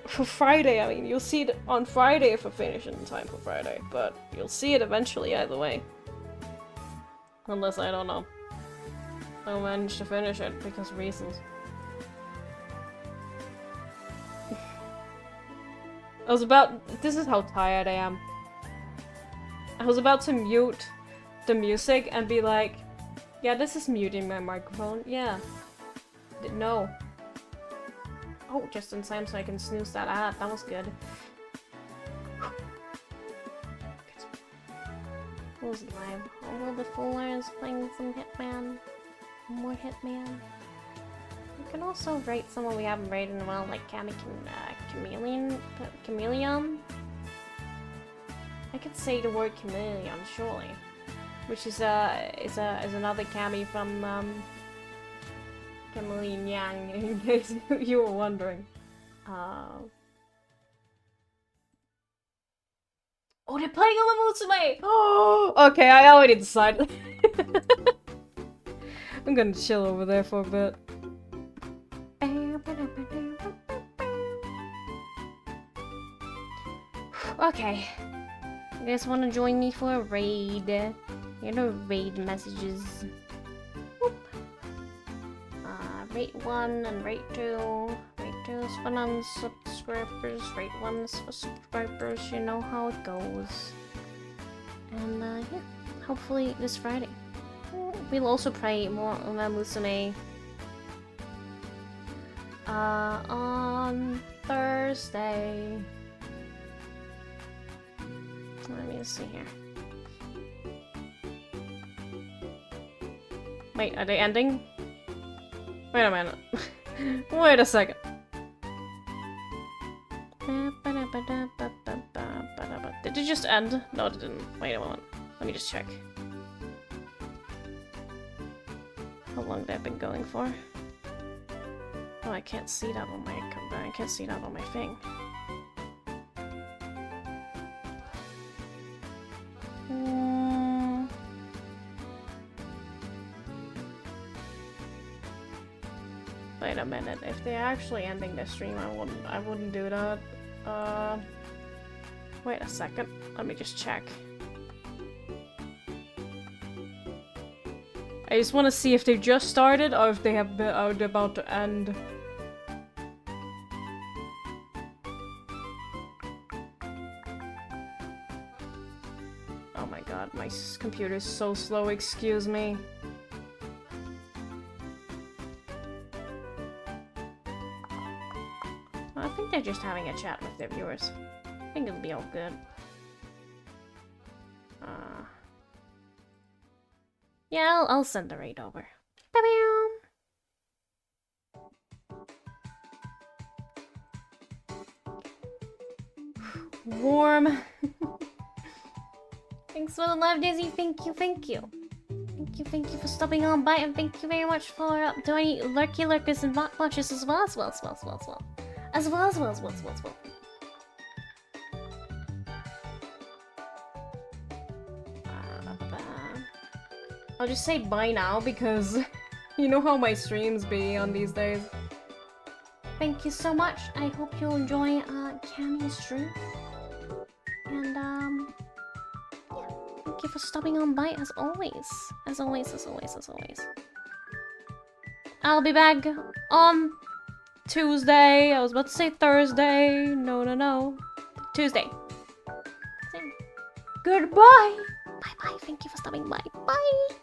for Friday, I mean, you'll see it on Friday if I finish it in time for Friday, but you'll see it eventually either way. Unless, I don't know, I'll manage to finish it because of reasons. This is how tired I am. I was about to mute the music and be like, yeah, this is muting my microphone, yeah. No. Oh, just in time so I can snooze that ad, that was good. Who's live? A little bit fuller is playing some Hitman. More Hitman. You can also rate someone we haven't rated in a while, like Chameleon. I could say the word chameleon, surely. Which is another cami from Chameleon Yang, in case you were wondering. Oh, they're playing on the Musume! Oh, okay, I already decided. I'm gonna chill over there for a bit. Okay. You guys want to join me for a raid? Here are the raid messages. Whoop. Rate 1 and rate 2. Rate 2 is for non-subscribers. Rate 1 is for subscribers. You know how it goes. And yeah, hopefully this Friday. We'll also play more Uma Musume on Thursday. Let me see here. Wait, are they ending? Wait a minute. Wait a second. Did it just end? No, it didn't. Wait a moment. Let me just check. How long they've been going for? Oh, I can't see that on my thing. Wait a minute. If they're actually ending the stream, I wouldn't do that. Wait a second. Let me just check. I just want to see if they've just started or if they have been about to end. Oh my god, my computer's so slow, excuse me. I think they're just having a chat with their viewers. I think it'll be all good. Yeah, I'll send the raid over. Warm. Thanks for the live, Daisy. Thank you. Thank you for stopping on by, and thank you very much for doing lurky lurkers and bot watches as well. I'll just say bye now because You know how my streams be on these days. Thank you so much. I hope you enjoy Cammy's stream. And yeah, thank you for stopping on by as always. As always, as always, as always. I'll be back on Tuesday. I was about to say Thursday. No. Tuesday. Goodbye. Bye bye. Thank you for stopping by. Bye.